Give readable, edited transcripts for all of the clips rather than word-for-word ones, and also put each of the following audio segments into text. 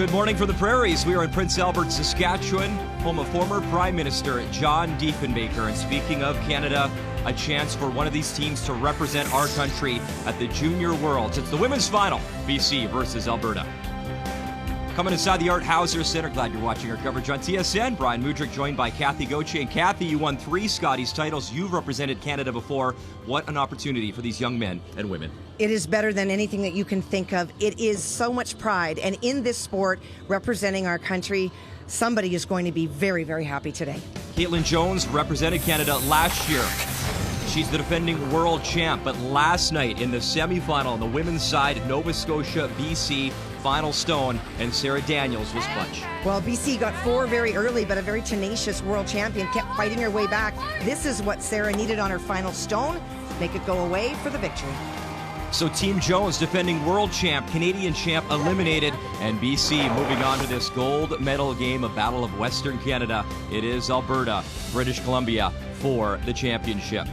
Good morning from the prairies. We are in Prince Albert, Saskatchewan, home of former Prime Minister John Diefenbaker. And speaking of Canada, a chance for one of these teams to represent our country at the Junior Worlds. It's the women's final, BC versus Alberta. Coming inside the Art Hauser Center. Glad you're watching our coverage on TSN. Brian Mudrick joined by Kathy Gauthier. And Kathy, you won 3 Scotties titles. You've represented Canada before. What an opportunity for these young men and women. It is better than anything that you can think of. It is so much pride. And in this sport, representing our country, somebody is going to be very, very happy today. Caitlin Jones represented Canada last year. She's the defending world champ, but last night in the semifinal on the women's side, Nova Scotia, BC, final stone, and Sarah Daniels was clutch. Well, BC got 4 very early, but a very tenacious world champion kept fighting her way back. This is what Sarah needed on her final stone, make it go away for the victory. So Team Jones, defending world champ, Canadian champ, eliminated, and BC moving on to this gold medal game, a battle of Western Canada. It is Alberta, British Columbia for the championship.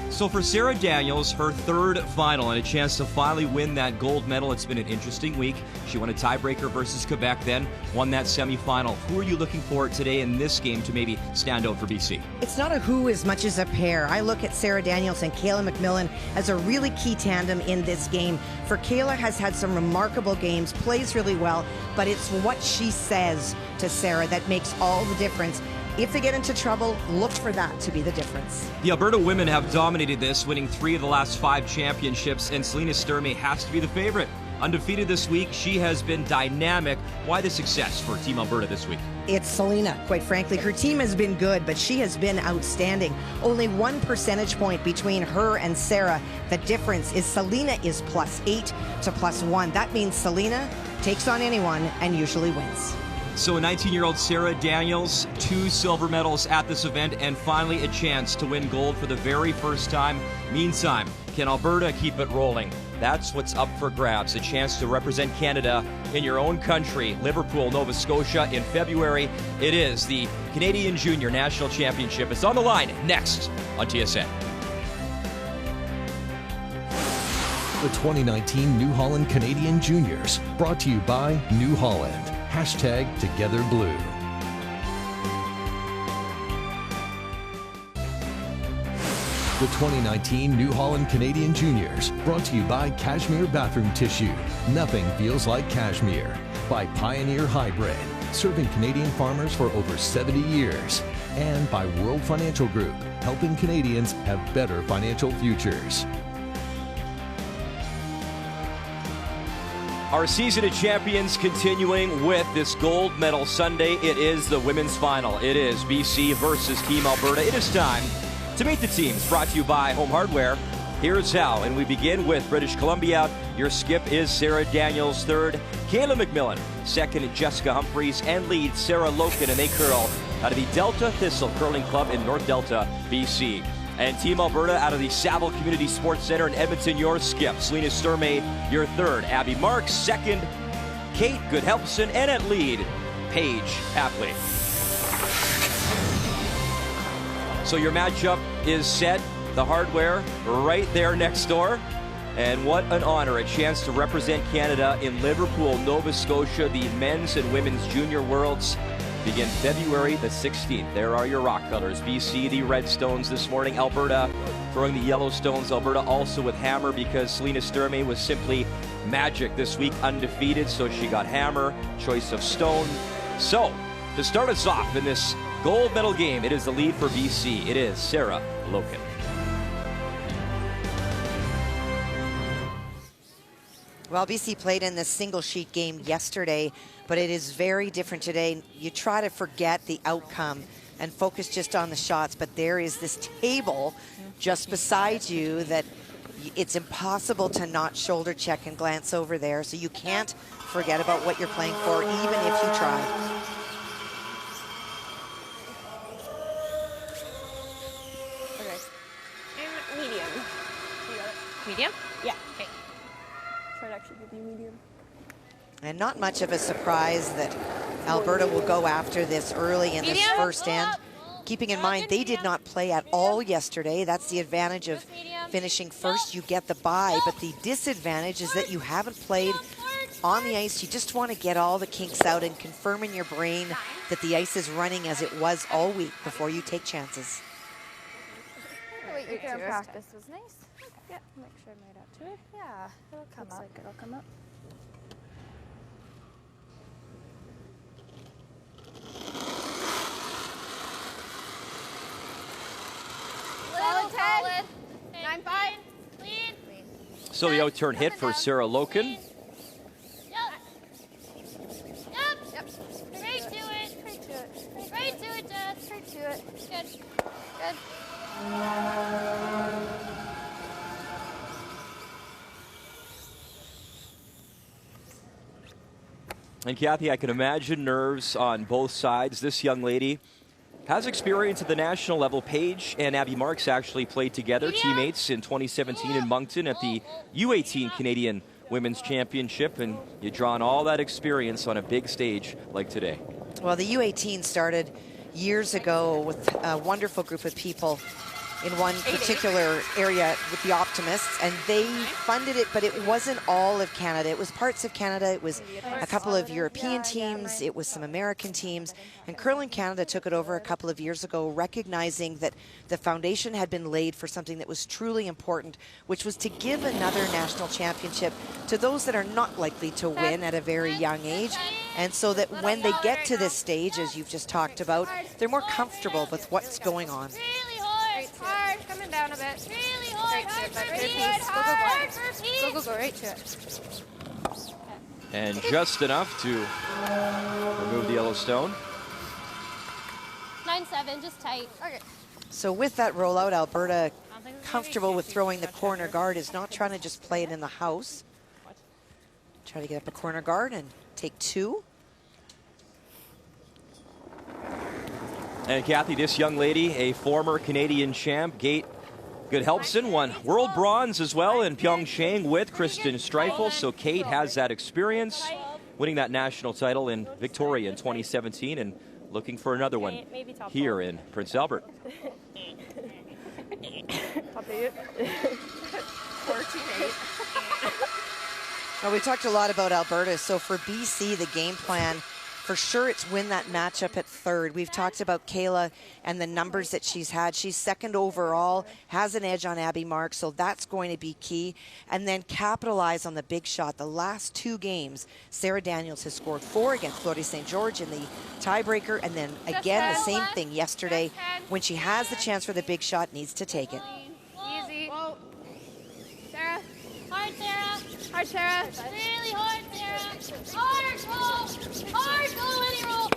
So for Sarah Daniels, her 3rd final and a chance to finally win that gold medal. It's been an interesting week. She won a tiebreaker versus Quebec, then won that semifinal. Who are you looking for today in this game to maybe stand out for BC? It's not a who as much as a pair. I look at Sarah Daniels and Kayla McMillan as a really key tandem in this game. For Kayla has had some remarkable games, plays really well, but it's what she says to Sarah that makes all the difference. If they get into trouble, look for that to be the difference. The Alberta women have dominated this, winning 3 of the last 5 championships, and Selena Sturmay has to be the favorite. Undefeated this week, she has been dynamic. Why the success for Team Alberta this week? It's Selena, quite frankly. Her team has been good, but she has been outstanding. Only 1 percentage point between her and Sarah. The difference is Selena is +8 to +1. That means Selena takes on anyone and usually wins. So a 19-year-old Sarah Daniels, 2 silver medals at this event, and finally a chance to win gold for the very first time. Meantime, can Alberta keep it rolling? That's what's up for grabs. A chance to represent Canada in your own country, Liverpool, Nova Scotia, in February. It is the Canadian Junior National Championship. It's on the line next on TSN. The 2019 New Holland Canadian Juniors, brought to you by New Holland. #TogetherBlue. The 2019 New Holland Canadian Juniors, brought to you by Cashmere Bathroom Tissue. Nothing feels like cashmere. By Pioneer Hybrid, serving Canadian farmers for over 70 years. And by World Financial Group, helping Canadians have better financial futures. Our season of champions continuing with this gold medal Sunday. It is the women's final. It is BC versus Team Alberta. It is time to meet the teams, brought to you by Home Hardware. Here's how, and we begin with British Columbia. Your skip is Sarah Daniels, 3rd, Kayla McMillan, 2nd, Jessica Humphreys, and lead Sarah Loken, and they curl out of the Delta Thistle Curling Club in North Delta, BC. And Team Alberta out of the Saville Community Sports Center in Edmonton, your skip. Selena Sturmay, your 3rd. Abby Marks, 2nd. Kate Goodhelpson, and at lead, Paige Apley. So your matchup is set. The Hardware right there next door. And what an honor, a chance to represent Canada in Liverpool, Nova Scotia. The men's and women's junior worlds begin February the 16th. There are your rock colors. BC, the red stones this morning. Alberta throwing the yellow stones. Alberta also with hammer because Selena Sturmay was simply magic this week, undefeated. So she got hammer, choice of stone. So to start us off in this gold medal game, it is the lead for BC. It is Sarah Loken. Well, BC played in this single sheet game yesterday, but it is very different today. You try to forget the outcome and focus just on the shots, but there is this table just beside you that it's impossible to not shoulder check and glance over there, so you can't forget about what you're playing for, even if you try. Okay. And medium. You got it? Medium? Yeah. Okay. Try to actually give you medium. And not much of a surprise that Alberta will go after this early in this first end. Keeping in mind, they did not play at all yesterday. That's the advantage of finishing first. You get the bye, but the disadvantage is that you haven't played on the ice, you just want to get all the kinks out and confirm in your brain that the ice is running as it was all week before you take chances. Wait, you can practice was nice. Okay. Yeah, make sure I'm right up to it. Yeah, it'll come up. Looks like it'll come up. Solid. 9-5. Clean. So the out-turn hit for Sarah Loken. Yep. Straight to it. Straight to it, Jess. Straight to it. Good. And Kathy, I can imagine nerves on both sides. This young lady has experience at the national level. Paige and Abby Marks actually played together, teammates in 2017 in Moncton at the U18 Canadian Women's Championship, and you draw on all that experience on a big stage like today. Well, the U18 started years ago with a wonderful group of people in one particular area with the Optimists, and they funded it, but it wasn't all of Canada. It was parts of Canada. It was a couple of European teams. It was some American teams. And Curling Canada took it over a couple of years ago, recognizing that the foundation had been laid for something that was truly important, which was to give another national championship to those that are not likely to win at a very young age. And so that when they get to this stage, as you've just talked about, they're more comfortable with what's going on. Hard, coming down a bit. Really hard, Go right to it. And just enough to remove the yellow stone. 9-7, just tight. Okay. So with that rollout, Alberta comfortable with throwing the corner guard, is not trying to just play it in the house. Try to get up a corner guard and take 2. And Kathy, this young lady, a former Canadian champ, Kate Goodhelpson, won world bronze as well in Pyeongchang with Kristen Streifel. So Kate has that experience, winning that national title in Victoria in 2017 and looking for another one here in Prince Albert. Top 8. 14-8. Well, we talked a lot about Alberta. So for BC, the game plan, for sure, it's win that matchup at third. We've talked about Kayla and the numbers that she's had. She's second overall, has an edge on Abby Marks, so that's going to be key. And then capitalize on the big shot. The last 2 games, Sarah Daniels has scored 4 against Florida St. George in the tiebreaker, and then again the same thing yesterday. When she has the chance for the big shot, needs to take it. Easy. Whoa. Sarah. Hard, Sarah. Hard, Sarah. Really hard, Sarah. Hard goal. Hard goal, any roll.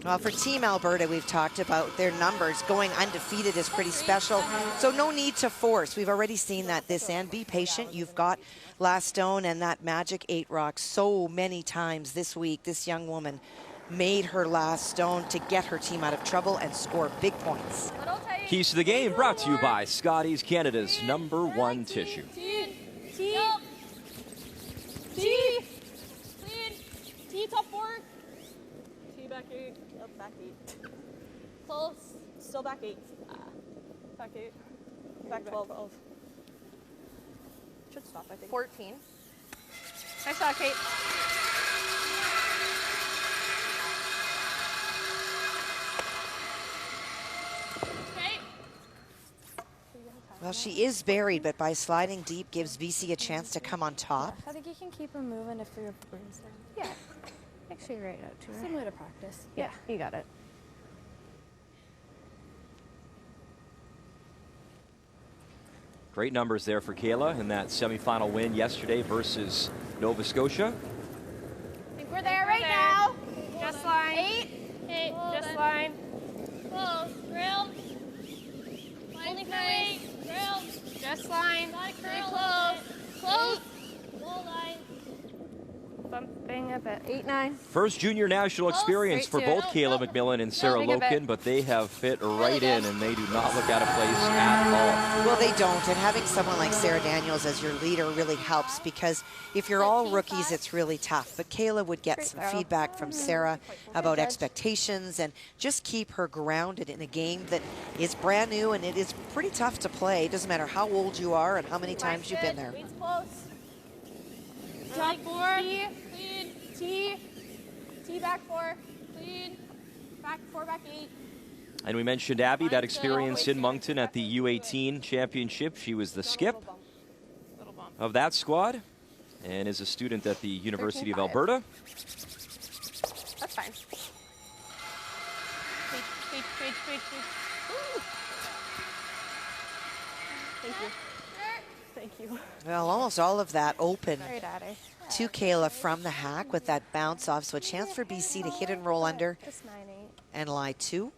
Well, for Team Alberta, we've talked about their numbers. Going undefeated is pretty special, so no need to force. We've already seen that this end. Be patient. You've got last stone and that magic 8 rock so many times this week. This young woman made her last stone to get her team out of trouble and score big points. Keys to the game brought to you by Scotties, Canada's #1 tissue. T top 4. T back 8. Up back 8. Close. Still back 8. Back 8. Back 12. Should stop, I think. 14. Nice shot, Kate. Well, she is buried, but by sliding deep gives BC a chance to come on top. I think you can keep them moving if you're brings them. Yeah. Make sure you're right out to her. Similar to practice. Yeah, you got it. Great numbers there for Kayla in that semifinal win yesterday versus Nova Scotia. I think we're there right now. Just line. 8. Just line. Close. Grill. Holding for 8. Grill. Just line. Very close. Close. Goal line. Bumping a bit. 8-9. First junior national experience for both Kayla McMillan and Sarah Loken, but they have fit right in, and they do not look out of place at all. Well, they don't, and having someone like Sarah Daniels as your leader really helps, because if you're all rookies, it's really tough. But Kayla would get some feedback from Sarah about expectations and just keep her grounded in a game that is brand new, and it is pretty tough to play. It doesn't matter how old you are and how many times you've been there. Top 4. back 4. Clean. Back 4, back 8. And we mentioned Abby, that experience in Moncton at the U18 championship. She was the skip of that squad and is a student at the University of Alberta. That's fine. Wait. Ooh. Thank you. Thank you. Well, almost all of that open Sorry, Daddy. to Kayla from the hack with that bounce off. So a chance for BC to hit and roll under Just 9-8. and lie 2.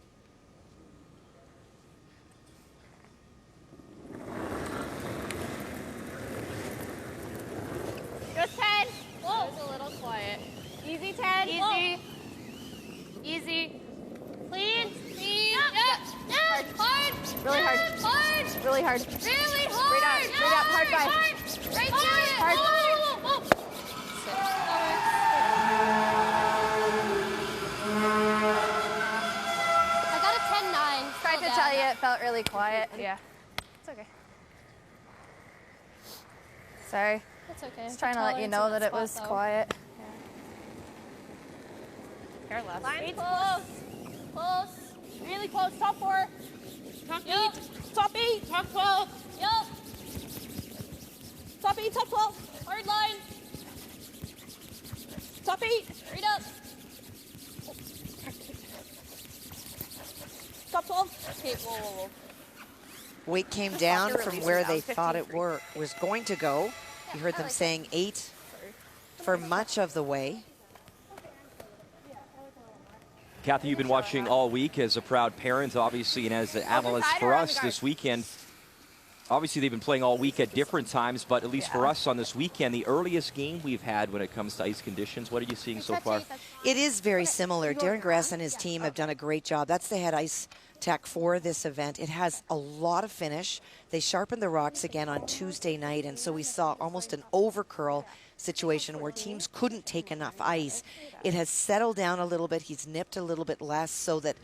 Just 10. Whoa. That was a little quiet. Easy 10. Easy. Whoa. Easy. Clean. Clean. Hard. Hard. Really hard. Hard. Really hard. Really hard. Straight up. Hard 5. Right there. Hard. I got a 10-9. Tried to tell you it felt really quiet. Yeah. It's okay. Sorry. That's okay. Just trying to let you know that it was quiet. Here, left. Line close. Close. Really close. Top 4. Top 8. Top 8. Top 12. Yup. Top 8. Top 12. Hard line. Top 8. Straight up. Top 12. Okay, whoa. Weight came down from where they thought it was going to go. You heard them saying 8 for much of the way. Kathy, you've been watching all week as a proud parent, obviously, and as an analyst for us this weekend. Obviously, they've been playing all week at different times, but at least for us on this weekend, the earliest game we've had when it comes to ice conditions. What are you seeing so far? It is very similar. Darren Grass and his team have done a great job. That's the head ice tech for this event. It has a lot of finish. They sharpened the rocks again on Tuesday night, and so we saw almost an overcurl situation where teams couldn't take enough ice. It has settled down a little bit. He's nipped a little bit less so that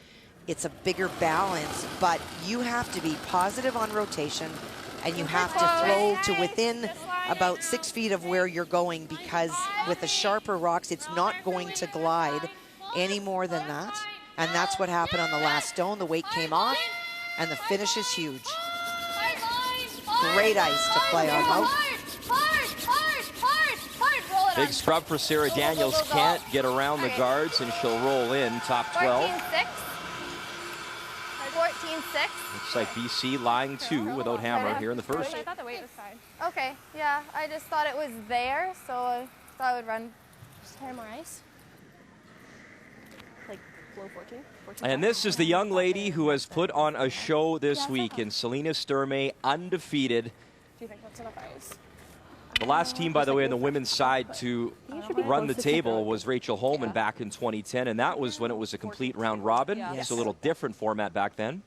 it's a bigger balance, but you have to be positive on rotation, and you have to throw to within about 6 feet of where you're going, because with the sharper rocks, it's not going to glide any more than that. And that's what happened on the last stone. The weight came off, and the finish is huge. Great ice to play on, Mo. Big scrub for Sarah Daniels. Can't get around the guards, and she'll roll in top 12. 14-6. 14-6. Looks like BC lying 2 without Hammer here in the first. I thought the weight was fine. Okay, yeah, I just thought it was there, so I thought I would run. Just hire more ice. Like below 14? And this is the young lady who has put on a show this week in Selena Sturmay, undefeated. Do you think that's enough ice? The last team, by the way, on the women's side to run the table was Rachel Holman back in 2010, and that was when it was a complete round robin. It's a little different format back then.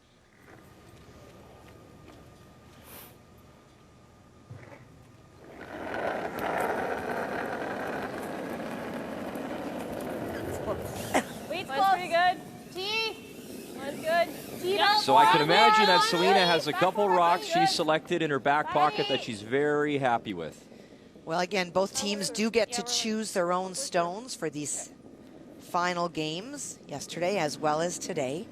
Weight's close. Pretty good. T. One's good. T. So I can imagine that Selena has a couple rocks she selected in her back pocket that she's very happy with. Well, again, both teams do get to choose their own stones for these final games, yesterday as well as today.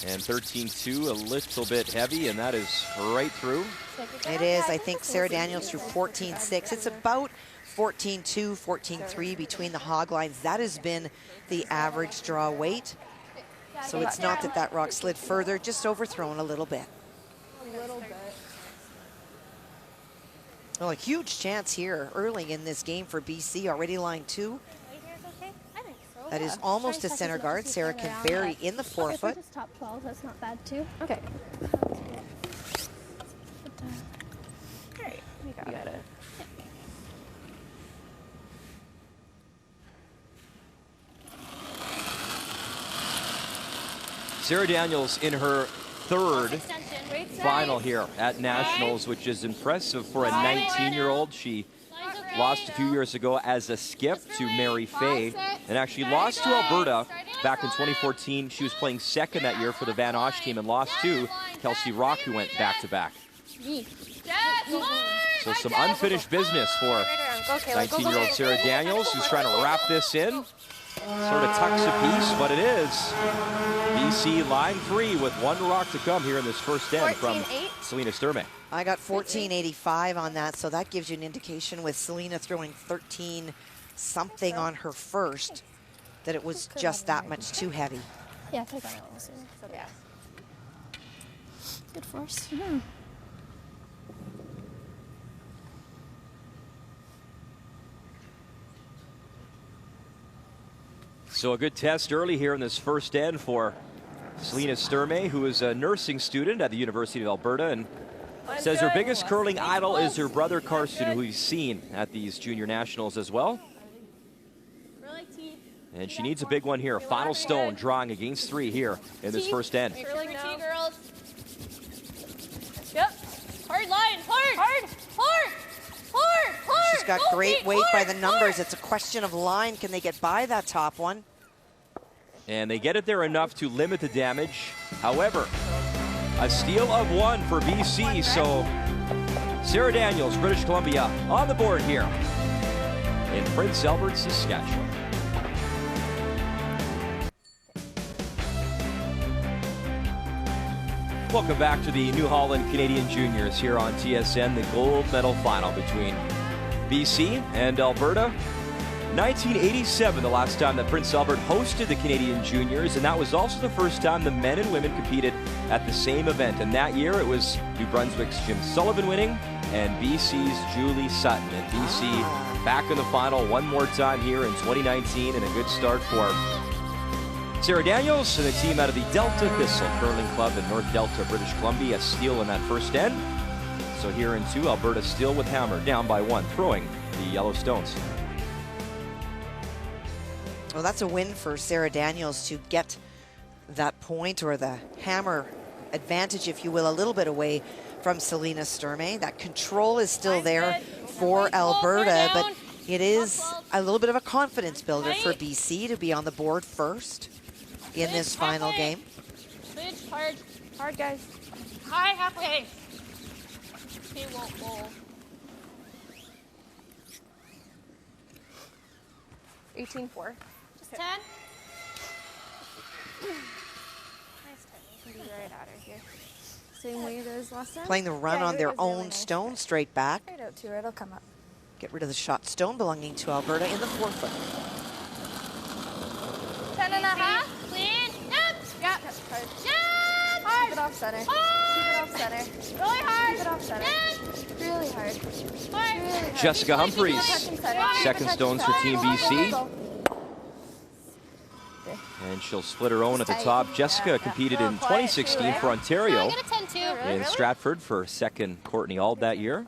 And 13-2, a little bit heavy, and that is right through. It is. I think Sarah Daniels through 14-6. It's about 14-2, 14-3 between the hog lines. That has been the average draw weight. So it's not that that rock slid further, just overthrown a little bit. Well, a huge chance here early in this game for BC, already lying 2. That is almost a center guard. Sarah can bury in the forefoot. Just top 12, that's not bad too. Okay. Great. We got it. Sarah Daniels in her third final here at Nationals, which is impressive for a 19-year-old. She lost a few years ago as a skip to Mary Fay, and actually lost to Alberta back in 2014. She was playing second that year for the Van Osh team and lost to Kelsey Rock, who went back-to-back. So some unfinished business for Go, Kayla. 19-year-old Sarah Daniels, who's trying to wrap this in. Sort of tucks a piece, but it is BC line 3 with 1 rock to come here in this first end from Selena Sturmay. I got 14.85 on that, so that gives you an indication with Selena throwing 13 something on her first, that it was just that much too heavy. Yeah, take on it. Yeah. Good force. So a good test early here in this first end for Selena Sturmay, who is a nursing student at the University of Alberta, and says her biggest curling idol is her brother Carson, who he's seen at these junior nationals as well. And she needs a big one here. A final stone drawing against 3 here in this first end. Girls. Yep. Hard line. Hard. She's got great weight by the numbers. It's a question of line. Can they get by that top one? And they get it there enough to limit the damage. However, a steal of 1 for BC. So Sarah Daniels, British Columbia, on the board here in Prince Albert, Saskatchewan. Welcome back to the New Holland Canadian Juniors here on TSN, the gold medal final between BC and Alberta. 1987, the last time that Prince Albert hosted the Canadian Juniors, and that was also the first time the men and women competed at the same event. And that year it was New Brunswick's Jim Sullivan winning and BC's Julie Sutton. And BC back in the final one more time here in 2019, and a good start for Sarah Daniels and the team out of the Delta Thistle Curling Club in North Delta, British Columbia. A steal in that first end. So here in 2, Alberta still with hammer, down by 1, throwing the yellow stones. Well, that's a win for Sarah Daniels to get that point, or the hammer advantage, if you will, a little bit away from Selena Sturmay. That control is still there for Alberta, but it is a little bit of a confidence builder for BC to be on the board first in this final game. Switch, hard guys. High, halfway. He won't bowl. 18-4. Just 10. Nice 10. Can be right out of here. Same way as last time. Playing the run on their own stone straight back. Right out to her, it'll come up. Get rid of the shot stone belonging to Alberta in the 4-foot. 10.5. Clean. Yep. Yeah. Hard. Yep. Hard. Keep it off center. Keep it off center. Really hard. Keep it off center. Yep. Really hard. Hard. Really hard. Jessica Humphreys, second stones for Team BC. And she'll split her own at the top. Jessica competed in 2016 for Ontario I get a 10 too. in Stratford for second Courtney Auld that year.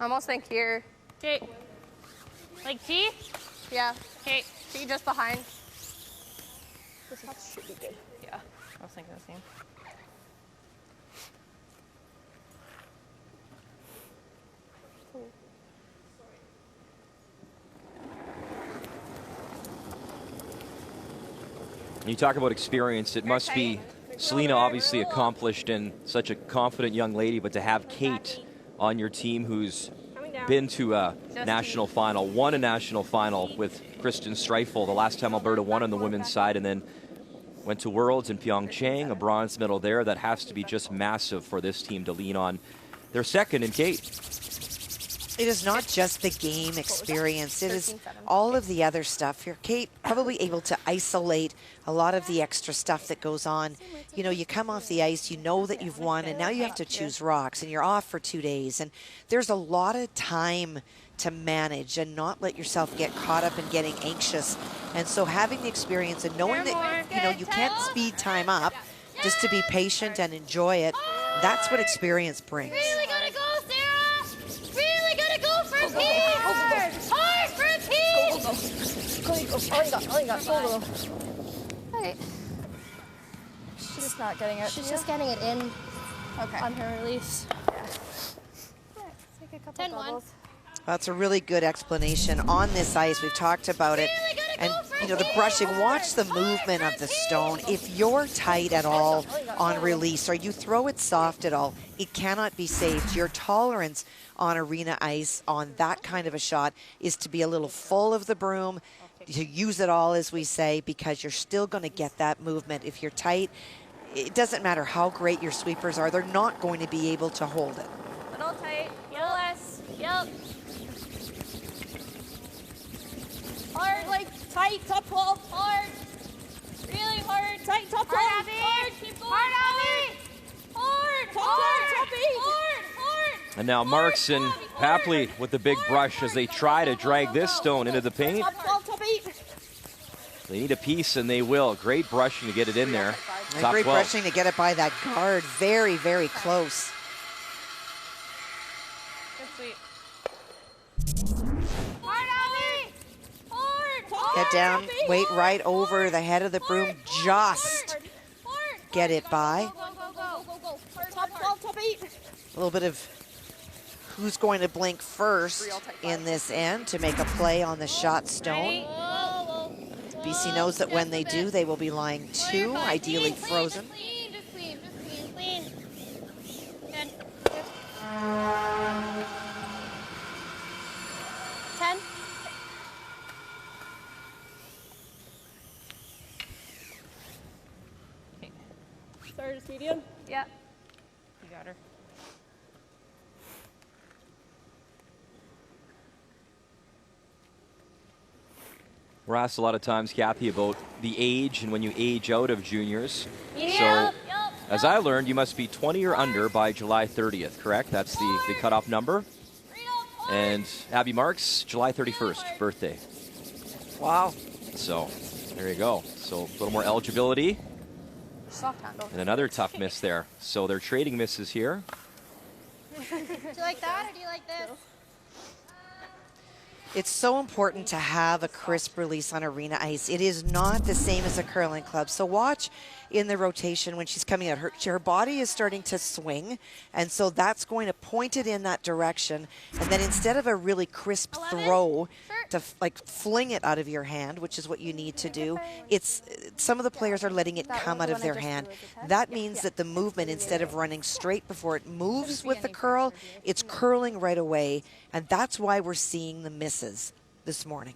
Almost think here. Okay. Like T? Yeah. Okay. T just behind. This should be good. Yeah. I was thinking the same. You talk about experience, it must be Selena, obviously accomplished and such a confident young lady, but to have Kate on your team who's been to a national final, won a national final with Kristen Streifel the last time Alberta won on the women's side, and then went to Worlds in Pyeongchang, a bronze medal there. That has to be just massive for this team to lean on. They're second in Kate. It is not just the game experience, it is all of the other stuff. You're, Kate, probably able to isolate a lot of the extra stuff that goes on. You know, you come off the ice, you know that you've won, and now you have to choose rocks, and you're off for 2 days. And there's a lot of time to manage and not let yourself get caught up in getting anxious. And so having the experience and knowing that, you know, you can't speed time up, just to be patient and enjoy it, that's what experience brings. Really gotta go, Sarah! Really gotta go for a piece! Hard for a piece! Go. All you got. Go. Okay. She's just not getting it. She's just getting it in on her release. Yeah. Take a couple 10-1. bubbles. That's a really good explanation on this ice. We've talked about it. Really gotta And go for you know, the brushing, watch the movement of the stone. If you're tight at all on release or you throw it soft at all, it cannot be saved. Your tolerance on arena ice on that kind of a shot is to be a little full of the broom, to use it all, as we say, because you're still going to get that movement. If you're tight, it doesn't matter how great your sweepers are, they're not going to be able to hold it. Little tight, little less. Yep. Hard, like tight, top 12, hard. Really hard, tight, top 12, hard. Keep going. Hard, Abby. Hard, top 8. Hard. And now Marks and Papley with the big brush as they try to drag this stone into the paint. Top 12, top 8. They need a piece, and they will. Great brushing to get it in there. And Top great 12. brushing to get it by that guard. Very, very close. Good sweep. Hard, Abby. Hard. Get down, wait right over the head of the broom. Just get it by. Go. Top 12, top 8. A little bit of who's going to blink first in this end to make a play on the shot stone. BC knows that when they do, they will be lying 2, ideally frozen. Just clean. Good. 10. Start as medium? Yeah. You got her. We're asked a lot of times, Kathy, about the age and when you age out of juniors. Yeah. So, as I learned, you must be 20 or under by July 30th, correct? That's the cutoff number. And Abby Marks, July 31st, birthday. Wow. So, there you go. So, a little more eligibility. Soft handle. And another tough miss there. So, they're trading misses here. Do you like that or do you like this? It's so important to have a crisp release on arena ice. It is not the same as a curling club. So watch in the rotation when she's coming out. Her body is starting to swing, and so that's going to point it in that direction. And then instead of a really crisp throw to like fling it out of your hand, which is what you need to do, it's some of the players are letting it come out of their hand. That means that the movement, instead of running straight before it moves with the curl, it's curling right away. And that's why we're seeing the misses this morning.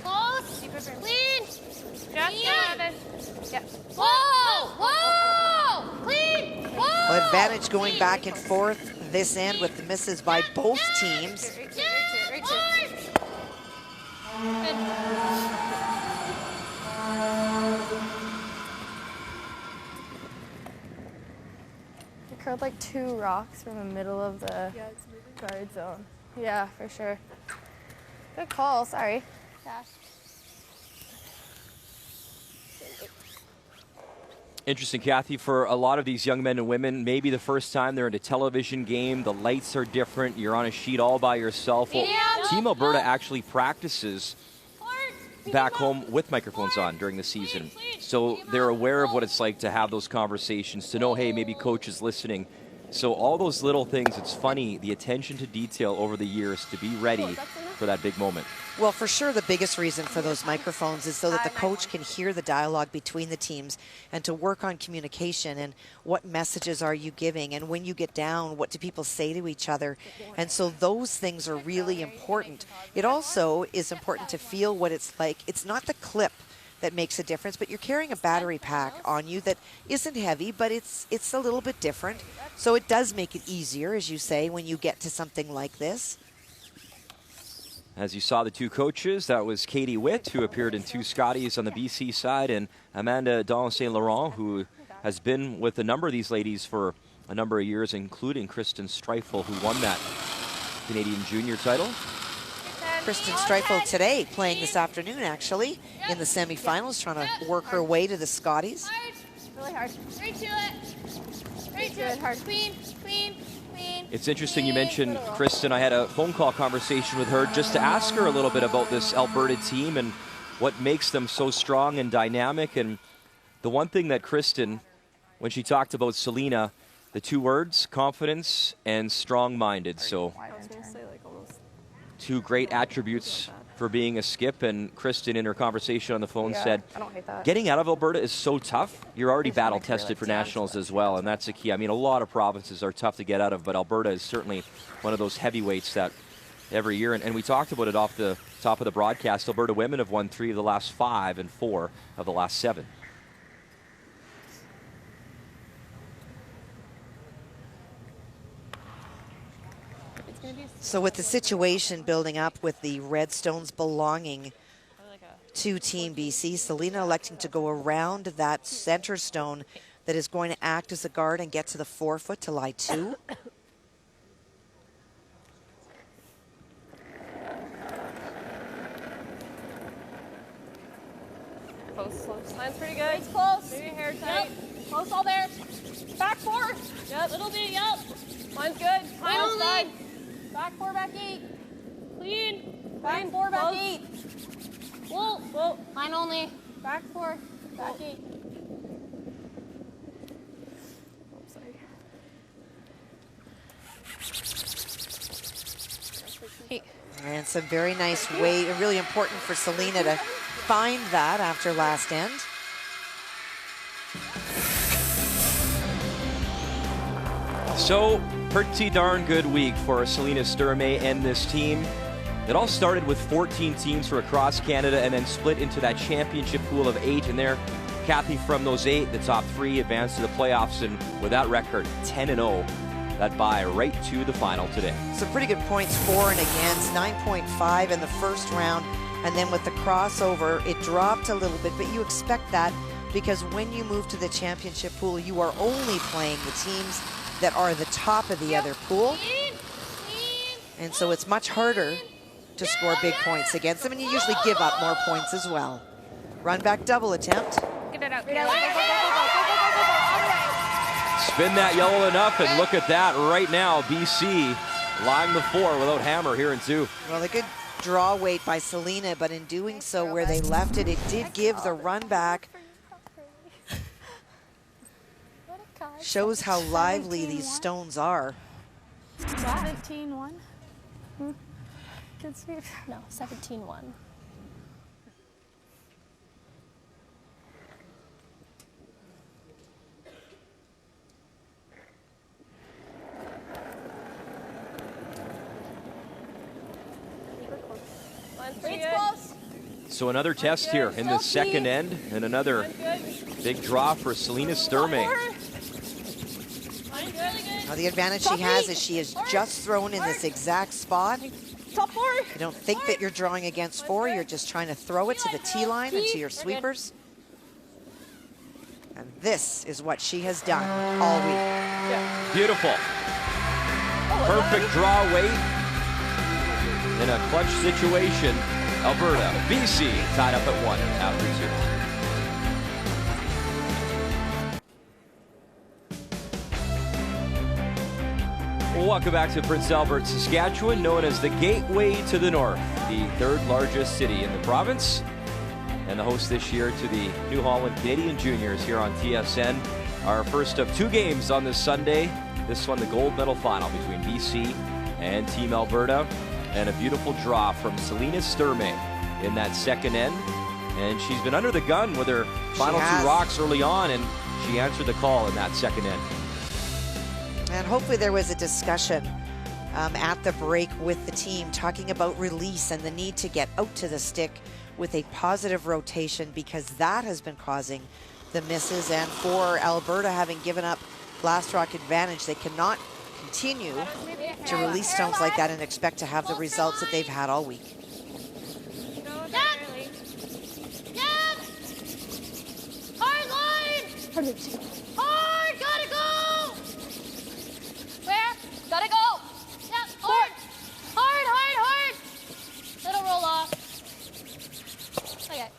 Close. Clean. Just 11. Yeah. Whoa! Clean. Whoa! Well, advantage going back and forth this end with the misses by both teams. I curled like 2 rocks from the middle of the guard zone. Yeah, for sure. Good call, sorry. Cash. Interesting, Kathy, for a lot of these young men and women, maybe the first time they're in a television game, the lights are different, you're on a sheet all by yourself. Well, Team Alberta actually practices back home with microphones on during the season. So they're aware of what it's like to have those conversations, to know, hey, maybe coach is listening. So all those little things, it's funny, the attention to detail over the years to be ready for that big moment. Well, for sure, the biggest reason for those microphones is so that the coach can hear the dialogue between the teams and to work on communication and what messages are you giving, and when you get down, what do people say to each other. And so those things are really important. It also is important to feel what it's like. It's not the clip that makes a difference, but you're carrying a battery pack on you that isn't heavy, but it's a little bit different. So it does make it easier, as you say, when you get to something like this. As you saw the two coaches, that was Katie Witt, who appeared in 2 Scotties on the BC side, and Amanda Dawn St. Laurent, who has been with a number of these ladies for a number of years, including Kristen Streifel, who won that Canadian junior title. Kristen Streifel today playing this afternoon, actually, in the semifinals, trying to work her way to the Scotties. Really hard. Straight to it. Straight to it. Hard. Clean. It's interesting you mentioned Kristen. I had a phone call conversation with her just to ask her a little bit about this Alberta team and what makes them so strong and dynamic. And the one thing that Kristen, when she talked about Selena, The two words, confidence and strong-minded. So two great attributes for being a skip. And Kristen, in her conversation on the phone, said, I don't hate that. getting out of Alberta is so tough. You're already battle-tested for nationals as well, and that's the key. I mean, a lot of provinces are tough to get out of, but Alberta is certainly one of those heavyweights that every year, and we talked about it off the top of the broadcast, Alberta women have won 3 of the last 5 and 4 of the last 7. So with the situation building up with the red stones belonging to Team BC, Selena electing to go around that center stone that is going to act as a guard and get to the 4-foot to lie 2. Close. Line's pretty good. It's close. Maybe hair tight. Yep. Close all there. Back 4. Yep. Little bit. Yep. Line's good. Line's done. Back 4, back 8. Clean. Back 4, back 8. Whoa. Line only. Back 4, back 8. Oh, sorry. Hey. And some very nice weight, and really important for Selena to find that after last end. So, pretty darn good week for Selena Sturmay and this team. It all started with 14 teams from across Canada and then split into that championship pool of 8. And there, Kathy, from those 8, the top 3 advanced to the playoffs, and with that record, 10-0, that bye right to the final today. Some pretty good points for and against, 9.5 in the first round. And then with the crossover, it dropped a little bit, but you expect that because when you move to the championship pool, you are only playing the teams that are the top of the other pool. And so it's much harder to score big points against them, and you usually give up more points as well. Run back double attempt. Get it out. Spin that yellow enough, and look at that right now. BC lying the 4 without hammer here in 2. Well, a good draw weight by Selena, but in doing so where they left it, it did give the run back. Shows how lively these stones are. 17-1. Good sweep. No, 17-1. So another test here in the second end, and another big draw for Selena Sturmay. Now the advantage she has is she is just thrown in this exact spot. Top 4. You don't think that you're drawing against 4, you're just trying to throw it to the tee line and to your sweepers. And this is what she has done all week. Beautiful. Perfect draw weight in a clutch situation. Alberta, BC tied up at 1 after 2. Welcome back to Prince Albert, Saskatchewan, known as the Gateway to the North, the 3rd largest city in the province, and the host this year to the New Holland Canadian Juniors here on TSN. Our first of 2 games on this Sunday. This one, the gold medal final between BC and Team Alberta, and a beautiful draw from Selena Sturmay in that second end. And she's been under the gun with her final 2 rocks early on, and she answered the call in that second end. And hopefully there was a discussion at the break with the team talking about release and the need to get out to the stick with a positive rotation, because that has been causing the misses. And for Alberta, having given up blast rock advantage, they cannot continue to release stones like that and expect to have the results that they've had all week. Hard line! Hard! Gotta go! Where? Gotta go! Yep, hard! Hard! It'll roll off. Okay.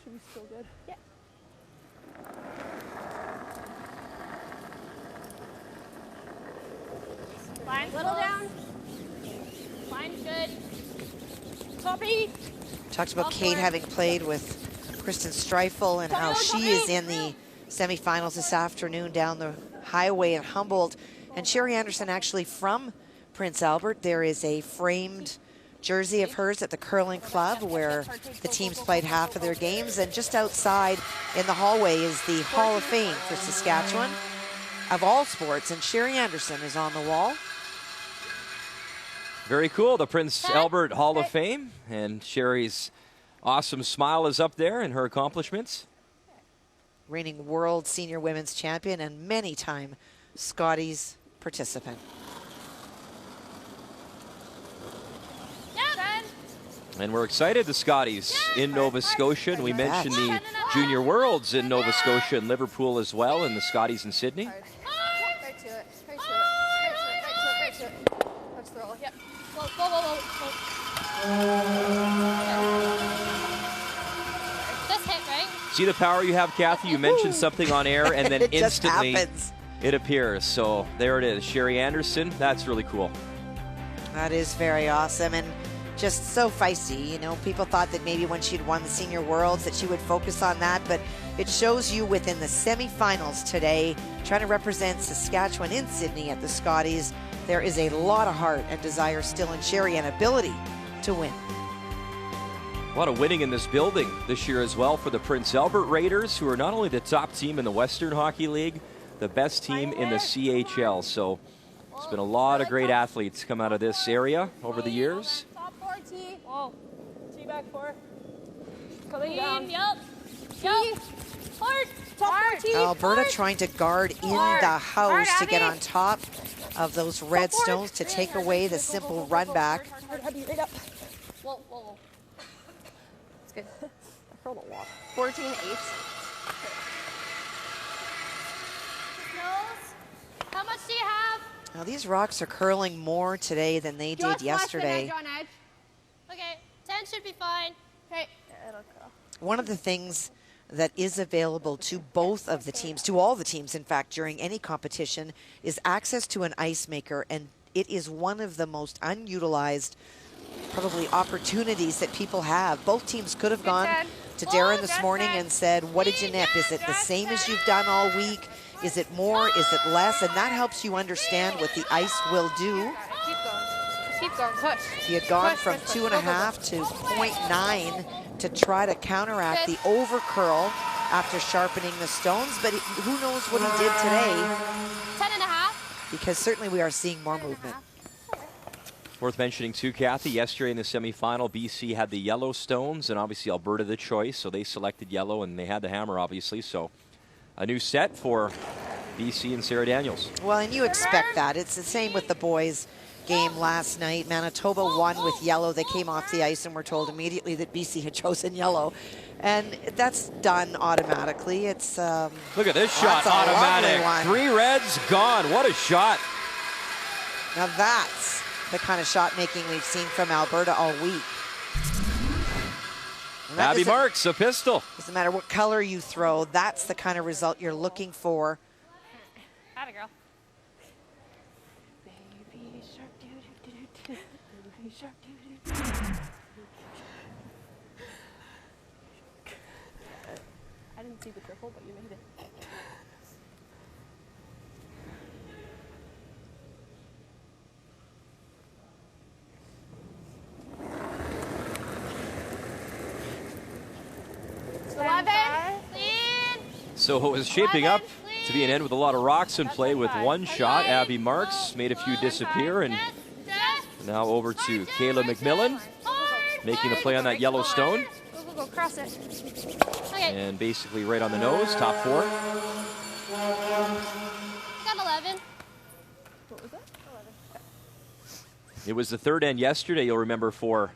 Should be still good. Yeah. Line little down. Line's good. Copy. Talked about Kate having played with Kristen Streifel and how she is in the semifinals this afternoon down the highway in Humboldt. And Sherry Anderson actually from Prince Albert. There is a framed jersey of hers at the curling club where the teams played half of their games. And just outside in the hallway is the Hall of Fame for Saskatchewan of all sports. And Sherry Anderson is on the wall. Very cool, the Prince Albert Hall of Fame. And Sherry's awesome smile is up there and her accomplishments. Reigning world senior women's champion and many-time Scotties participant. And we're excited, the Scotties in Nova Scotia. And we mentioned the Junior Worlds in Nova Scotia and Liverpool as well, and the Scotties in Sydney. Right to it. Right to it. Right to it. Right to it. Let's throw. Yep. Whoa. This hit, right? See the power you have, Kathy? You mentioned something on air, and then It just instantly happens. it appears. So there it is, Sherry Anderson. That's really cool. That is very awesome and just so feisty. You know, people thought that maybe when she'd won the Senior Worlds that she would focus on that, but it shows you within the semifinals today, trying to represent Saskatchewan in Sydney at the Scotties, there is a lot of heart and desire still in Sherry and ability to win. A lot of winning in this building this year as well for the Prince Albert Raiders, who are not only the top team in the Western Hockey League, the best team in the CHL. So there's been a lot of great athletes come out of this area over the years. Top 4 T. Oh, T back 4. Coming down. Yep. Hard. Top 4 T. Alberta trying to guard in the house to get on top of those red stones to take away the simple run back. Right up. Whoa. It's good. I hurled a lot. 14-8. How much do you have? Now these rocks are curling more today than they did yesterday. Okay, 10 should be fine. Okay. Yeah, it'll go. One of the things that is available to both of the teams, to all the teams in fact, during any competition, is access to an ice maker, and it is one of the most unutilized probably opportunities that people have. Both teams could have gone to Darren this morning and said, what did you nip? Is it the same as you've done all week? Is it more? Is it less? And that helps you understand what the ice will do. Keep going. Just keep going. Push. He had gone from Push. 2.5 to 0.9 to try to counteract the over curl after sharpening the stones, but who knows what he did today, 10.5. because certainly we are seeing more movement. Worth mentioning too, Kathy, yesterday in the semifinal, BC had the yellow stones, and obviously Alberta the choice, so they selected yellow, and they had the hammer, obviously. So a new set for BC and Sarah Daniels. Well, and you expect that. It's the same with the boys' game last night. Manitoba won with yellow. They came off the ice and were told immediately that BC had chosen yellow. And that's done automatically. It's Look at this shot, that's a automatic. lovely one. 3 reds gone. What a shot. Now that's the kind of shot making we've seen from Alberta all week. And that Abby Marks, a pistol. doesn't matter what color you throw, that's the kind of result you're looking for. Atta girl. Baby shark doo-doo-doo-doo. Baby shark doo-doo-doo. I didn't see the triple, but you made it. So it was shaping up to be an end with a lot of rocks in play with one shot. Abby Marks made a few disappear, and now over to Kayla McMillan, making the play on that yellow stone. Go, cross it. Okay, And basically right on the nose, top 4. got 11. What was that? 11. It was the third end yesterday, you'll remember, for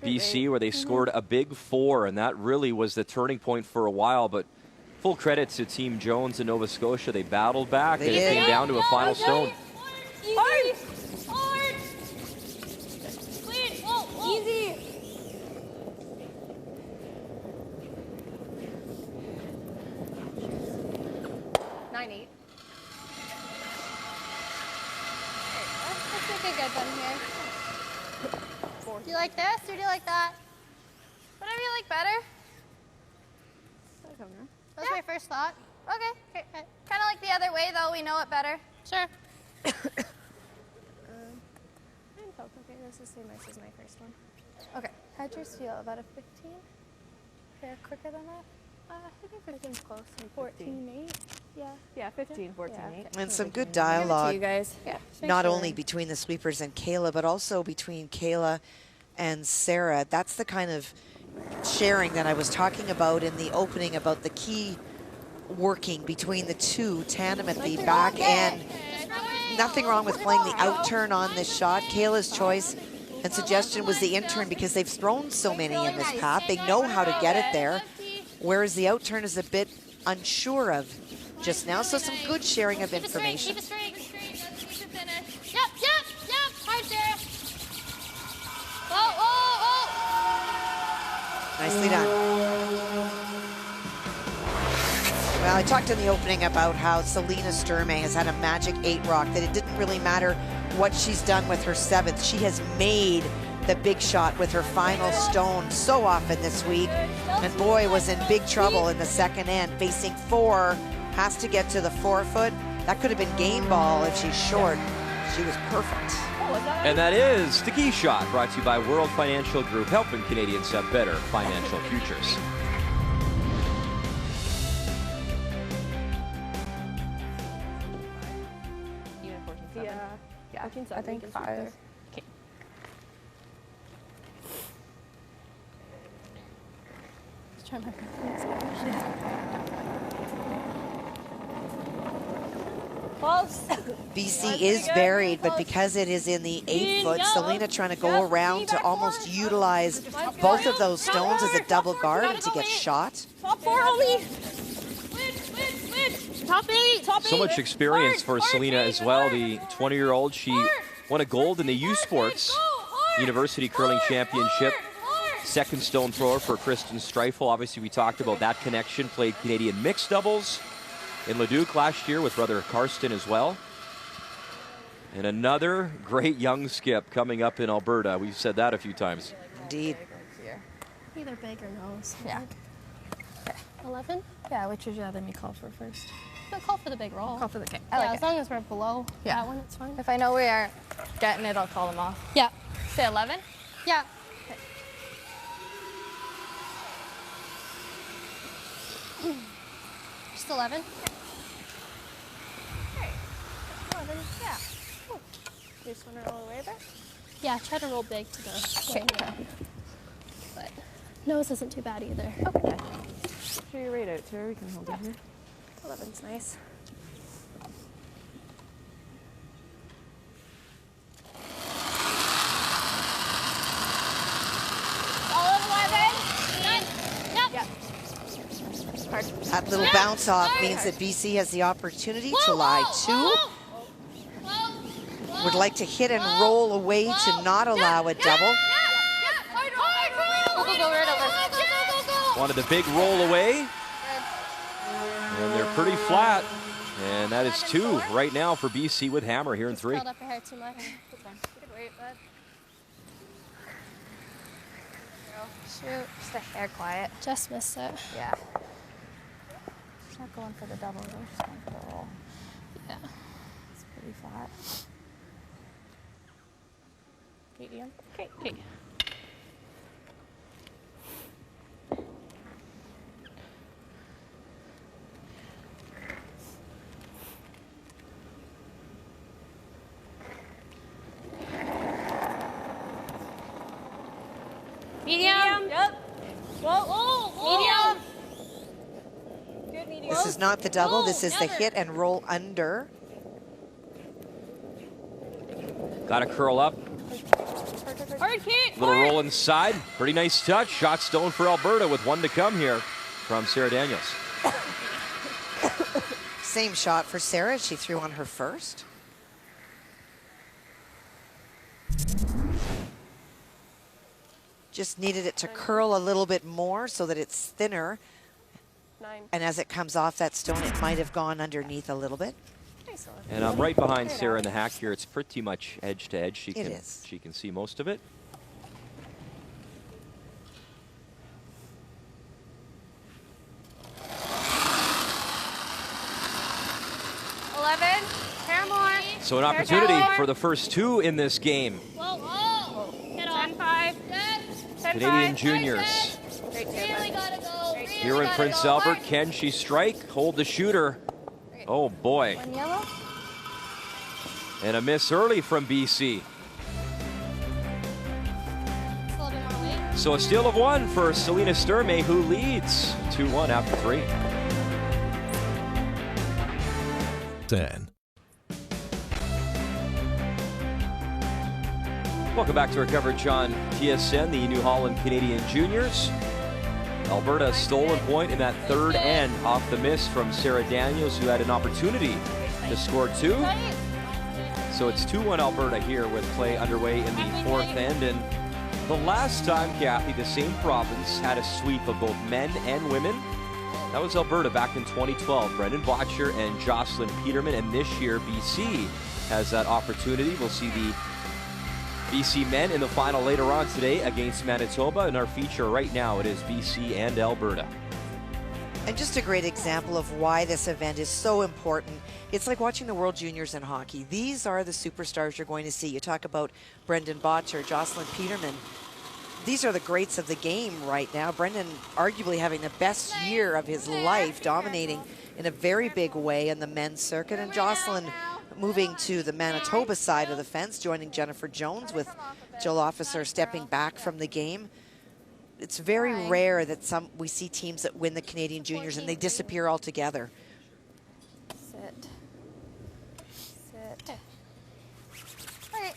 BC, where they scored a big 4, and that really was the turning point for a while. But full credit to Team Jones in Nova Scotia. They battled back, and it did. came down to a final stone. Hard. Hard. Clean. Whoa. Easy. like this or do you like that? Whatever you like better. That was my first thought. Okay. Kind of like the other way, though. We know it better. Sure. Okay, this is the same as my first one. Okay, how'd yours feel? About a 15? Yeah, quicker than that? I think 15's close. 14.8? Yeah. Yeah, 15, 14, Yeah. 8. And some good To dialogue, you guys. Yeah. not only between the sweepers and Kayla, but also between Kayla and Sarah. That's the kind of sharing that I was talking about in the opening, about the key working between the two tandem at the back end. Nothing wrong with playing the out turn on this shot. Kayla's choice and suggestion was the in turn because they've thrown so many in this path. They know how to get it there, whereas the out turn is a bit unsure of just now. So some good sharing of information. Keep it straight. Keep it finish. Yep. Hard, Sarah. Oh. Nicely done. Well, I talked in the opening about how Selena Sturmay has had a magic 8 rock, that it didn't really matter what she's done with her 7th. She has made the big shot with her final stone so often this week. And boy, was in big trouble in the second end. Facing 4, has to get to the 4-foot. That could have been game ball if she's short. She was perfect. And that is the key shot, brought to you by World Financial Group, helping Canadians have better financial futures. Yeah, I think 5. Okay. Let's try my Close. BC is buried, but because it is in the 8-foot, Selena trying to go around to almost utilize both of those stones as a double guard and to get shot. Top 4 only. Top 8. So much experience for Selena as well. The 20-year-old, she won a gold in the U Sports University Curling Championship. Second stone thrower for Kristen Streifel. Obviously, we talked about that connection. Played Canadian mixed doubles in Leduc last year with brother Karsten as well. And another great young skip coming up in Alberta. We've said that a few times. Indeed. Either big or nose. Yeah. 11? Yeah, which would you rather me call for first? No, call for the big roll. Call for the kick. Yeah, as long as we're below Yeah. that one, it's fine. If I know we aren't getting it, I'll call them off. Yeah. Say 11? Yeah. Just 11? Great. 11, yeah. Ooh. You just want to roll away there? Yeah, try to roll big to the But nose isn't too bad either. Okay. Show your rate out, Tara. We can hold it here. 11's nice. All of 11? Done. Yep. Yeah. Hard. That little bounce off means that BC has the opportunity to lie 2. Would like to hit and roll away to not allow a double. Wanted the big roll away. And they're pretty flat. And that is 2 right now for BC with hammer here in 3. Curled up your hair too much. You could wait, bud. Shoot. Just a hair quiet. Just missed it. Yeah. She's not going for the double, though. She's going for the roll. Yeah. It's pretty flat. Medium. Okay. Medium. Yep. Medium. Good medium. This is not the double. This is the hit and roll under. Got to curl up. Hard kick. Little roll inside. Pretty nice touch. Shot stone for Alberta with 1 to come here from Sarah Daniels. Same shot for Sarah. She threw on her first. Just needed it to curl a little bit more so that it's thinner. 9. And as it comes off that stone, it might have gone underneath a little bit. And I'm right behind Sarah in the hack here. It's pretty much edge to edge. She It can is. she can see most of it. So an opportunity for the first two in this game. Whoa, whoa. Hit on. 10-5. 10-5. Canadian juniors. Great too, Really bud. gotta go. Great. Really Here in gotta Prince go. Albert, can she strike? Hold the shooter. Oh boy. One yellow. And a miss early from BC. A little bit more weight. So a steal of one for Selena Sturmay, who leads 2-1 after 3. 10. Welcome back to our coverage on TSN, the New Holland Canadian Juniors. Alberta stolen point in that third end off the miss from Sarah Daniels, who had an opportunity to score 2. So it's 2-1 Alberta here with play underway in the fourth end. And the last time, Kathy, the same province had a sweep of both men and women, that was Alberta back in 2012. Brendan Botcher and Jocelyn Peterman. And this year, BC has that opportunity. We'll see the BC men in the final later on today against Manitoba. In our feature right now, it is BC and Alberta. And just a great example of why this event is so important. It's like watching the World Juniors in hockey. These are the superstars you're going to see. You talk about Brendan Botcher, Jocelyn Peterman. These are the greats of the game right now. Brendan arguably having the best year of his life, dominating in a very big way in the men's circuit. And Jocelyn moving to the Manitoba side of the fence, joining Jennifer Jones, with Jill Officer stepping back from the game. It's very rare that we see teams that win the Canadian Juniors and they disappear altogether. Sit. Sit. All right.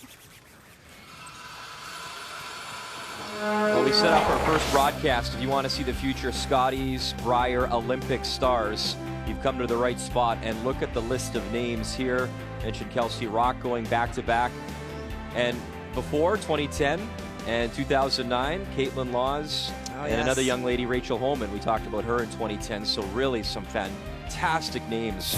Well, we set up our first broadcast. If you want to see the future Scotties, Brier, Olympic stars, you've come to the right spot. And look at the list of names here. Mentioned Kelsey Rock going back-to-back. And before 2010 and 2009, Caitlin Laws and another young lady, Rachel Holman. We talked about her in 2010. So really some fantastic names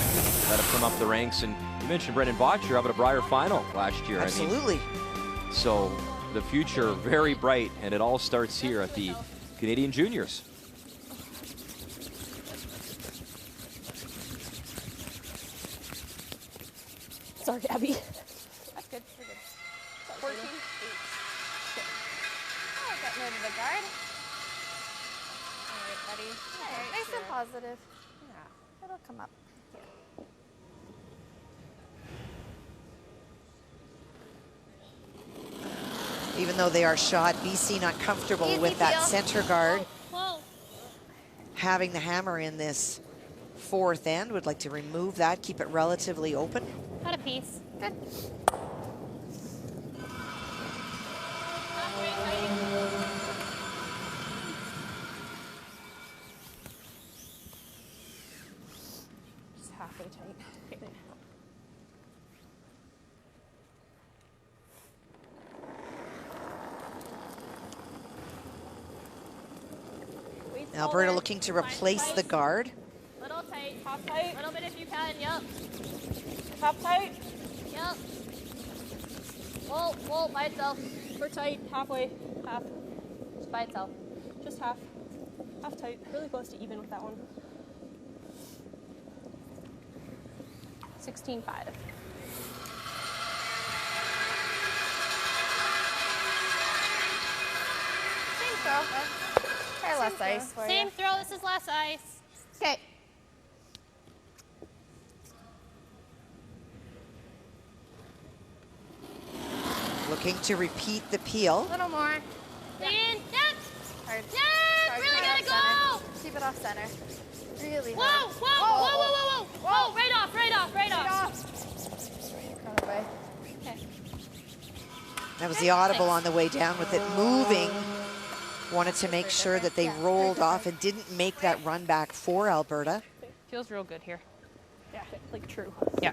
that have come up the ranks. And you mentioned Brendan Botcher up at a Brier final last year. Absolutely. I mean, so the future very bright, and it all starts here at the Canadian Juniors. Sorry, Abby. That's good. We're good. 14. 8. Oh, getting rid of the guard. All right, buddy. All right, nice and positive. Yeah. It'll come up. Even though they are shot, BC not comfortable with that center guard. Whoa. Having the hammer in this fourth end, would like to remove that, keep it relatively open. Got a piece. Good. Just halfway tight. Okay. Alberta looking to replace the guard. Little tight. Half tight. Little bit if you can. Yep. Half tight. Yep. Whoa, by itself. We're tight. Halfway. Half. Just by itself. Just half. Half tight. Really close to even with that one. 16-5. Same throw. Try less ice for Same you. throw. This is less ice. Okay. Looking to repeat the peel. A little more. Clean. Yep. Hard. Yep. Hard. Really Keep it gotta off go. center. Keep it off center. Really Whoa, hard. whoa, whoa, whoa, whoa, whoa. Whoa, right off, right off, right off. Run away. Okay. That was the audible on the way down with it moving. Wanted to make sure that they rolled off and didn't make that run back for Alberta. Feels real good here. Yeah, like true. Yeah.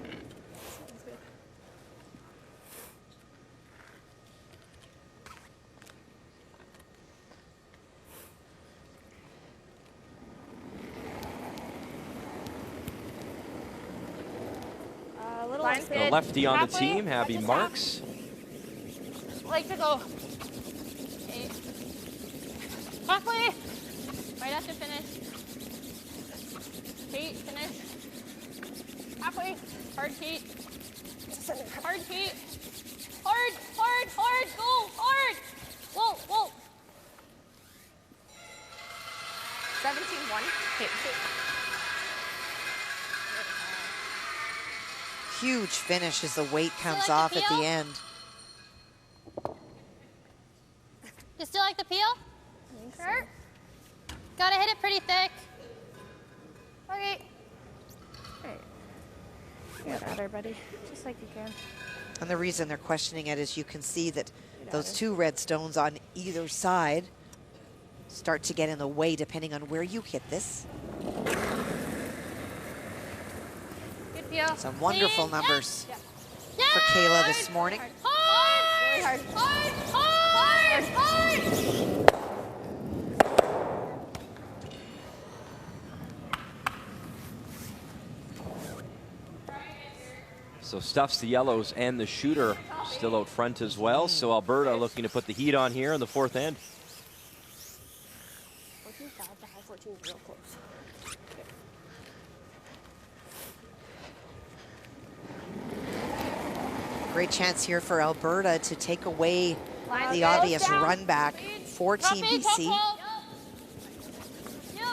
Line The lefty on the team, Abby Watch Marks. Like to go. Okay. Halfway. Right after finish. Kate, finish. Halfway. Hard Kate. Hard, Kate. Hard, hard, hard. Go, hard. Whoa, whoa. 17-1. Kate. Huge finish as the weight comes like off the at the peel? end. You still like the peel? Sure. Gotta hit it pretty thick. Okay. You got her, buddy. Just like you can. And the reason they're questioning it is you can see that those two red stones on either side start to get in the way depending on where you hit this. Good peel. Some wonderful numbers Yeah. for Kayla this morning. Hard. Really hard. Hard, hard, hard. So stuffs the yellows and the shooter still out front as well. So Alberta looking to put the heat on here in the fourth end. 14 foul to high 14 real close. Great chance here for Alberta to take away Line the goes obvious down. run back for Top Team eight, top BC. 12. Yep.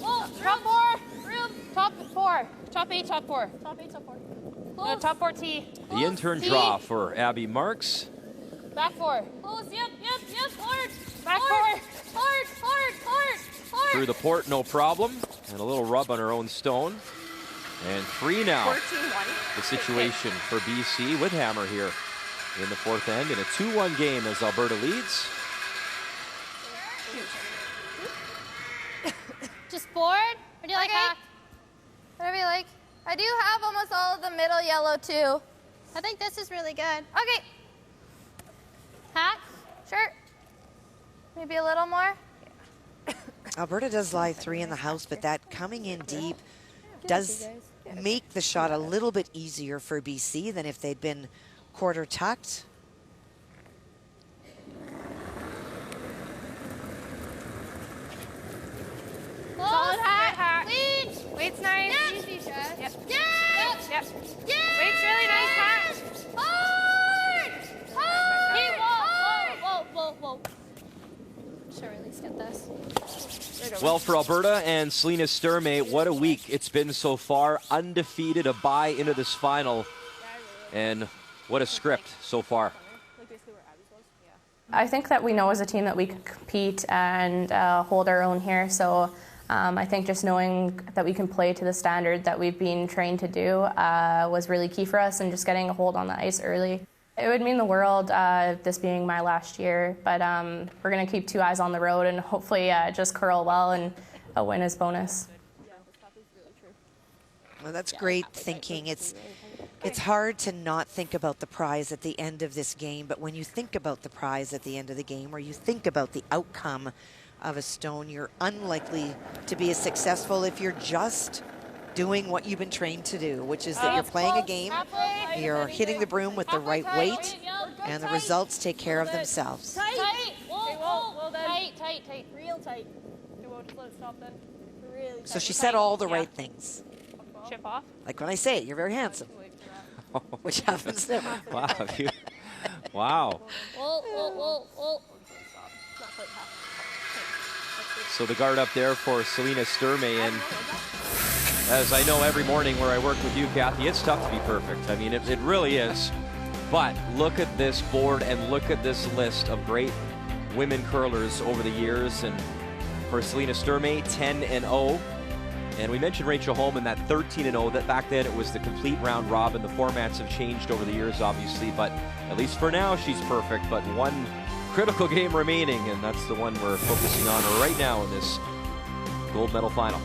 Oh, top 4. Room. Top 4. Top 8, top 4. Top 8, top 4. No, top 4 T. The intern draw for Abby Marks. Back 4. Close. Yep. Hard. Back 4. Hard. Through the port, no problem. And a little rub on her own stone. And 3 now. 14-1. The situation for BC with Hammer here in the fourth end in a 2-1 game as Alberta leads. Just bored? Or do you like hack? Whatever you like. I do have almost all of the middle yellow too. I think this is really good. Okay. Hack? Sure. Maybe a little more. Alberta does lie 3 in the house, but that coming in deep does make the shot a little bit easier for BC than if they'd been quarter tucked. Solid hack. Weight's nice. Yep. Easy shot. Yep. Weight's really nice hack. Hard. Whoa. Should at least get this. Well, for Alberta and Selena Sturmay, what a week it's been so far. Undefeated, a bye into this final. And what a script so far. I think that we know as a team that we can compete and hold our own here. So I think just knowing that we can play to the standard that we've been trained to do was really key for us, and just getting a hold on the ice early. It would mean the world, this being my last year, but we're going to keep 2 eyes on the road and hopefully just curl well, and a win is bonus. Well, that's great thinking. It's hard to not think about the prize at the end of this game, but when you think about the prize at the end of the game, or you think about the outcome of a stone, you're unlikely to be as successful if you're just doing what you've been trained to do, which is that you're playing a game, you're hitting the broom with the right weight, and the results take care of themselves. Tight. Whoa. Tight. Real tight. You won't just let it stop then. Really tight. So she said all the right things. Chip off. Like when I say it, you're very handsome, which happens never. Wow. Wow. Whoa. So the guard up there for Selena Sturmay, and as I know every morning where I work with you, Kathy, it's tough to be perfect. I mean, it really is. But look at this board and look at this list of great women curlers over the years. And for Selena Sturmay, 10-0. And we mentioned Rachel Holman, that 13-0. That back then it was the complete round robin. The formats have changed over the years, obviously, but at least for now she's perfect. But one critical game remaining, and that's the one we're focusing on right now in this gold medal final.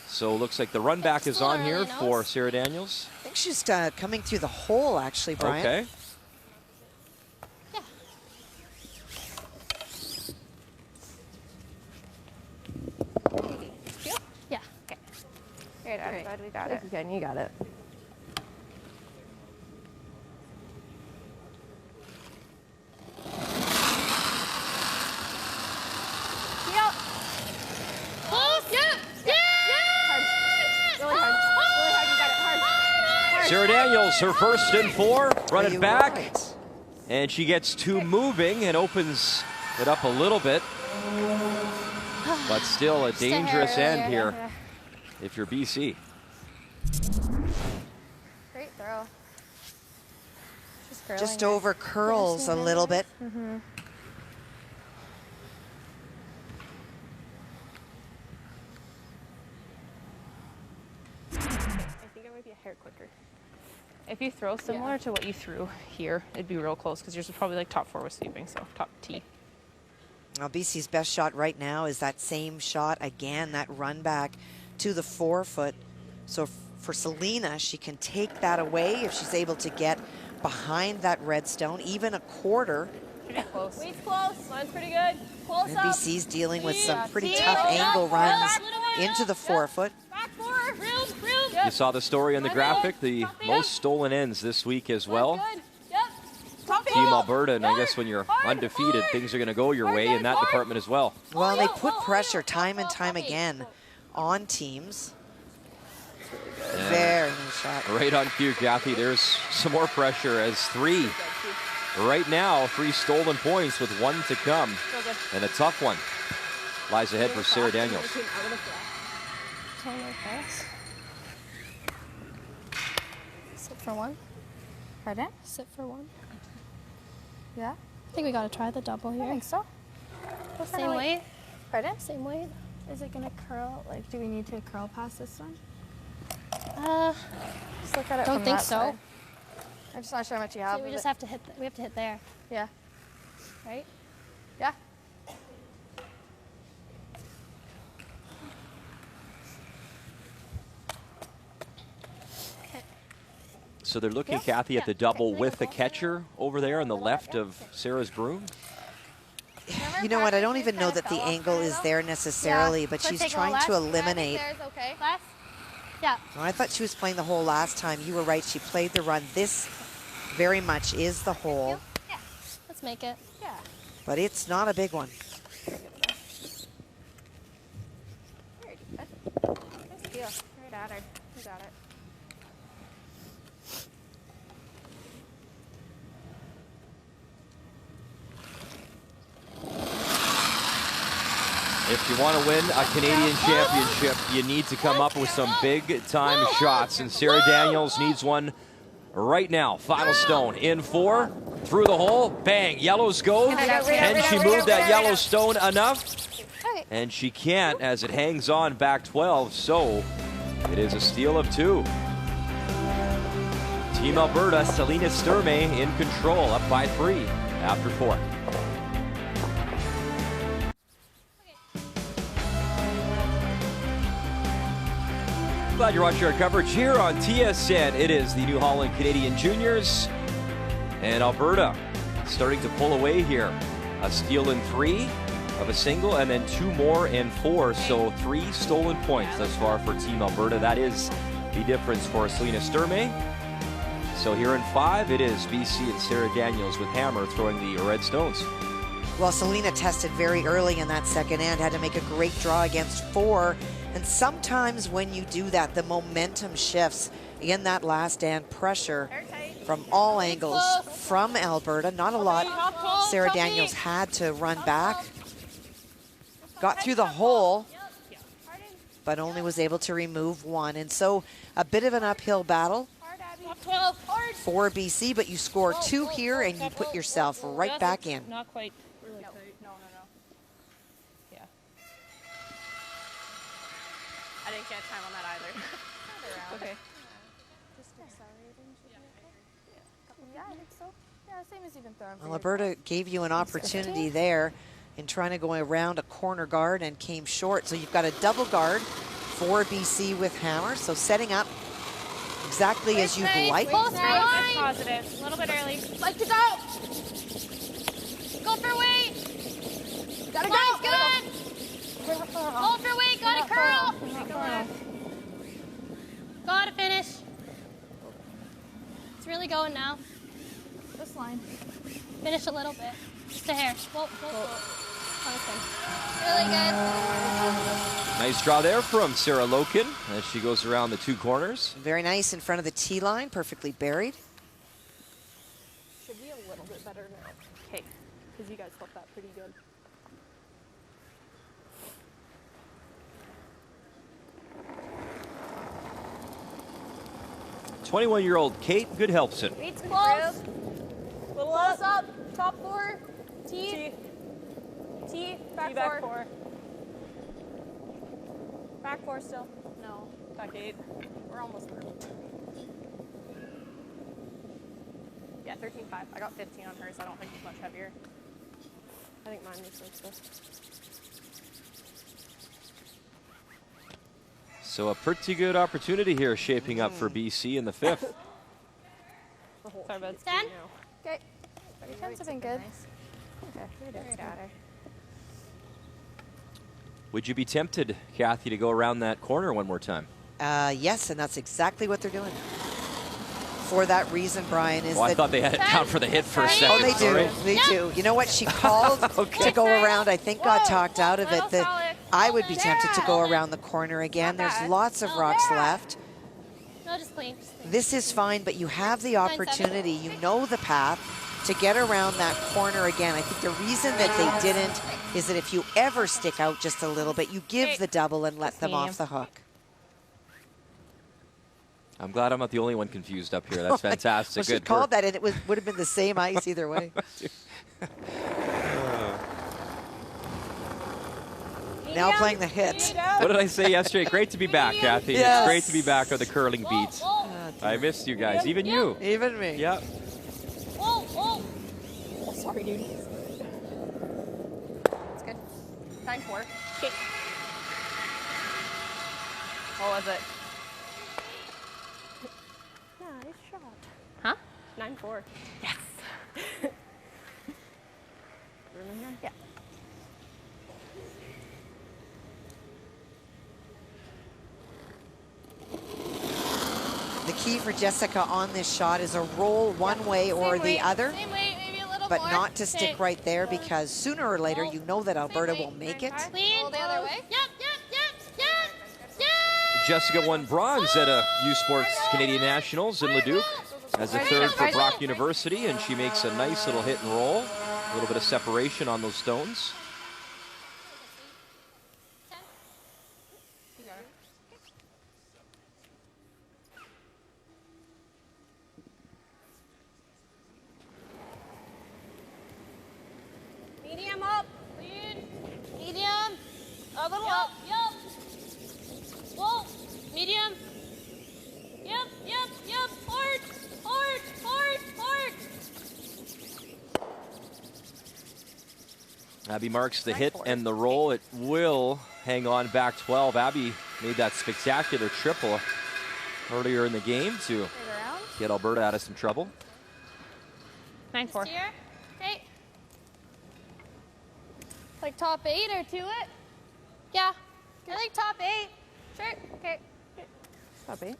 So looks like the run back is on here for Sarah Daniels. I think she's coming through the hole, actually, Brian. Okay. Yeah. Okay. Great, I'm glad we got it. Again, you got it. Close. Yeah. Daniels, her first and 4. Run it back. Right? And she gets 2 moving and opens it up a little bit. But still a dangerous end here if you're BC. Great throw. Just over curls a little bit. I think it might be a hair quicker. If you throw similar to what you threw here, it'd be real close because yours is probably like top 4 with sweeping, so top T. Now BC's best shot right now is that same shot again, that run back to the 4-foot. So for Selena, she can take that away if she's able to get behind that red stone, even a quarter. Pretty close. Weight's close. Line's pretty good. Close And up. BC's dealing with some pretty tough angle runs into the 4-foot. Back forward. Room. You saw the story in the graphic, the most stolen ends this week as well. Good. Yep. Top Team Alberta, and I guess when you're undefeated, things are going to go your way in that department as well. Well, they put pressure time and time again on teams. Very nice shot. Right on cue, Kathy. There's some more pressure as 3. Right now, 3 stolen points with 1 to come. And a tough one lies ahead for Sarah Daniels. Sit for 1. Pardon? Sit for 1. Yeah? I think we gotta try the double here. I think so. Same weight? Pardon? Same weight? Is it gonna curl? Like, do we need to curl past this one? Just look at it Don't from think that so. side. I'm just not sure how much you have. So we of just it. have to hit. We have to hit there, Yeah. right? Yeah. So they're looking, Kathy, at the double with the catcher over there on the left of Sarah's broom. You know what? I don't even know that the angle is there necessarily, but she's trying to eliminate. Okay. Less? Yeah. I thought she was playing the hole last time. You were right. She played the run. This very much is the hole, Yeah. Let's make it. Yeah. but it's not a big one. Very good. Nice deal. Right at her. You got it. If you want to win a Canadian championship, you need to come up with some big-time shots, and Sarah Daniels needs one right now. Final stone in 4, through the hole, bang, yellows go. Can she move that yellow stone enough? And she can't as it hangs on back 12, so it is a steal of 2. Team Alberta, Selena Sturmay in control, up by 3 after 4. Glad you're watching our coverage here on TSN. It is the New Holland Canadian Juniors, and Alberta starting to pull away here. A steal in 3 of a single, and then 2 more in 4. So 3 stolen points thus far for Team Alberta. That is the difference for Selena Sturmay. So here in 5, it is BC and Sarah Daniels with Hammer throwing the red stones. Well, Selena tested very early in that second end, had to make a great draw against 4. And sometimes when you do that, the momentum shifts in that last end. Pressure from all angles from Alberta. Not a lot. Sarah Daniels had to run back. Got through the hole, but only was able to remove 1. And so a bit of an uphill battle for BC, but you score 2 here and you put yourself right back in. Not quite really tight. No. Yeah. I didn't get time on that either. Okay. Just accelerating. Yeah, I think so. Yeah, same as you've been throwing. Well, Alberta gave you an opportunity there in trying to go around a corner guard and came short. So you've got a double guard for BC with Hammer. So setting up exactly as you'd like. Nice. Positive. A little bit early. Like to go. Go for weight. Gotta Line's go. good. Hold for weight. Gotta curl. Gotta finish. It's really going now. This line. Finish a little bit. Just a hair. Whoa. Really good. Nice draw there from Sarah Loken as she goes around the 2 corners. Very nice in front of the tee line, perfectly buried. Should be a little bit better now. Okay, because you guys flipped that pretty good. '21-year-old Kate Goodhelpson. Weight's close. Little close up. Top 4. T. T. Back 4. Back 4 still. No. Back 8. We're almost there. Yeah, 13.5. I got 15 on hers. I don't think it's much heavier. I think mine was like this. So a pretty good opportunity here shaping up for BC in the 5th. Sorry, bud. 10. Okay. Tens have been good. Would you be tempted, Kathy, to go around that corner one more time? Yes, and that's exactly what they're doing. For that reason, Brian, is Well, I that... thought they had it down for the hit for a second. Oh, they do. Sorry. They do. You know what? She called to go around. I think got talked out of it. That I would be tempted to go around the corner again. There's lots of rocks left. No, just clean. Just clean. This is fine, but you have the opportunity. You know the path to get around that corner again. I think the reason that they didn't is that if you ever stick out just a little bit, you give the double and let them off the hook. I'm glad I'm not the only one confused up here. That's fantastic. Well, she Good called work. that, and it would have been the same ice either way. Now playing the hit. What did I say yesterday? Great to be back, Kathy. Yes. It's great to be back on the curling beats. I missed you guys, even you. Even me. Yeah. Sorry, dude. It's good. 9-4. Okay. What was it? Nice shot. Huh? 9-4. Yes. Room in here? Yeah. The key for Jessica on this shot is a roll one way or the other, Same weight, maybe a little but more. not to stick right there, because sooner or later you know that Alberta will make it. Clean. Roll the other way. Yep. Jessica won bronze at a U Sports Canadian Nationals in Leduc as a 3rd for Brock University, and she makes a nice little hit and roll. A little bit of separation on those stones. Medium up. Clean. Medium. A little up. Yep. Whoa. Medium. Yep. Hard. Abby marks the hit and the roll. It will hang on back 12. Abby made that spectacular triple earlier in the game to get Alberta out of some trouble. 9-4. Here. Okay. Like top 8 or to it? Yeah. I think top 8. Sure. Okay. Top 8.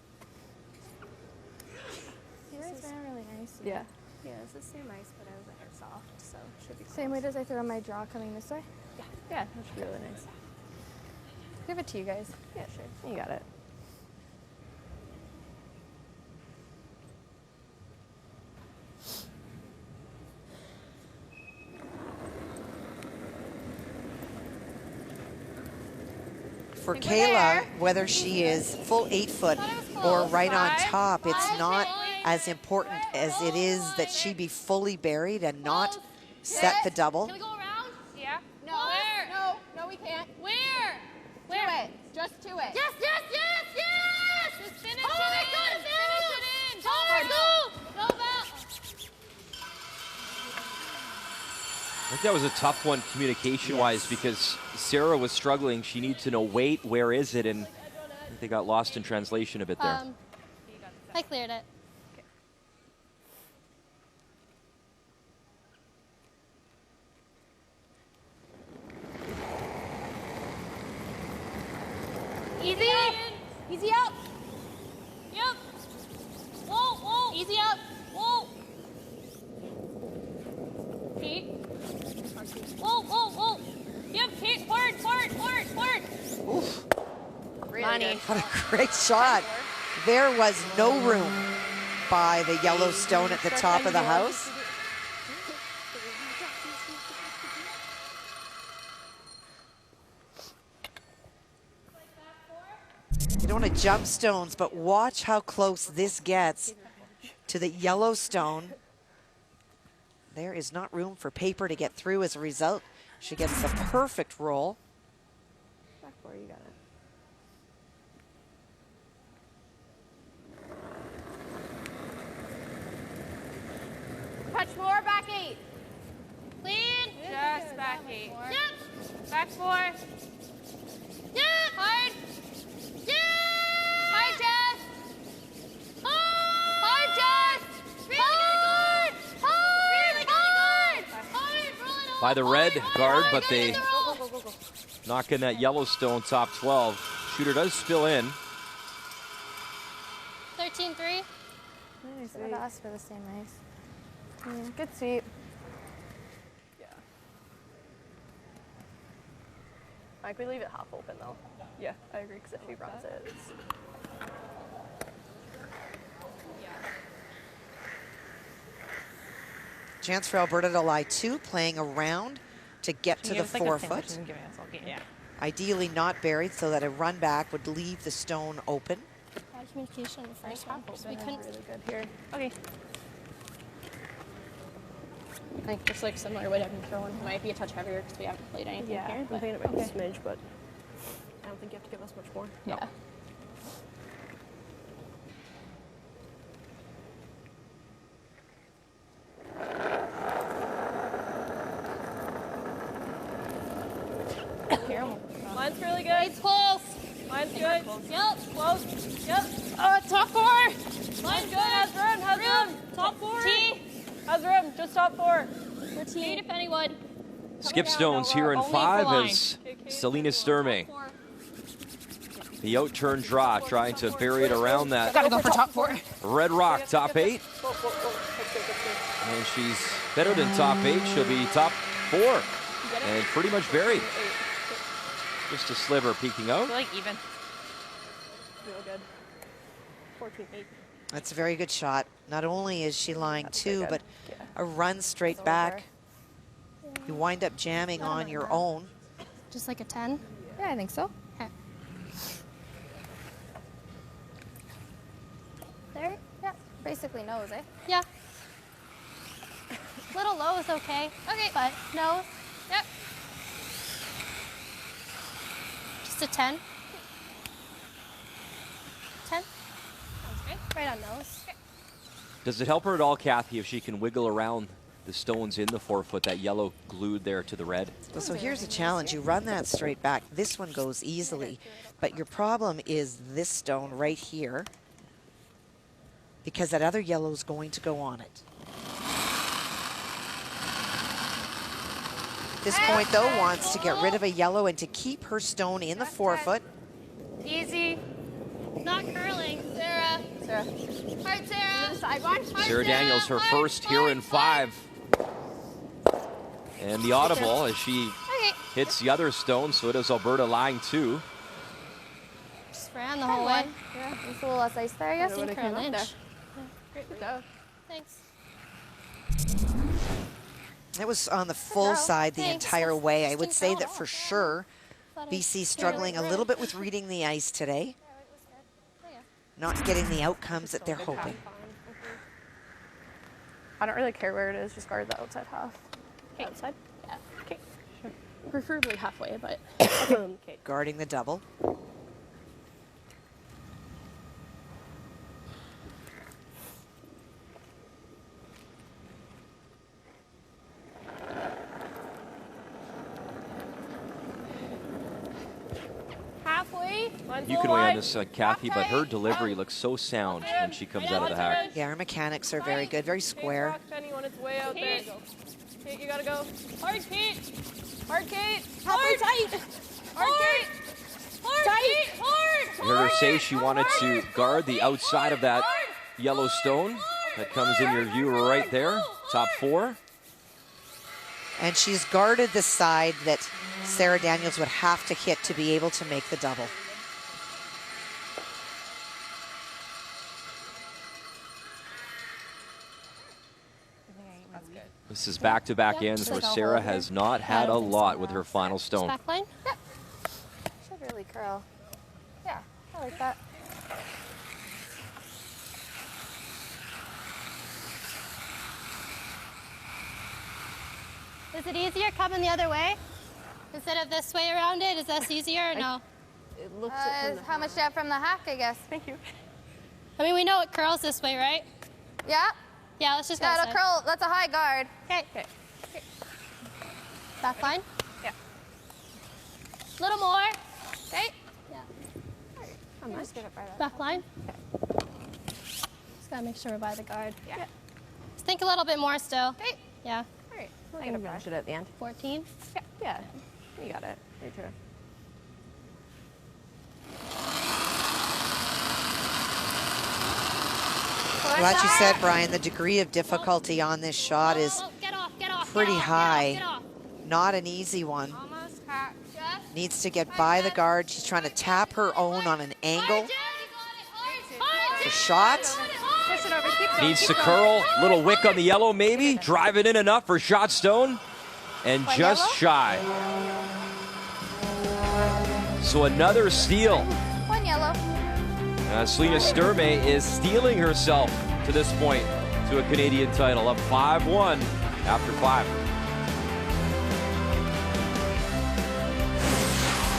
You guys ran really nice. Yeah. Yeah, it's the same ice, but I was like, they're soft, so should be same weight as I threw on my draw coming this way? Yeah, that should be really nice. Give it to you guys. Yeah, sure. You got it. For Kayla, whether she is full 8 foot or right on top, it's not as important as it is that she be fully buried and not set the double. Can we go around? Yeah. No. Where? No, we can't. Where? To it. Just to it. Yes. Just finish it in. Finish it in. Go. Go back. I think that was a tough one communication-wise because Sarah was struggling. She needed to know weight, where is it, and I think they got lost in translation a bit there. I cleared it. Easy. Easy up. Yep. Whoa. Easy up. Whoa. Feet. Whoa. money. What a great shot. There was no room by the yellow stone at the top of the house. You don't want to jump stones, but watch how close this gets to the yellow stone. There is not room for paper to get through. As a result, she gets the perfect roll. Back 4, you got it. Touch 4, back 8. Clean. Just back 8. Yep. Back 4. Yep. Hard. Yep. Hard, Jess. Hard, Jess. Really hard. Hard. Hard. By the red guard, but they knock in that Yellowstone top 12. Shooter does spill in. 13-3. Nice. I asked for the same ice. Good sweep. Yeah. Like, we leave it half open, though. Yeah, I agree, because if he runs it, it's... Chance for Alberta to lie 2, playing around to get to the 4-foot. Yeah. Ideally not buried so that a run back would leave the stone open. Bad communication in the first one. So we couldn't. Really good here. Okay. I think just like similar to what I've been throwing, it might be a touch heavier because we haven't played anything Yeah, here. I'm But thinking it might be a smidge, but I don't think you have to give us much more. yeah. Mine's really good. It's close. Mine's good. Yep. Close. Yep. Top 4. Mine's good. Has room. Has room. Top 4. T. Has room. Just top 4. For T. If anyone. Skip stones here in Only 5 for line. as Selena Sturmay. 4. The out-turn draw, trying to bury it around that Gotta go for top 4. red rock, top 8. Go. That's good. That's good. And she's better than top 8. She'll be top 4. And pretty much buried. Just a sliver peeking out. Like even. Real good. 14-8. That's a very good shot. Not only is she lying 2, good. but a run straight back. You wind up jamming on your own. Just like a 10. Yeah, I think so. Okay. There? Yeah. Basically nose, eh? Yeah. Little low is okay. Okay. But no. Yep. Just a 10. 10. Sounds good. Right on nose. Does it help her at all, Kathy, if she can wiggle around the stones in the 4-foot, that yellow glued there to the red? So here's a challenge. You run that straight back. This one goes easily. But your problem is this stone right here, because that other yellow is going to go on it. This point, though, wants to get rid of a yellow and to keep her stone in the 4-foot. Easy. Not curling. Sarah. Sarah. Hard, Sarah. Side one. Hard, Sarah Daniels, her first here in 5. And the audible as she hits the other stone, so it is Alberta lying 2. Just ran the whole way. Yeah, there's a little less ice there, I guess. Sink her an inch. Great job. Thanks. It was on the full side the Thanks. entire way. I Just would didn't say throw that it for out. sure Thought I BC struggling a threw it. little bit with reading the ice today, not getting the outcomes that they're hoping. I don't really care where it is, just guard the outside half. Outside? Yeah. Okay. Sure. Preferably halfway, but Okay. Guarding the double. Halfway. You can weigh on this, Kathy, but her delivery looks so sound when she comes out of the hack. Yeah, her mechanics are very good, very square. Rock Penny when it's way out there. Kate. Kate, you gotta go. Hard, Kate. Hard, Kate. Hard. Tight. Hard, Kate. Hard, Kate. Hard. You heard her say she wanted to guard the outside of that yellow stone. That comes in your view right there, top 4. And she's guarded the side that Sarah Daniels would have to hit to be able to make the double. This is back-to-back ends where Sarah has not had a lot with her final stone. Back line. Yep. Should really curl. Yeah, I like that. Is it easier coming the other way? Instead of this way around it? Is this easier or no? It looks How much do you have from the hack, I guess? Thank you. I mean, we know it curls this way, right? Yeah? Yeah, let's just go Yeah, this it'll side. curl. That's a high guard. Okay. Back line. Yeah. A little more. Okay? Yeah. I'm just get it by that. Back line. Just gotta make sure we're by the guard. Yeah. Just think a little bit more still. Okay. Yeah. All right. I'm going to brush it at the end. 14. Yeah. You got it. Very true. Like you said, Brian, the degree of difficulty on this shot is Get off, pretty get off, high. Get off. Not an easy one. Almost hack. Just Needs to get by the guard. She's trying to tap her own on an angle for shot. push it over. Keep going. Needs keep to going. curl. Little wick on the yellow maybe. Drive it in enough for shot stone. And One just yellow? shy. So another steal. One yellow. Selena Sturmay is stealing herself to this point to a Canadian title, up 5-1 after 5.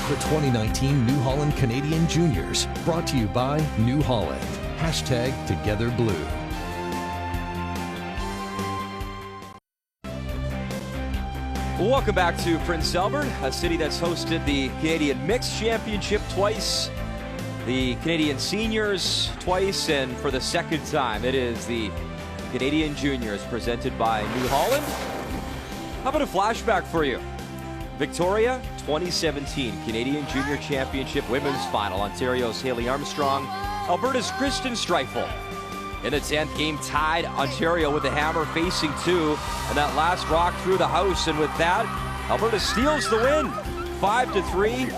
The 2019 New Holland Canadian Juniors, brought to you by New Holland. #TogetherBlue. Welcome back to Prince Albert, a city that's hosted the Canadian Mixed Championship twice, the Canadian Seniors twice, and for the second time, it is the Canadian Juniors presented by New Holland. How about a flashback for you? Victoria, 2017 Canadian Junior Championship Women's Final. Ontario's Haley Armstrong, Alberta's Kristen Streifel. In the 10th game, tied Ontario with the hammer facing 2, and that last rock through the house, and with that, Alberta steals the win, 5-3.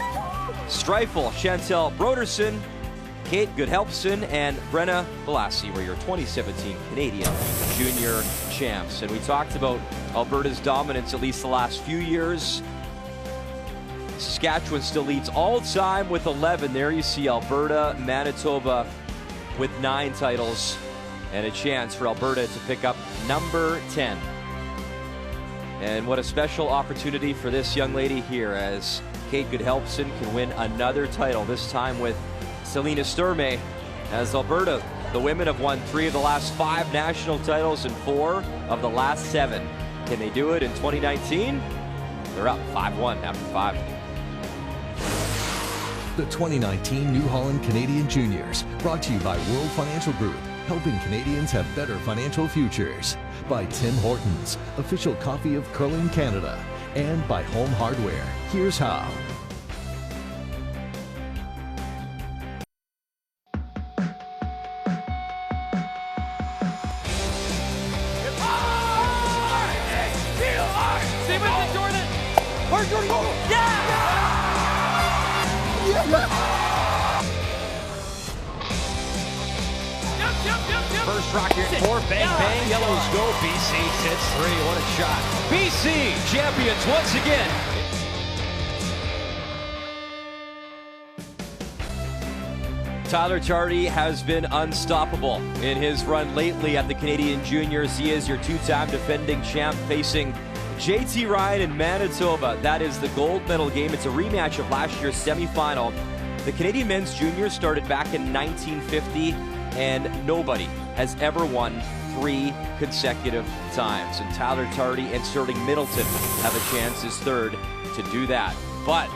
Streifel, Chantel Broderson, Kate Goodhelpson, and Brenna Balassi were your 2017 Canadian Junior champs. And we talked about Alberta's dominance at least the last few years. Saskatchewan still leads all time with 11. There you see Alberta, Manitoba with 9 titles, and a chance for Alberta to pick up number 10. And what a special opportunity for this young lady here, as Kate Goodhelpson can win another title, this time with Selena Sturmay. As Alberta, the women have won 3 of the last 5 national titles and 4 of the last 7. Can they do it in 2019? They're up 5-1 after 5. The 2019 New Holland Canadian Juniors, brought to you by World Financial Group, helping Canadians have better financial futures. By Tim Hortons, official coffee of curling Canada. And by Home Hardware. Here's how. First rocket, 4, bang, bang, yellows go. BC hits 3, what a shot. BC champions once again. Tyler Tardy has been unstoppable in his run lately at the Canadian Juniors. He is your 2-time defending champ, facing JT Ryan in Manitoba. That is the gold medal game. It's a rematch of last year's semifinal. The Canadian men's juniors started back in 1950, and nobody has ever won 3 consecutive times. And Tyler Tardy and Sterling Middleton have a chance as third to do that. But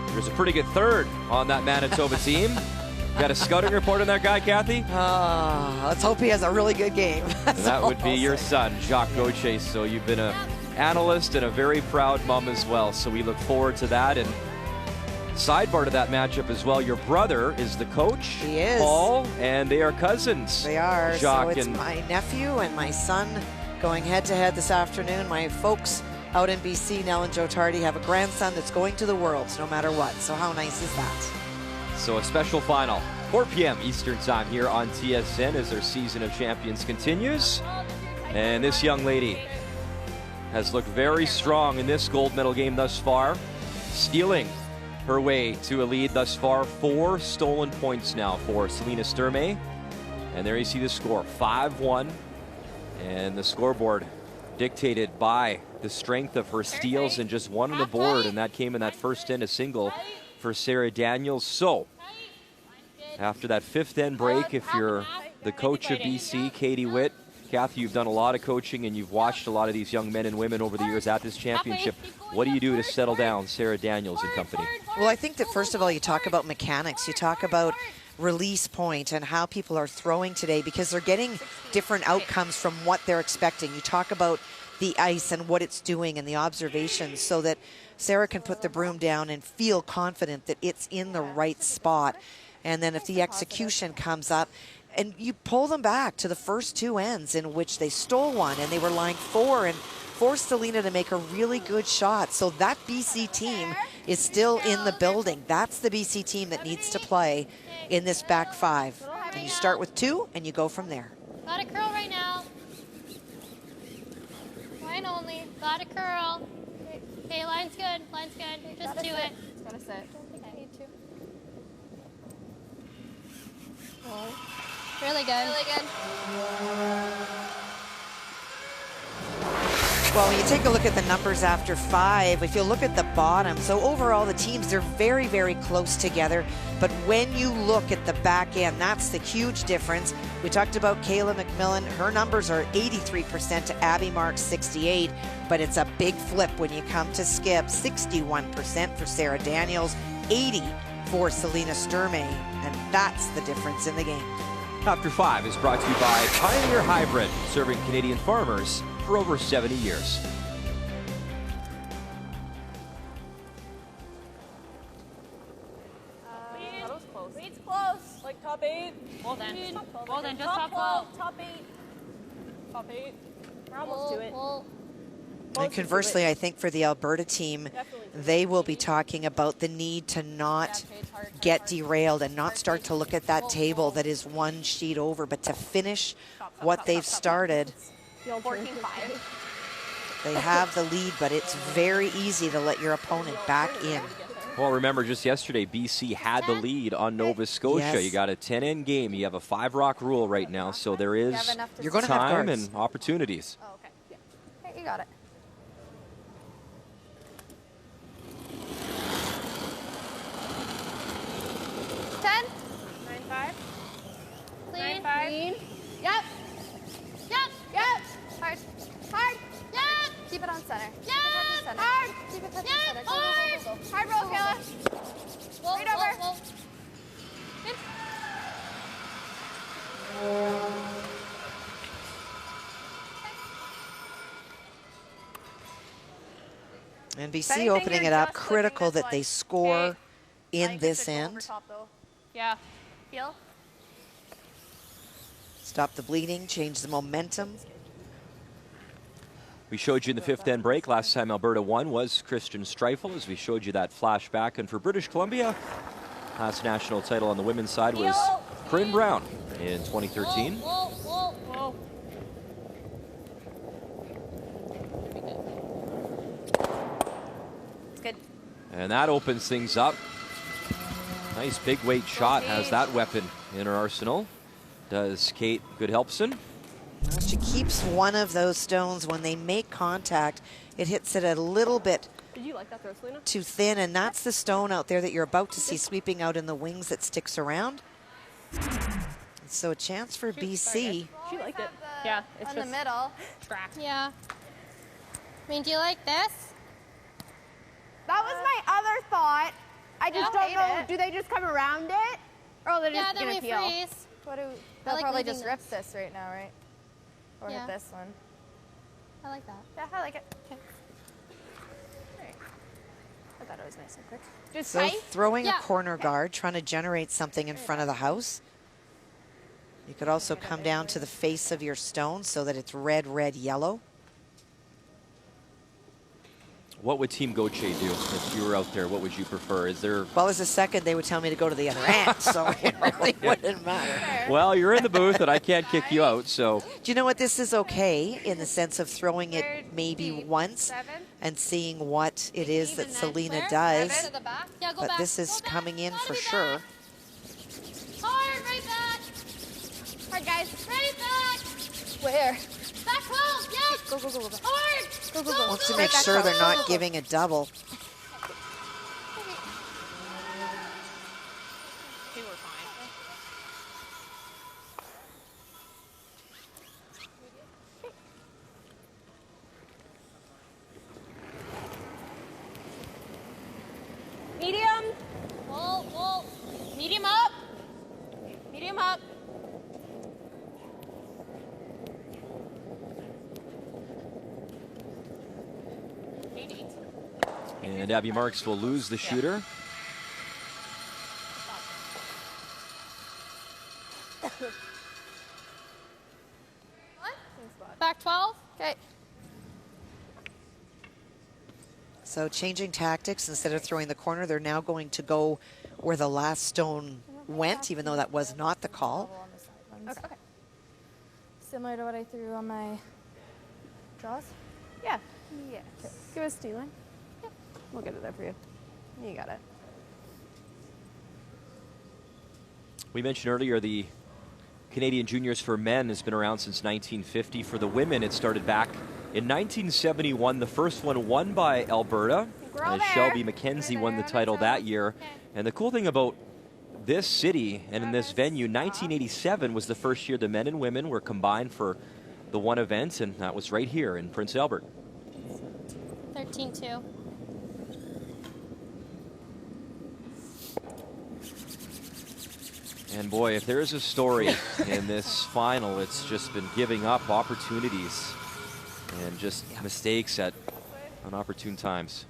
there's a pretty good third on that Manitoba team. Got a scouting report on that guy, Kathy? Let's hope he has a really good game. That would be your son, Jacques Gauthier. So you've been an analyst and a very proud mom as well. So we look forward to that. And sidebar to that matchup as well, your brother is the coach. He is. Paul, and they are cousins. They are. Jacques so it's and my nephew and my son going head-to-head this afternoon. My folks out in BC, Nell and Joe Tardy, have a grandson that's going to the Worlds no matter what. So how nice is that? So a special final, 4 p.m. Eastern time here on TSN as their season of champions continues. And this young lady has looked very strong in this gold medal game thus far, stealing her way to a lead thus far. 4 stolen points now for Selena Sturmay. And there you see the score, 5-1. And the scoreboard dictated by the strength of her steals and just one on the board, and that came in that first end, a single for Sarah Daniels. So after that 5th end break, if you're the coach of BC, Katie Witt, Kathy, you've done a lot of coaching and you've watched a lot of these young men and women over the years at this championship. What do you do to settle down Sarah Daniels and company? Well, I think that first of all, you talk about mechanics. You talk about release point and how people are throwing today, because they're getting different outcomes from what they're expecting. You talk about the ice and what it's doing and the observations, so that Sarah can put the broom down and feel confident that it's in the right spot. And then if the execution comes up, and you pull them back to the first 2 ends in which they stole one and they were line 4 and forced Selena to make a really good shot. So that BC team is still in the building. That's the BC team that needs to play in this back 5. And you start with 2 and you go from there. Got a curl right now. Line only. Got a curl. Okay, line's good. Line's good. Just do it. It's gotta sit. Don't think I need to. Really good. Really good. Well, when you take a look at the numbers after 5, if you look at the bottom, so overall the teams, they're very, very close together. But when you look at the back end, that's the huge difference. We talked about Kayla McMillan. Her numbers are 83% to Abby Marks, 68. But it's a big flip when you come to skip. 61% for Sarah Daniels, 80 for Selena Sturmay. And that's the difference in the game. After 5 is brought to you by Pioneer Hybrid, serving Canadian farmers for over 70 years. That was close. Lead's close. Like top 8. Well then. Well then, just top 12. Top 8. Top 8. We're almost to it. And conversely, I think for the Alberta team, they will be talking about the need to not get derailed and not start to look at that table that is 1 sheet over, but to finish what they've started. 14-5. They have the lead, but it's very easy to let your opponent back in. Well, remember, just yesterday, BC had the lead on Nova Scotia. Yes. You got a 10-end game. You have a 5-rock rule right now, so there is You're going to have time guards. and opportunities. Oh, okay. Yeah. Hey, you got it. Ten. 9-5. Clean. 9-5. Clean. Yep. Yep. Yep. Hard. Hard. Yep. Keep it on center. Yep. Center. Hard. Keep it touching Yep. center. Go, Hard. go, go, go, go. Hard roll, Kayla. Whoa, Right over. whoa, whoa. Good. And BC Setting opening finger, it up, just looking critical this that they way. score in I this could go over end. top, though. Yeah. Feel? Stop the bleeding, change the momentum. We showed you in the 5th end break. Last time Alberta won was Christian Streifel, as we showed you that flashback. And for British Columbia, last national title on the women's side was Corinne Brown in 2013. Whoa, whoa, whoa. It's good. And that opens things up. Nice big weight shot, has that weapon in her arsenal. Does Kate Goodhelpson. She keeps one of those stones. When they make contact, it hits it a little bit Did you like that throw, Selena? too thin, and that's the stone out there that you're about to see sweeping out in the wings that sticks around. So a chance for BC. She liked it. The, Yeah, it's on the just middle. track. Yeah. I mean, do you like this? That was my other thought. I just Yeah. don't Hate know. it. Do they just come around it? Or they're Yeah, just then going we to peel? freeze. What do they'll like probably leaving just rip this right now, right? Or Yeah. hit this one. I like that. Yeah, I like it. Okay. Right. I thought it was nice and quick. Just So tight? throwing Yeah. a corner guard, trying to generate something in front of the house. You could also come down to the face of your stone so that it's red, red, yellow. What would Team Goche do if you were out there? What would you prefer? Is there... Well, as a second, they would tell me to go to the other end, so it really wouldn't matter. Well, you're in the booth, and I can't kick you out, so... Do you know what? This is okay in the sense of throwing it maybe once and seeing what it is that Selena does. But this is coming in for sure. Hard, right back. Hard, guys. Right back. Where? Back 12, yes. Go, go, go, go. Hard. Go, go, go. Wants to make sure they're not giving a double. Medium. Whoa. Medium up. Medium up. And Abby Marks will lose the shooter. Back 12. Okay. So changing tactics, instead of throwing the corner, they're now going to go where the last stone went, even though that was not the call. Okay. Similar to what I threw on my draws? Yeah. Yes. Give us stealing. Yeah. We'll get it there for you. You got it. We mentioned earlier the Canadian Juniors for men has been around since 1950. For the women, it started back in 1971. The first one won by Alberta, as Shelby McKenzie won the title that year. And the cool thing about this city and in this venue, 1987 was the first year the men and women were combined for the one event, and that was right here in Prince Albert. 13-2. And boy, if there is a story in this final, it's just been giving up opportunities and just mistakes at inopportune times.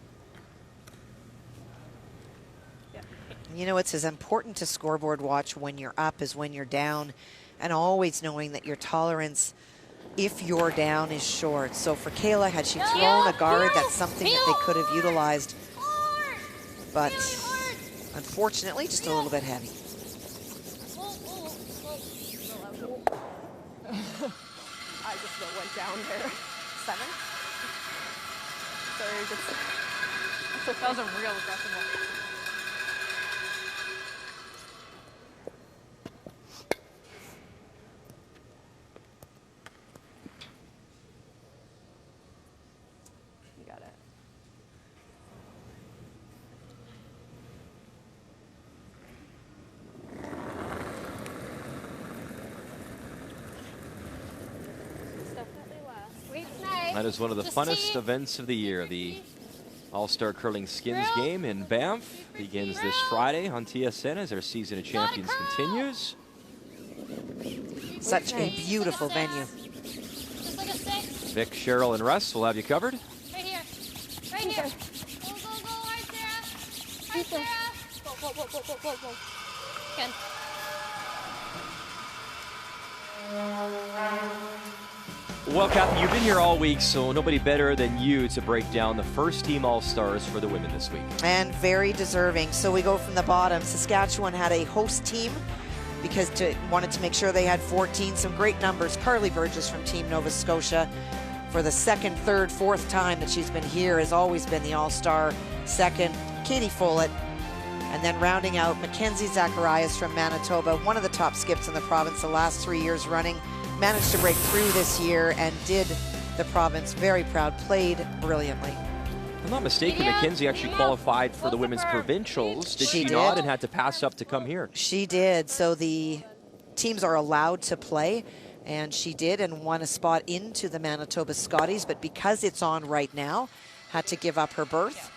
You know, it's as important to scoreboard watch when you're up as when you're down, and always knowing that your tolerance, if you're down, is short. So for Kayla, had she thrown a guard, that's something that they could have utilized. But unfortunately, just a little bit heavy. I just went down there. 7. So that was a real aggressive one. You got it. That is one of the funnest events of the year. The All-Star Curling Skins game in Banff begins this Friday on TSN as our season of champions continues. Such a beautiful venue. Just like a 6. Vic, Cheryl, and Russ will have you covered. Right here. Right here. Go, hard, Sarah. Hard, Sarah. Whoa. Good. Well, Captain, you've been here all week, so nobody better than you to break down the first team All-Stars for the women this week. And very deserving. So we go from the bottom. Saskatchewan had a host team because wanted to make sure they had 14. Some great numbers. Carly Burgess from Team Nova Scotia, for the second, third, fourth time that she's been here, has always been the All-Star. Second, Katie Follett. And then rounding out, Mackenzie Zacharias from Manitoba, one of the top skips in the province the last 3 years running. Managed to break through this year and did the province very proud, played brilliantly. If I'm not mistaken, Mackenzie actually qualified for the women's provincials, did she not, and had to pass up to come here? She did. So the teams are allowed to play, and she did and won a spot into the Manitoba Scotties, but because it's on right now, had to give up her berth.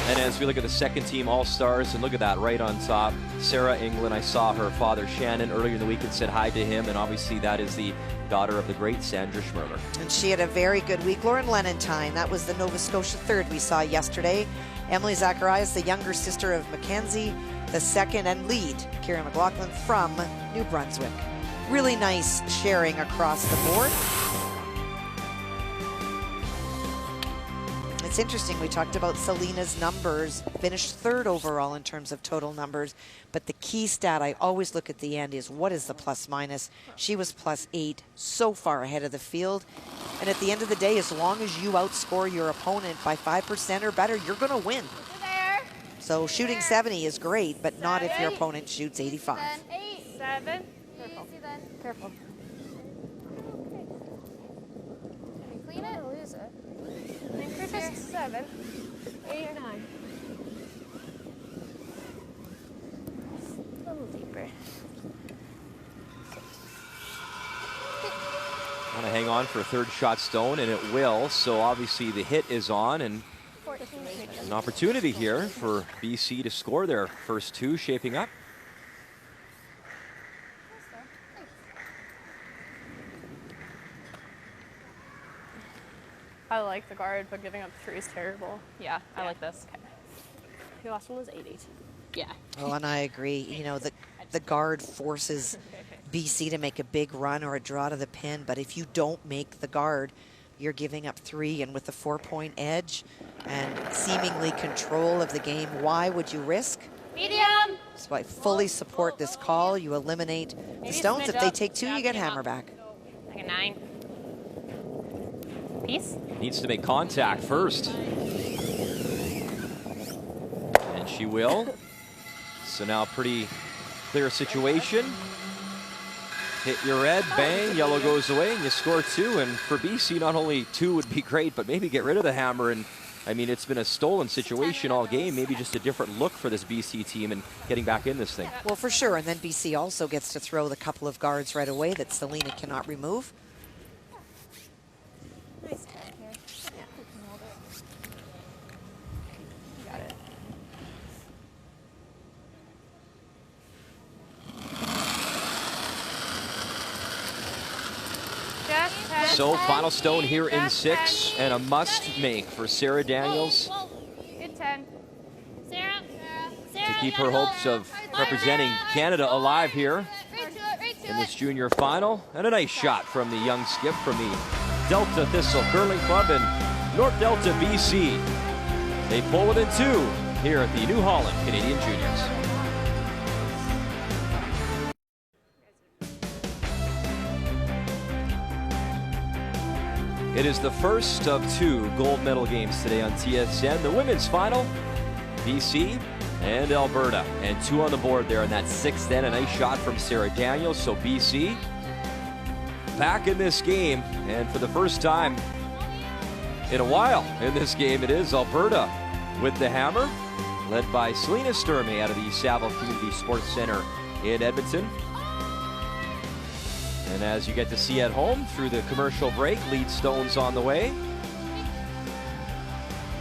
And as we look at the second team All-Stars, and look at that right on top, Sarah England. I saw her father Shannon earlier in the week and said hi to him, and obviously that is the daughter of the great Sandra Schmerler. And she had a very good week. Lauren Lenentine, that was the Nova Scotia third we saw yesterday. Emily Zacharias, the younger sister of Mackenzie, the second, and lead, Kieran McLaughlin from New Brunswick. Really nice sharing across the board. it's interesting, we talked about Selena's numbers, finished 3rd overall in terms of total numbers, but the key stat I always look at the end is what is the plus minus. She was +8, so far ahead of the field. And at the end of the day, as long as you outscore your opponent by 5% or better, you're gonna win. So shooting 70 is great, but not if your opponent shoots 85. 8, 7. Careful. Careful. Can you clean it? Lose it. And Chris is 7. 8 or 9. A little deeper. Want to hang on for a 3rd shot stone, and it will. So obviously the hit is on, and 14. an opportunity here for BC to score their first 2 shaping up. I like the guard, but giving up 3 is terrible. Yeah, I like this. Okay. The last one was 8-8. Yeah. Oh, and I agree. You know, the guard forces BC to make a big run or a draw to the pin, but if you don't make the guard, you're giving up 3, and with the 4-point edge and seemingly control of the game, why would you risk? Medium. So I fully support this call. You eliminate the stones. If they take 2, you get hammer back. Like a 9. Piece. Needs to make contact first. And she will. So now pretty clear situation. Hit your red, bang, yellow goes away, and you score 2. And for BC, not only 2 would be great, but maybe get rid of the hammer. And I mean, it's been a stolen situation all game. Maybe just a different look for this BC team and getting back in this thing. Well, for sure. And then BC also gets to throw the couple of guards right away that Selena cannot remove. Nice cut here. Yeah, we can hold it. Got it. So final stone here in 6, and a must make for Sarah Daniels Good 10. Sarah. to keep her hopes of representing Canada alive here in this junior final. And a nice shot from the young skip from the Delta Thistle Curling Club in North Delta, BC. They pull within 2 here at the New Holland Canadian Juniors. It is the first of 2 gold medal games today on TSN. The women's final, BC and Alberta. And 2 on the board there in that 6th end. A nice shot from Sarah Daniels. So BC back in this game. And for the first time in a while in this game, it is Alberta with the hammer, led by Selena Sturmay out of the Saville Community Sports Center in Edmonton. And as you get to see at home through the commercial break, lead stones on the way.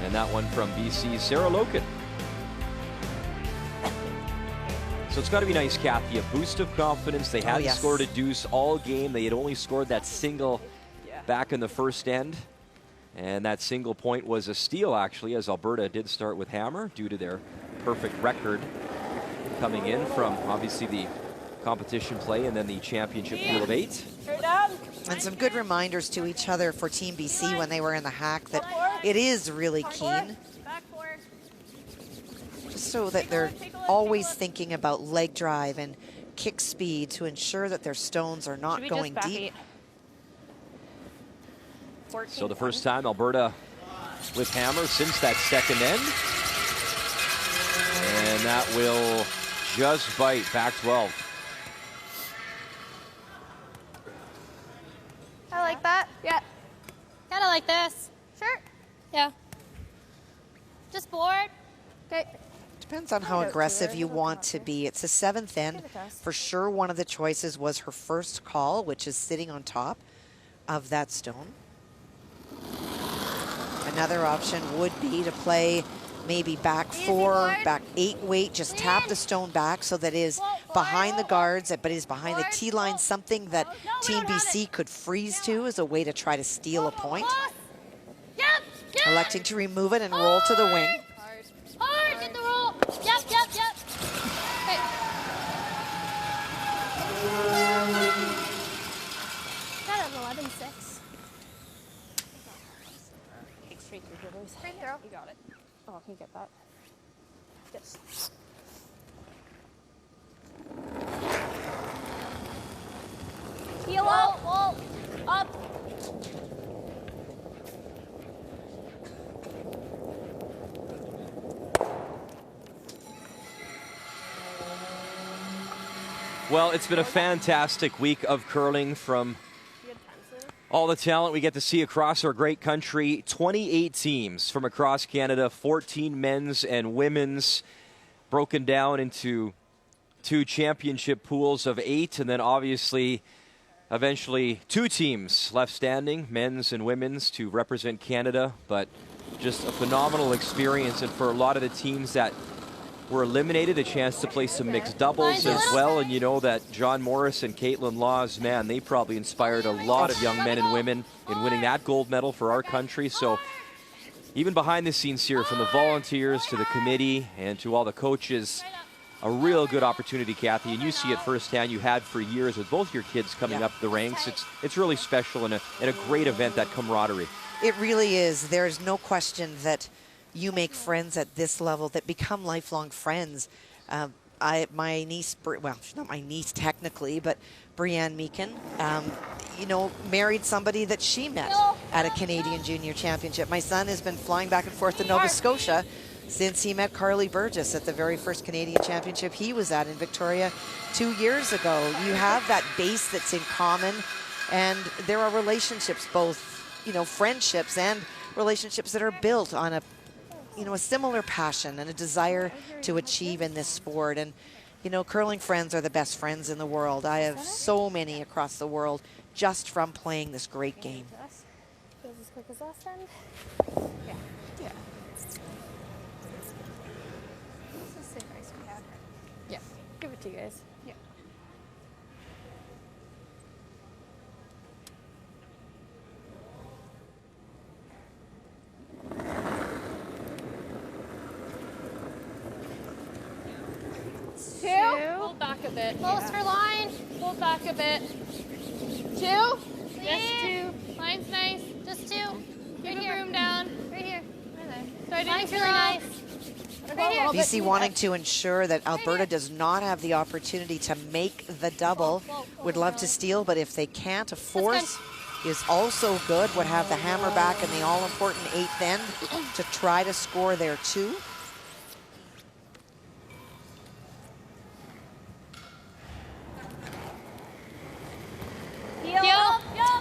And that one from BC's Sarah Loken. So it's got to be nice, Kathy. A boost of confidence. They hadn't scored a deuce all game. They had only scored that single back in the first end. And that single point was a steal, actually, as Alberta did start with hammer due to their perfect record coming in from, obviously, the competition play and then the championship pool of 8. And some good reminders to each other for Team BC when they were in the hack that it is really keen. Just so that they're always thinking about leg drive and kick speed to ensure that their stones are not going deep. So the first time Alberta with hammer since that 2nd end. And that will just bite back 12. I like that. Yeah. Kind of like this. Sure. Yeah. Just bored. Okay. Depends on how aggressive you want to be. It's a 7th end. For sure, one of the choices was her first call, which is sitting on top of that stone. Another option would be to play maybe back 4, back 8 weight, just tap the stone back so that it is behind the guards, but is behind the tee line, something that Team BC could freeze to as a way to try to steal a point. Electing to remove it and roll to the wing. Hard, get the roll. Yep. Okay. Got an 11-6. straight through here, boys. Free throw. You got it. Oh, can you get that? Yes. Heel up. Whoa. Up. Well, it's been a fantastic week of curling from all the talent we get to see across our great country. 28 teams from across Canada, 14 men's and women's, broken down into 2 championship pools of 8, and then obviously eventually 2 teams left standing, men's and women's, to represent Canada. But just a phenomenal experience, and for a lot of the teams that were eliminated, a chance to play some mixed doubles as well. And you know that John Morris and Caitlin Laws, man, they probably inspired a lot of young men and women in winning that gold medal for our country. So even behind the scenes here, from the volunteers to the committee and to all the coaches, a real good opportunity, Kathy, and you see it firsthand. You had for years with both your kids coming up the ranks. It's really special and a great event, that camaraderie. It really is. There's no question that you make friends at this level that become lifelong friends. My niece, well, she's not my niece technically, but Brianne Meekin, you know, married somebody that she met at a Canadian Junior Championship. My son has been flying back and forth to Nova Scotia since he met Carly Burgess at the very first Canadian Championship he was at in Victoria 2 years ago. You have that base that's in common, and there are relationships, both, you know, friendships and relationships that are built on a, you know, a similar passion and a desire to achieve in this sport. And, you know, curling friends are the best friends in the world. I have so many across the world just from playing this great game. Goes as quick as last end. Yeah. Yeah. This is safe ice we have. Yeah. Give it to you guys. Yeah. Hold back a bit. Close for line. Hold back a bit. 2. Just 2. Line's nice. Just 2. Keep the room down. Right here. Line's really nice. Right here. BC wanting to ensure that Alberta does not have the opportunity to make the double. Would love to steal, but if they can't, a force is also good. Would have the hammer back in the all-important 8th end to try to score there too.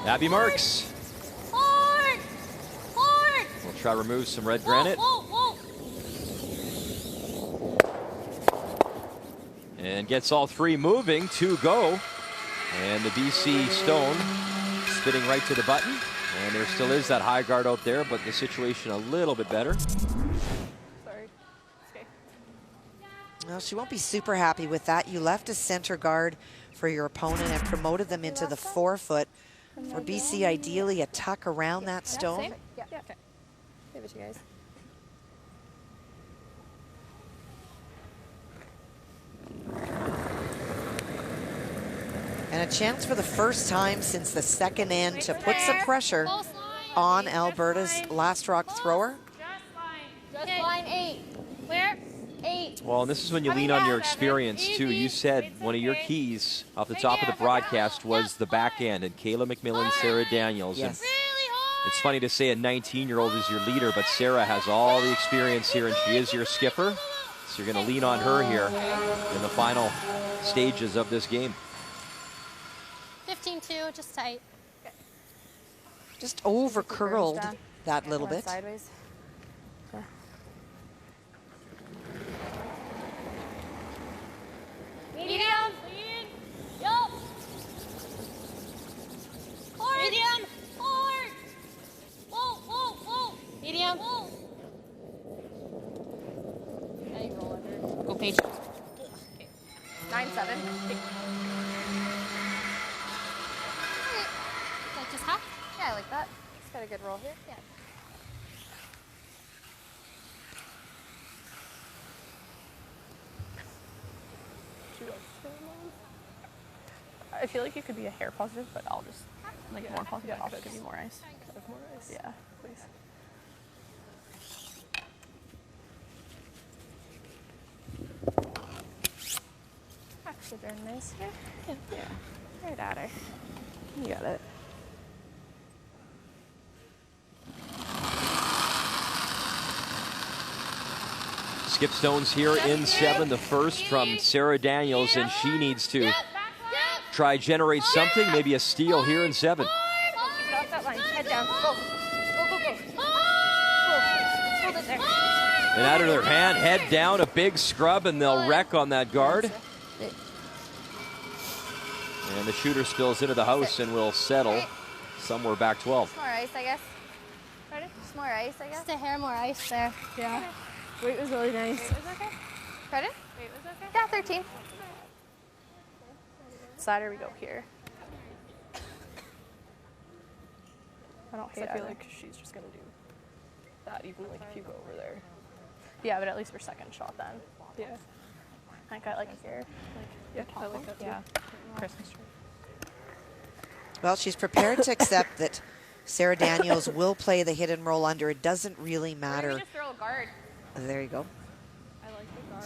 Abby Marks Hard. Hard. will try to remove some red granite. And gets all 3 moving, 2 go. And the BC stone spitting right to the button. And there still is that high guard out there, but the situation a little bit better. Sorry. Okay. Well, she won't be super happy with that. You left a center guard for your opponent and promoted them into the 4-foot. For BC, ideally a tuck around that stone. Same? Yeah. Okay. Give it to you guys. And a chance for the first time since the 2nd end to put some pressure on Alberta's last rock thrower. Just line 8. Where? 8. Well, and this is when you lean on your experience, too. You said one of your keys off the top of the broadcast was the back end, and Kayla McMillan, Sarah Daniels. Yes. And it's funny to say a 19-year-old is your leader, but Sarah has all the experience here, and she is your skipper. So you're going to lean on her here in the final stages of this game. 15-2, just tight. Just over curled that little bit. Sideways. Medium. Lead. Yup. Hard. Medium. Hard. Whoa, whoa, whoa. Medium. Whoa. Now you roll under. Go Paige. 9-7. Like just half? Yeah, I like that. It's got a good roll here. Yeah. I feel like you could be a hair positive, but I'll just like more positive. I'll just give you more ice. Yeah, please. Good and nice here. Yeah. Right at her. You got it. Skip stones here in 7. The first from Sarah Daniels, and she needs to try generate something, maybe a steal here in 7. Keep it off that line. Head down. Go. Go, go, go. Go. Hold it there. And out of their hand, head down, a big scrub, and they'll wreck on that guard. And the shooter spills into the house and will settle somewhere back 12. More ice, I guess. Pardon? Just more ice, I guess. Just a hair more ice there. Yeah. Weight was really nice. Weight was okay? Pardon? Weight was okay? Yeah, 13. Slider, we go here. I don't hate I feel either. like she's just gonna do that even like if you go over there. Yeah, but at least for second shot then. Yeah. I got like here. Like, yeah, I like that too. Yeah. Christmas tree. Well, she's prepared to accept that Sarah Daniels will play the hit and roll under. It doesn't really matter. Just throw a guard. There you go. I like the guard.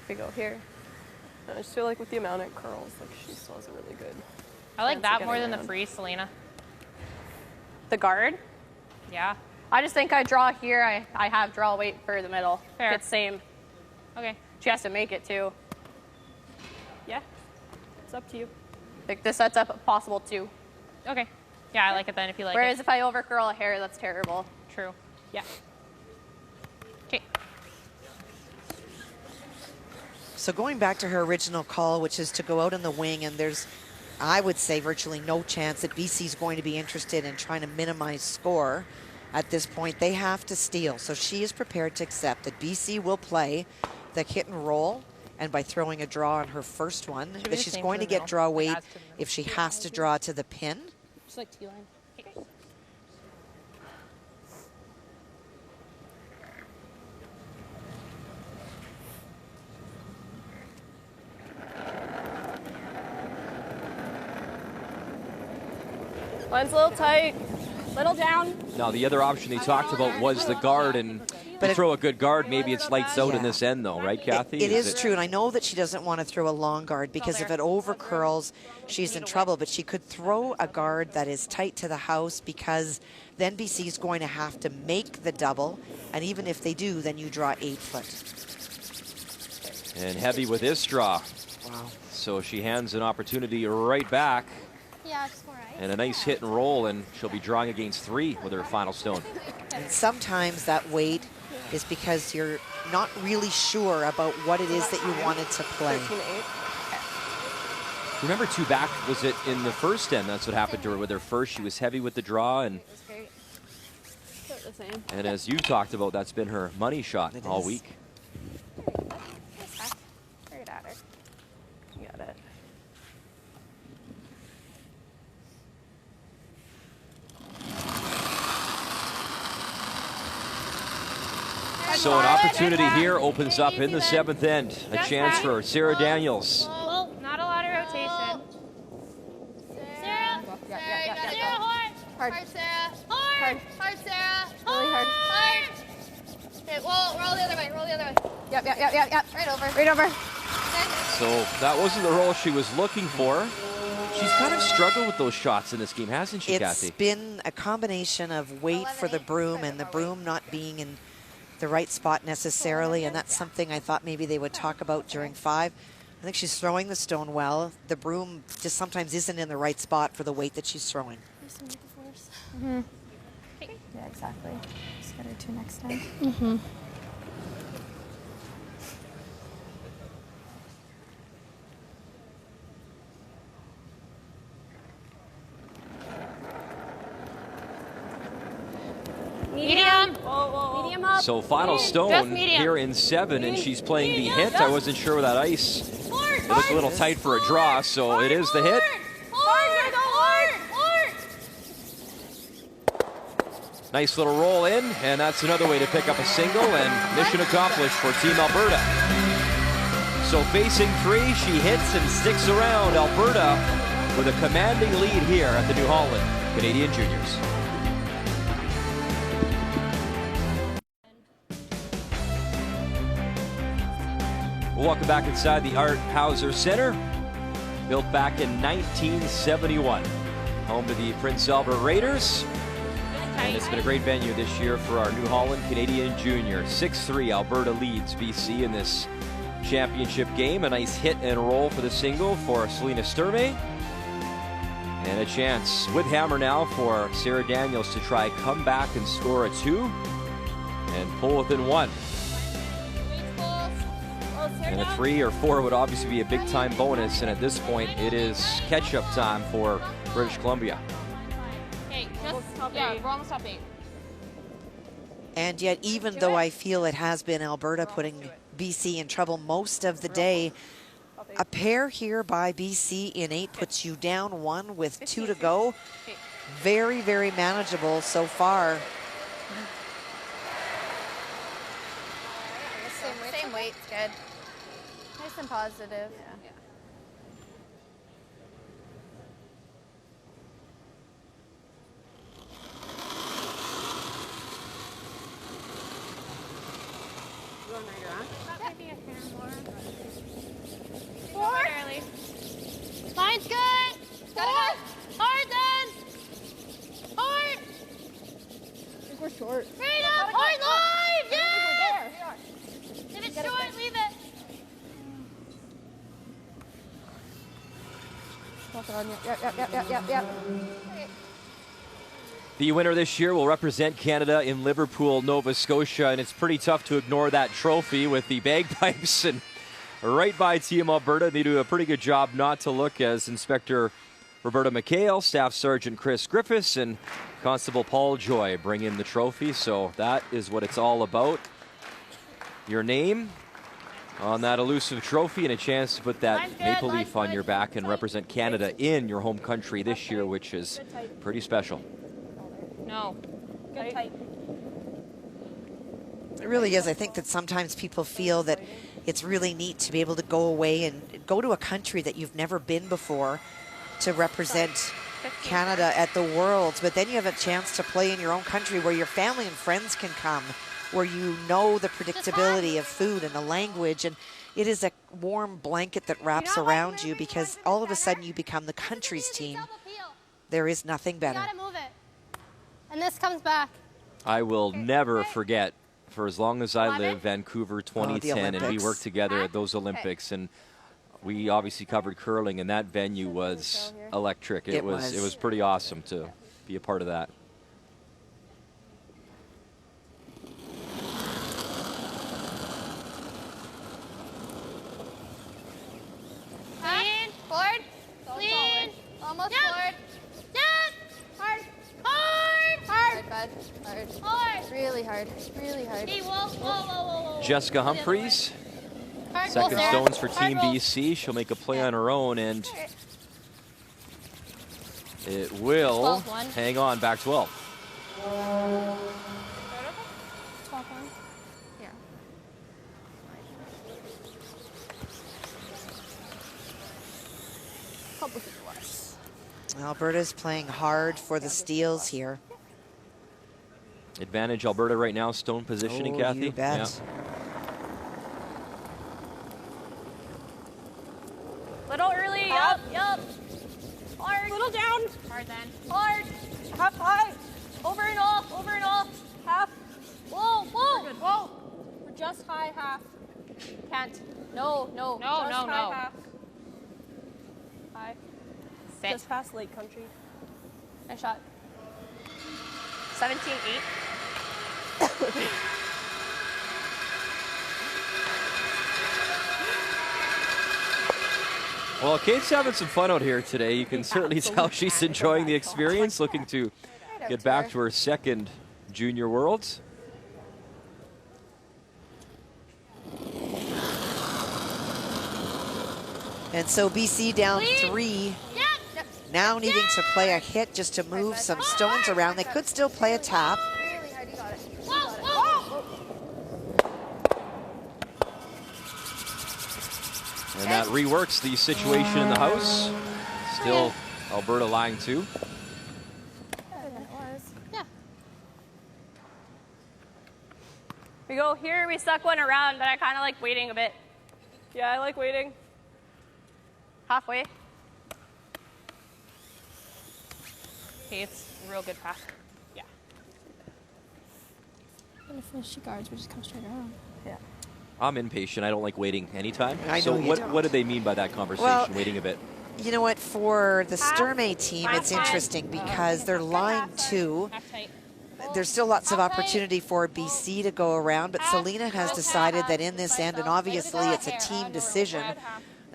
We go here. I just feel like with the amount it curls, like she still has a really good. I like chance that of more getting than the around. free, Selena. The guard? Yeah. I just think I draw here. I have draw weight for the middle. Fair. It's same. Okay. She has to make it too. Yeah, it's up to you. Like this sets up a possible 2. Okay. Yeah, I like it then if you like Whereas it. if I overcurl a hair, that's terrible. True. Yeah. Okay. So going back to her original call, which is to go out in the wing, and there's, I would say, virtually no chance that BC's going to be interested in trying to minimize score at this point. They have to steal. So she is prepared to accept that BC will play the hit and roll, and by throwing a draw on her first one, Should we that just she's aim going for to the get middle? draw Like weight adds to the middle? if she has to draw to the pin. Just like T-line. Okay. Line's a little tight, little down. Now, the other option they talked about was the guard, and But to it- throw a good guard, maybe it's lights out in Yeah. this end, though, right, Kathy? It is true, and I know that she doesn't want to throw a long guard because if it over curls, she's in trouble. But she could throw a guard that is tight to the house because then BC is going to have to make the double, and even if they do, then you draw 8 foot. And heavy with this draw. Wow. So she hands an opportunity right back, Yeah, just more ice. and a nice hit and roll, and she'll be drawing against 3 with her final stone. And sometimes that weight is because you're not really sure about what it is that you wanted to play. 13-8. Remember, 2 back, was it in the first end? That's what happened to her with her first. She was heavy with the draw, and The same. as you talked about, that's been her money shot It all is. week. Right at her. You got it. So an opportunity here opens up in the 7th end. A chance for Sarah Daniels. Well, not a lot of rotation. Sarah. Sarah, hard. Hard. Hard, Sarah. Hard. Hard, Sarah. Really hard. Hard. Okay, well, roll the other way. Roll the other way. Yep. Right over. Right over. So that wasn't the roll she was looking for. She's kind of struggled with those shots in this game, hasn't she, It's Kathy? been a combination of weight for the broom and the broom not being in the right spot necessarily, and that's something I thought maybe they would talk about during 5. I think she's throwing the stone well. The broom just sometimes isn't in the right spot for the weight that she's throwing. Yeah, exactly. Just get her to next time. Medium. Medium up. So final Just stone medium. here in 7, and she's playing the hit. I wasn't sure with that ice. Hard. It looked a little tight for a draw, so it is the hit. Hard. Nice little roll in, and that's another way to pick up a single, and mission accomplished for Team Alberta. So facing 3, she hits and sticks around. Alberta with a commanding lead here at the New Holland Canadian Juniors. We'll welcome back inside the Art Hauser Center, built back in 1971. Home to the Prince Albert Raiders. And it's been a great venue this year for our New Holland Canadian Junior. 6-3, Alberta leads BC in this championship game. A nice hit and roll for the single for Selena Sturmay. And a chance with hammer now for Sarah Daniels to try come back and score a 2 and pull within 1. And a 3 or 4 would obviously be a big time bonus, and at this point it is catch-up time for British Columbia. Hey, we're almost top 8. And yet, even though I feel it has been Alberta putting BC in trouble most of the day, a pair here by BC in 8 puts you down 1 with 2 to go. Very, very manageable so far. Same weight, it's good. Nice and positive. Yeah. Line's good. Hard. Hard then. Hard. I think we're short. Straight up. Hard line. Yes. If it's short, leave it. Yep. The winner this year will represent Canada in Liverpool, Nova Scotia, and it's pretty tough to ignore that trophy with the bagpipes and right by Team Alberta. They do a pretty good job not to look as Inspector Roberta McHale, Staff Sergeant Chris Griffiths, and Constable Paul Joy bring in the trophy. So that is what it's all about. Your name on that elusive trophy and a chance to put that maple leaf on your back and represent Canada in your home country this year, which is pretty special. No. Good tight. It really is. I think that sometimes people feel that it's really neat to be able to go away and go to a country that you've never been before to represent Canada at the Worlds, but then you have a chance to play in your own country where your family and friends can come, where you know the predictability of food and the language, and it is a warm blanket that wraps around you because all of a sudden you become the country's team. There is nothing better. You gotta move it. And this comes back. I will never forget, for as long as I live, Vancouver 2010, and we worked together at those Olympics, and we obviously covered curling, and that venue was electric. It was pretty awesome to be a part of that. Clean. Forward. Clean. Almost forward. Yep. Hard. Hard. Hard. Hard, bud. Hard. Hard. Really hard. Really hard. Hey, whoa. Jessica Humphreys, second stones for Team BC. She'll make a play on her own, and it will hang on, back 12. 12-1. Yeah. Couple feet less. Alberta's playing hard for the steals here. Advantage Alberta right now, stone positioning, Kathy. You bet. Little early. Yup. Hard. Little down. Hard then. Hard. Half high. Over and off. Half. Whoa. Whoa. We're just high half. Can't. No. Half. High. Sit. Just past Lake Country. Nice shot. 17-8. Well, Kate's having some fun out here today. You can certainly tell she's enjoying the experience, looking to get back to her second Junior Worlds. And so BC down 3. Now needing to play a hit just to move some stones around. They could still play a tap. Really hard. You got it. And that reworks the situation in the house. Still Alberta lying 2. Yeah. We go here, we suck one around, but I kind of like waiting a bit. Yeah, I like waiting. Halfway. Okay, it's a real good path. Yeah. I'm gonna finish the guards, we just come straight around. Yeah. I'm impatient. I don't like waiting anytime. I so know you what don't. what do they mean by that conversation, Well, waiting a bit? You know what, for the Sturmay team, it's interesting because they're line 2. Half tight. There's still lots of opportunity for BC to go around, but Selena has decided that in this end, and obviously it's a team decision,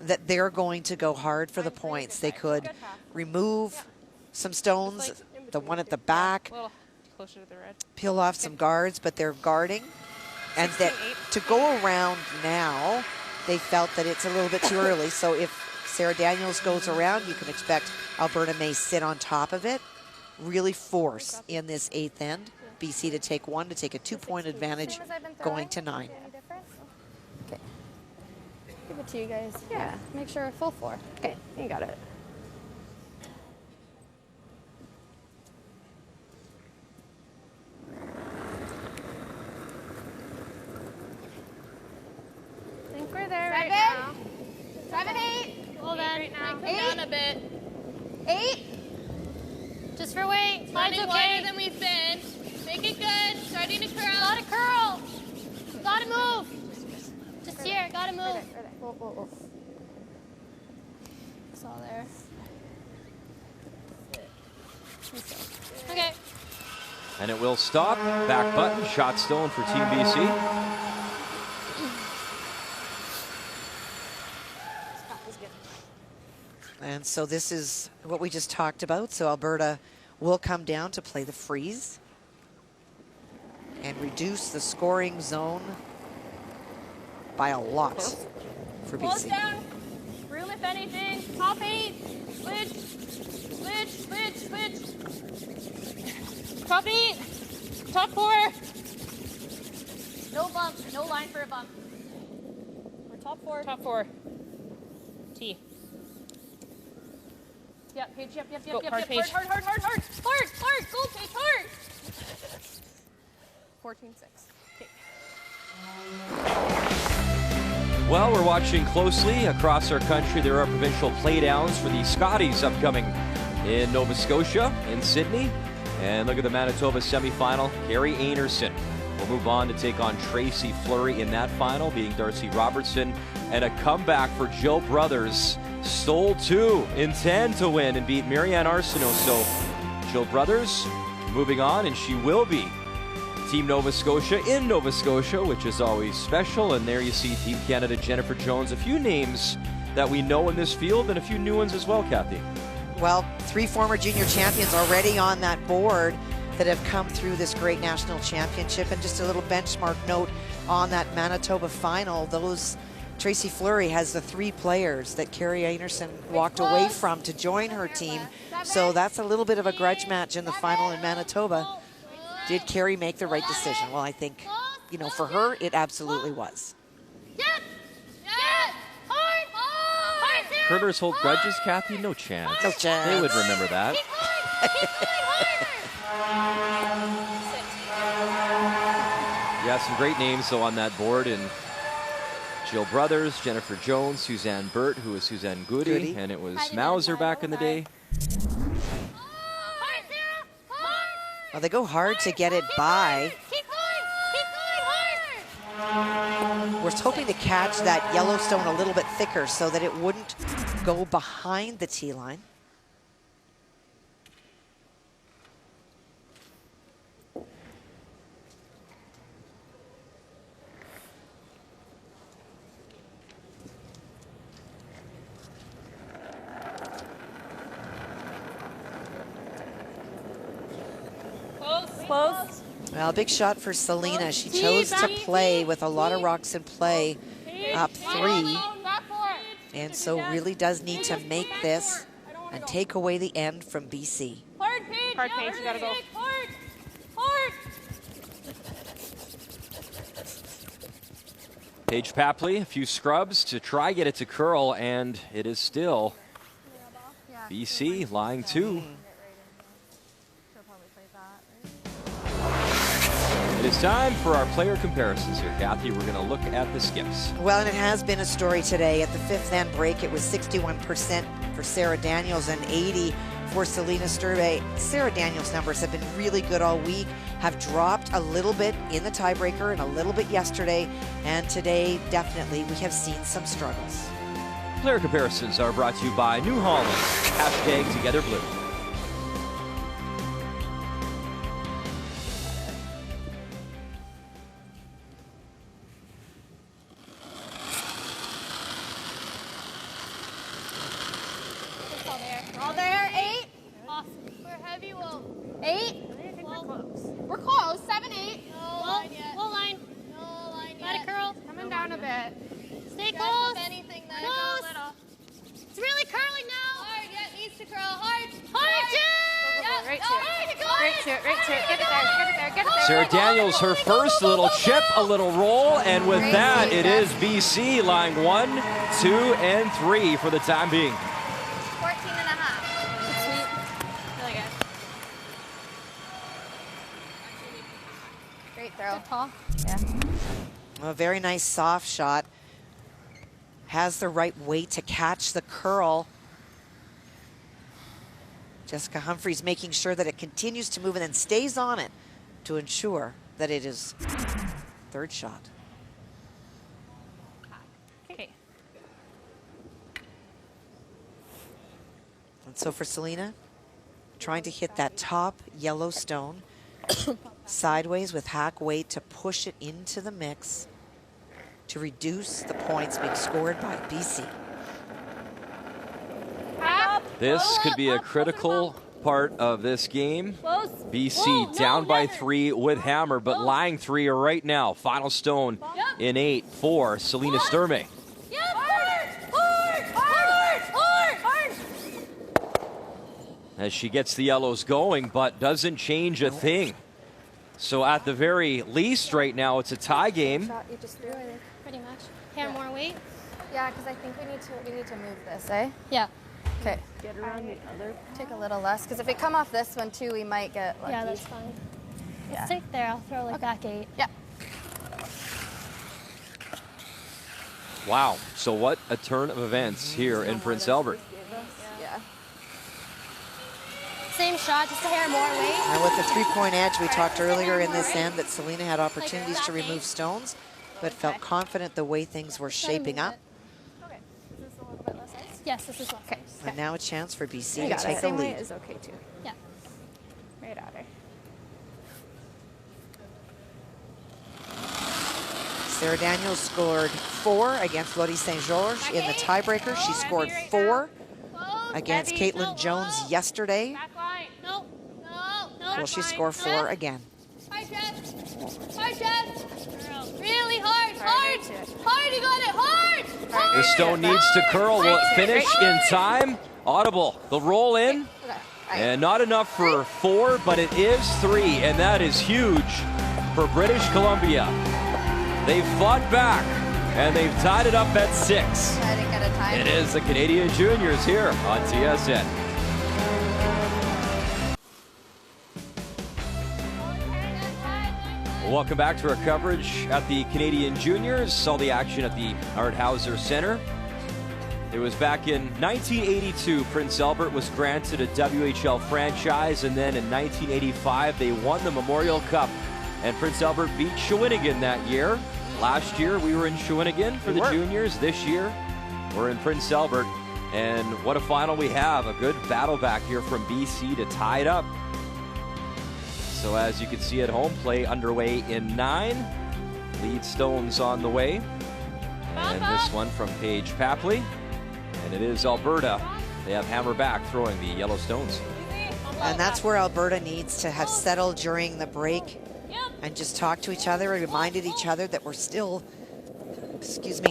that they're going to go hard for the points. They could remove some stones, the one at the back, A little closer to the red. peel off some guards, but they're guarding. And that to go around now, they felt that it's a little bit too early. So if Sarah Daniels goes around, you can expect Alberta may sit on top of it, really force in this 8th end, BC to take 1, to take a 2-point advantage going to 9. Okay. Give it to you guys. Yeah. Make sure full 4. Okay, you got it. I think we're there right 7, now. 7, 8. Hold on. Right now. Come down a bit. 8. Just for weight. Mine's Running okay. wider than we've been. Make it good. Starting to curl. Gotta curl. Gotta move. Just here. Gotta move. Right there. Whoa. It's all there. Okay. And it will stop. Back button. Shot stolen for Team BC. And so this is what we just talked about. So Alberta will come down to play the freeze and reduce the scoring zone by a lot for Close BC. down. Room if anything. Top 8. Switch. Top 8. Top 4. No bump. No line for a bump. We're top 4. Top 4. T. Yep, Paige, yep. Go, hard, Paige. Hard. Go, Paige, hard. 14-6. Well, we're watching closely across our country. There are provincial playdowns for the Scotties upcoming in Nova Scotia, in Sydney. And look at the Manitoba semifinal. Carrie Einarson will move on to take on Tracy Fleury in that final, beating Darcy Robertson. And a comeback for Jill Brothers. Stole 2 in 10 to win and beat Marianne Arsenault. So Jill Brothers moving on, and she will be Team Nova Scotia in Nova Scotia, which is always special. And there you see Team Canada, Jennifer Jones. A few names that we know in this field and a few new ones as well, Kathy. Well, 3 former junior champions already on that board that have come through this great national championship. And just a little benchmark note on that Manitoba final, those Tracy Fleury has the 3 players that Carrie Einarson walked away from to join her team. So that's a little bit of a grudge match in the final in Manitoba. Did Carrie make the right decision? Well, I think, you know, for her, it absolutely was. Herders hold grudges, Kathy? No chance. No chance. They would remember that. Yeah, some great names though on that board. And Jill Brothers, Jennifer Jones, Suzanne Burt, who was Suzanne Goody, and it was Mauser back in the day. Well, they go hard to get it by. We're hoping to catch that Yellowstone a little bit thicker so that it wouldn't go behind the tee line. Close. Well, big shot for Selena. She chose to play with a lot of rocks in play, up 3. And so really does need to make this and take away the end from BC. Hard, Paige, you gotta go. Paige Papley, a few scrubs to try get it to curl, and it is still BC lying 2. It is time for our player comparisons here, Kathy. We're going to look at the skips. Well, and it has been a story today. At the fifth end break, it was 61% for Sarah Daniels and 80% for Selena Sturmay. Sarah Daniels' numbers have been really good all week, have dropped a little bit in the tiebreaker and a little bit yesterday, and today, definitely, we have seen some struggles. Player comparisons are brought to you by New Holland. Hashtag Together Blue. All there, 8. Awesome. We're heavy, well. 8. We're close. We're close, 7, 8. No line yet. Low line. No line Let yet. it curl. Coming down a bit. Stay Guys, close. if anything, then Close. go It's really curling now. hard. Yeah, it needs to curl. Hard. Hard, Jen! Yeah, Right no, to it. hard, go Right hard. to it, right to it. Get it there, get it there, get it there. Sarah Daniels, her first little chip, a little roll, and with Great that, save, it is BC lying 1, 2, and 3 for the time being. 14 and a half. Really good. Great throw. Good call. A very nice soft shot. Has the right weight to catch the curl. Jessica Humphreys making sure that it continues to move and then stays on it to ensure that it is third shot. Okay. And so for Selena, trying to hit that top yellow stone sideways with hack weight to push it into the mix to reduce the points being scored by BC. This could be a critical part of this game. Close. BC Whoa, no, down by never. 3 with hammer, but lying 3 right now. Final stone in 8 for Selena Sturmay. Yep. Hard. As she gets the yellows going, but doesn't change a thing. So at the very least right now, it's a tie game. Shot you just threw, I think. Pretty much. Hair more weight. Yeah, because I think we need to move this, eh? Yeah. Okay. Get around the other. Take a little less, because if we come off this one too, we might get lucky. Yeah, that's fine. Yeah. Let's take there. I'll throw like back 8. Yeah. Wow. So what a turn of events here in Prince Albert. Yeah. Same shot, just a hair more weight. And with the three-point edge, we talked earlier in this end that Selena had opportunities to remove stones, but felt confident the way things were shaping up. Okay. Is this a little bit less ice? Yes, this is okay. And now a chance for BC You to got take it. the Same way lead. is okay too. Yeah. Right at her. Sarah Daniels scored 4 against Lodi St. Georges in the tiebreaker. She scored 4 against Caitlin Jones yesterday. Back line. No. No. Will she score 4 again? Hard, Jeff. Hard, Jeff. Really hard. Hard. to it. Hard, you got it. Hard. The stone needs to curl. Will it finish in time? Audible. The roll in. And not enough for 4, but it is 3, and that is huge for British Columbia. They've fought back, and they've tied it up at 6. I didn't get a time. It is the Canadian Juniors here on TSN. Welcome back to our coverage at the Canadian Juniors. Saw the action at the Art Hauser Center. It was back in 1982, Prince Albert was granted a WHL franchise, and then in 1985, they won the Memorial Cup, and Prince Albert beat Shawinigan that year. Last year, we were in Shawinigan for the juniors. This year, we're in Prince Albert, and what a final we have. A good battle back here from BC to tie it up. So as you can see at home, play underway in 9. Lead stones on the way. And this one from Paige Papley. And it is Alberta. They have hammer back throwing the yellow stones. And that's where Alberta needs to have settled during the break and just talk to each other and reminded each other that we're still,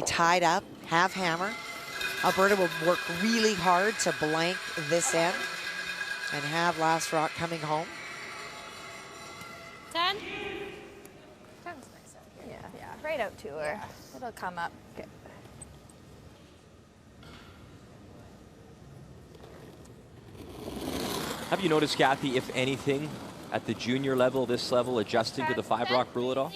tied up, have hammer. Alberta will work really hard to blank this end and have Last Rock coming home. 10. 10's nice out here. Yeah, right out to her. It'll come up. Okay. Have you noticed, Kathy, if anything, at the junior level, this level, adjusting to the 5-rock rule at all?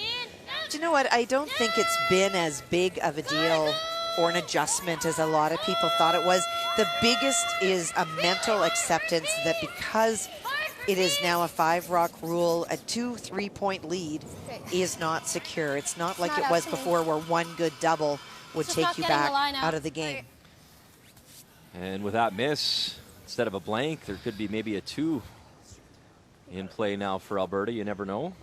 Do you know what? I don't think it's been as big of a deal or an adjustment as a lot of people thought it was. The biggest is a mental acceptance that because it is now a 5-rock rule, a 2-3-point lead is not secure. It's not like it was before where one good double would take you back out of the game. And with that miss, instead of a blank, there could be maybe a 2 in play now for Alberta. You never know.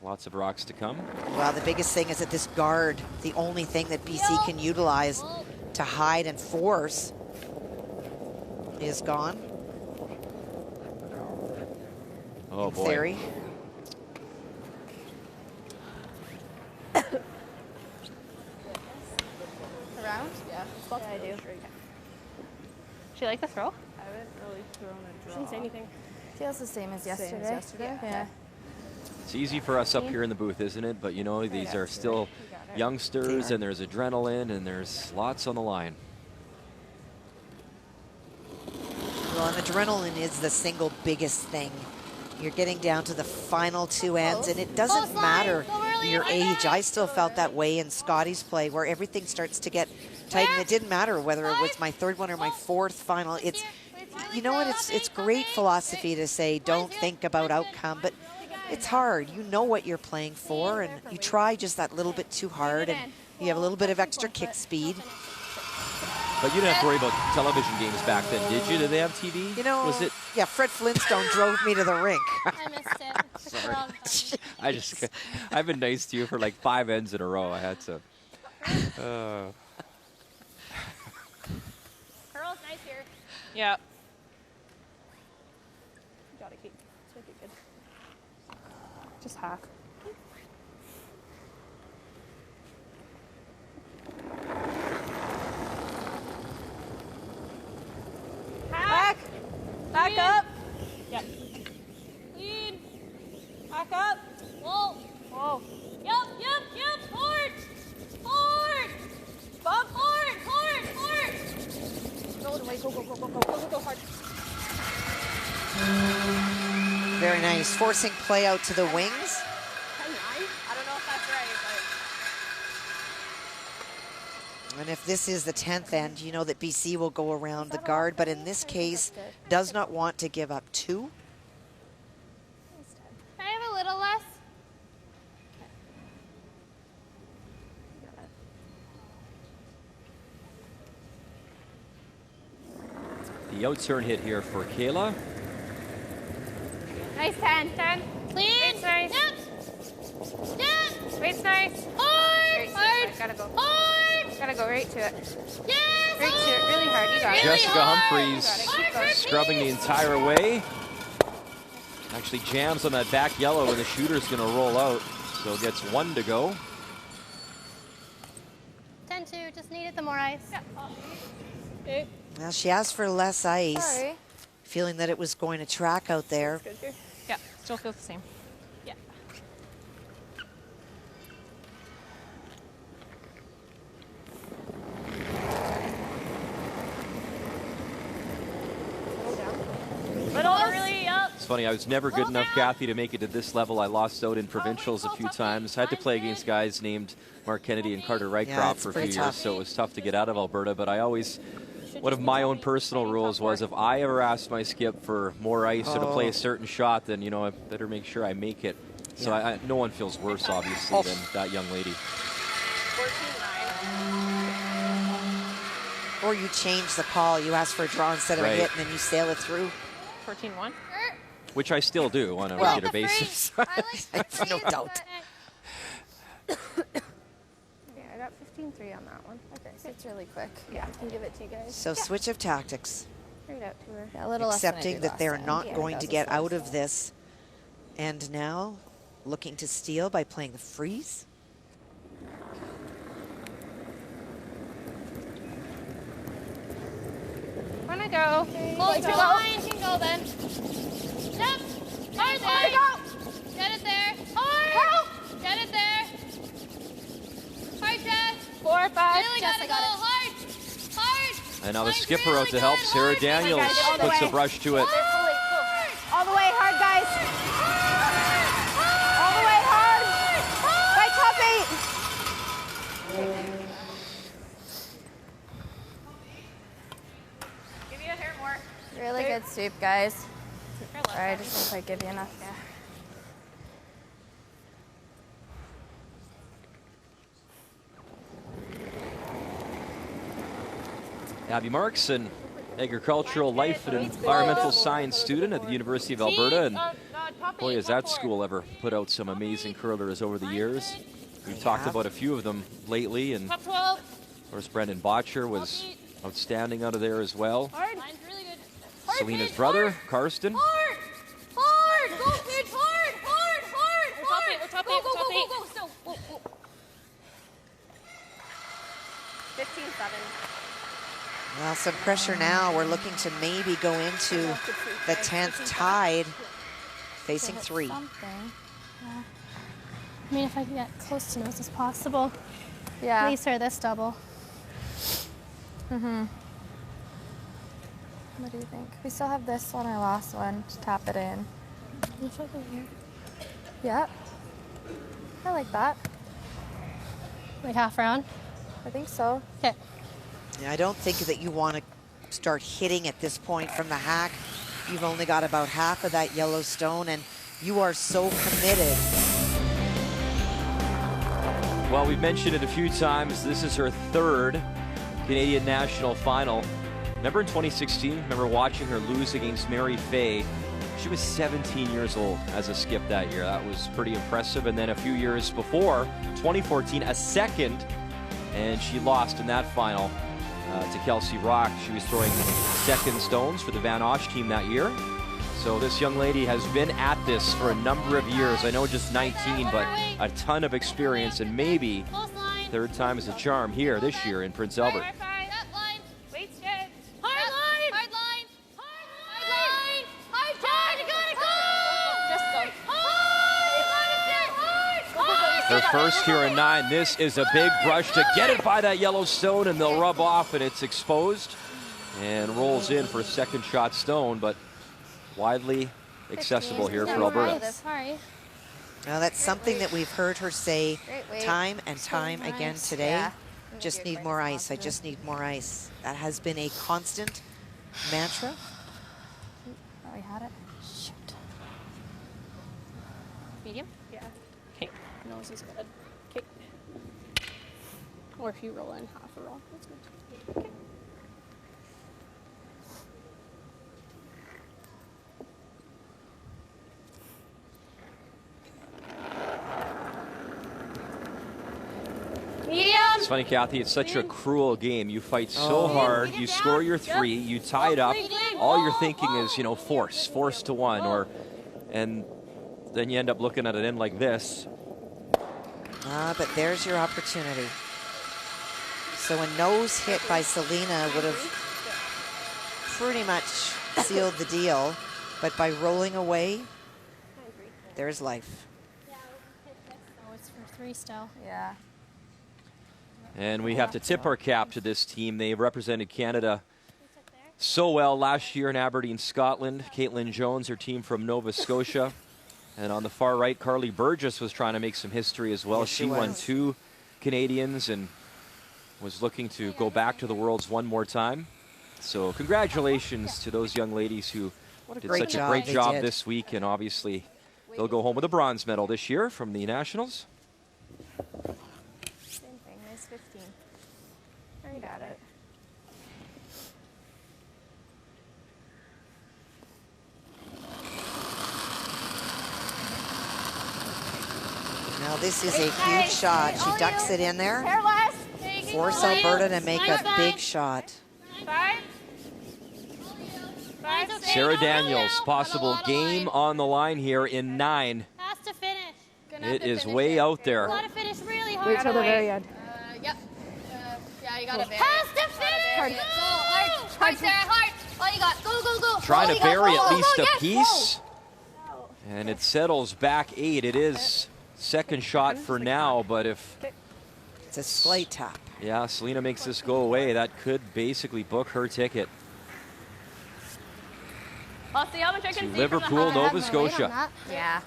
Lots of rocks to come. Well, the biggest thing is that this guard, the only thing that BC can utilize to hide and force, is gone. Oh, in boy. theory. Around? Yeah. I do. She like the throw? I haven't really thrown a draw. She didn't say anything. Feels the same as yesterday. Yeah. It's easy for us up here in the booth, isn't it? But you know, these are still youngsters, and there's adrenaline, and there's lots on the line. Well, and adrenaline is the single biggest thing. You're getting down to the final 2 ends, and it doesn't matter your age. I still felt that way in Scotty's play, where everything starts to get tight, and it didn't matter whether it was my 3rd one or my 4th final. It's, you know what, it's great philosophy to say don't think about outcome, but it's hard. You know what you're playing for, and you try just that little bit too hard, and you have a little bit of extra kick speed. But you didn't have to worry about television games back then, did you? Did they have TV? You know, was it? Yeah, Fred Flintstone drove me to the rink. I missed it. Sorry. I've been nice to you for like 5 ends in a row. I had to. Curl's nice here. Yeah. Got it, Kate. Make it good. Just hack. Back! Back up! Yep. Lead. Back up! Whoa. Whoa. Yep. Forward. Forward. Bump! Forward. Roll it away. Go hard. Very nice. Forcing play out to the wings. 10-9? I don't know if that's right, but... And if this is the 10th end, you know that BC will go around the guard, but in this case, does not want to give up 2. Can I have a little less? The out-turn hit here for Kayla. Nice 10. Clean. Weight's nice. Yep. Weight's nice. Hard. Gotta go. Hard. Gotta go right to it. Yes. Right to it. Really hard. You got it. Jessica hard. Humphreys scrubbing the entire way. Actually jams on that back yellow, and the shooter's going to roll out. So gets 1 to go. 10-2. Just needed the more ice. Okay. Now she asked for less ice, Sorry. feeling that it was going to track out there. Good here. Yeah. Still feels the same. Yeah. Little really up. It's funny, I was never good enough, Kathy, to make it to this level. I lost out in provincials a few times. I had to play against guys named Mark Kennedy and Carter Rycroft it's for a few pretty years, tough. so it was tough to get out of Alberta. But I always, one of my own personal rules was if I ever asked my skip for more ice or to play a certain shot, then, you know, I better make sure I make it. So no one feels worse, obviously, than that young lady. 14-9. Or you change the call. You ask for a draw instead of a hit, and then you sail it through. 14-1. Which I still do on a Well, regular basis. I like the No freeze, doubt. but- Yeah, I got 15-3 on that one. Okay, so it's really quick. Yeah, I can give it to you guys. So switch of tactics, Right out to her. Yeah, a little less than I accepting did that last they're time. not Yeah, going that to was get a out slow of this. And now looking to steal by playing the freeze. Wanna go? Pull it to the line. You can go then. Yep. Hard there. Get it there. Hard. Get it there. Hard, Jess. 4, 5. Really gotta go hard. Hard. And now the Line's skipper out really to help. good. Sarah Hard. Daniels All the puts a way. brush to it. All the way, hard, guys. Really good sweep, guys. Sorry, I just didn't quite give you enough. Yeah. Abby Marks, an agricultural life and environmental science student at the University of Alberta. And boy, has that school ever put out some amazing curlers over the years. We've talked about a few of them lately. And of course, Brendan Botcher was outstanding out of there as well. Selena's brother, Karsten. Hard! Hard! Go, kid! Hard! Hard! Hard! Hard! Top Go, eight, go, top go, eight. go, go, go! So, 15-7. Well, some pressure now. We're looking to maybe go into the 10th tied, facing 3. I mean, if I can get close to nose as possible. Yeah. At least for this double. What do you think? We still have this one, our last one, to tap it in. If I go here. Yeah. I like that. Like half round? I think so. Okay. Yeah, I don't think that you want to start hitting at this point from the hack. You've only got about half of that yellow stone, and you are so committed. Well, we've mentioned it a few times. This is her 3rd Canadian National Final. Remember in 2016, remember watching her lose against Mary Fay? She was 17 years old as a skip that year. That was pretty impressive. And then a few years before, 2014, a 2nd, and she lost in that final to Kelsey Rock. She was throwing 2nd stones for the Van Osh team that year. So this young lady has been at this for a number of years. I know just 19, but a ton of experience, and maybe 3rd time is a charm here this year in Prince Albert. Her first here in 9. This is a big brush to get it by that yellow stone, and they'll rub off, and it's exposed and rolls in for a 2nd shot stone, but widely accessible here for Alberta. Now that's something that we've heard her say time and time again today. Yeah. Just need more ice. I just need more ice. That has been a constant mantra. Oh, we had it. Shoot. Medium? Yeah. Okay. Nose is good. Okay. Or if you roll in half a roll, that's good. Okay. It's funny, Kathy, it's such a cruel game. You fight so hard, you score your 3, you tie it up. All you're thinking is, you know, force to 1, and then you end up looking at it in like this. But there's your opportunity. So a nose hit by Selena would have pretty much sealed the deal, but by rolling away, there's life. So it's for 3 still. Yeah. And we have to tip our cap to this team. They represented Canada so well last year in Aberdeen, Scotland. Caitlin Jones, her team from Nova Scotia. And on the far right, Carly Burgess was trying to make some history as well. Yes, she won 2 Canadians and was looking to go back to the Worlds one more time. So congratulations to those young ladies who did such a great job this week. And obviously, they'll go home with a bronze medal this year from the Nationals. Same thing. Nice 15. I got it. Now this is a huge shot. She ducks it in there. Force Alberta to make a big shot. Sarah Daniels, possible game on the line here in 9. Has to finish. It is way out there. Got to finish really hard. Wait till the very end. Yep. Yeah, you got to bury. Has to finish. Go, hard, Sarah, hard. All you got. Go, go, go. Trying to bury at least a yes, piece. And it settles back 8. It is 2nd shot for now, but if... It's a slate tap. Yeah, Selena makes this go away, that could basically book her ticket to Liverpool, Nova Scotia. Yeah.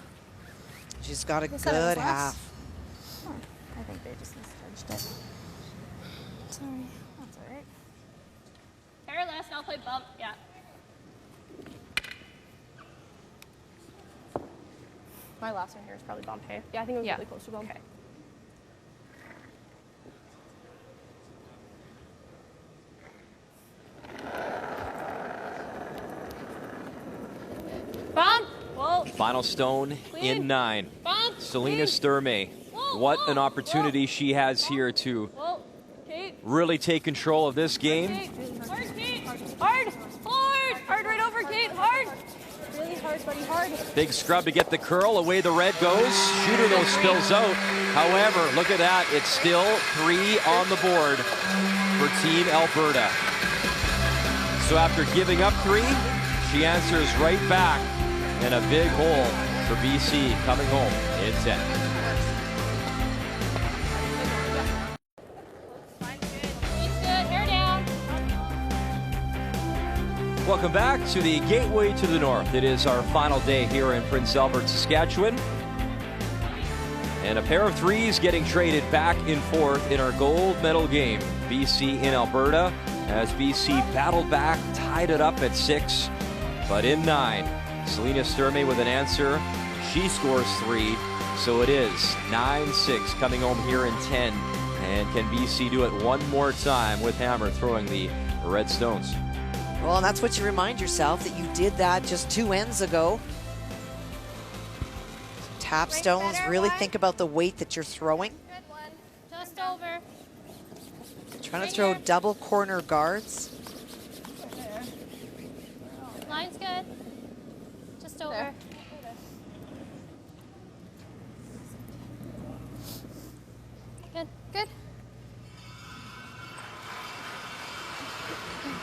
She's got a good half. I think they just misjudged it. Sorry. That's all right. Sarah, let us know. Play bump. Yeah. My last one here is probably bump, hey? Yeah, I think it was really close to bump. Okay. Bump. Whoa. Final stone in 9. Bump. Selena Sturmay. What an opportunity she has here to Whoa. Kate. really take control of this game. Hard, Kate. Hard. Hard. Hard right over, Kate. Hard. Really hard, buddy. Hard. Big scrub to get the curl. Away the red goes. Shooter, though, spills out. However, look at that. It's still 3 on the board for Team Alberta. So after giving up 3, she answers right back. And a big hole for BC coming home in 10. Welcome back to the Gateway to the North. It is our final day here in Prince Albert, Saskatchewan. And a pair of threes getting traded back and forth in our gold medal game. BC in Alberta as BC battled back, tied it up at 6. But in 9, Selena Sturmay with an answer. She scores 3. So it is 9-6 coming home here in 10. And can BC do it one more time with Hammer throwing the red stones? Well, and that's what you remind yourself, that you did that just 2 ends ago. Tap stones, really think about the weight that you're throwing. Good one. Just over. Trying to throw double corner guards. Line's good. Just over. There. Good. Good.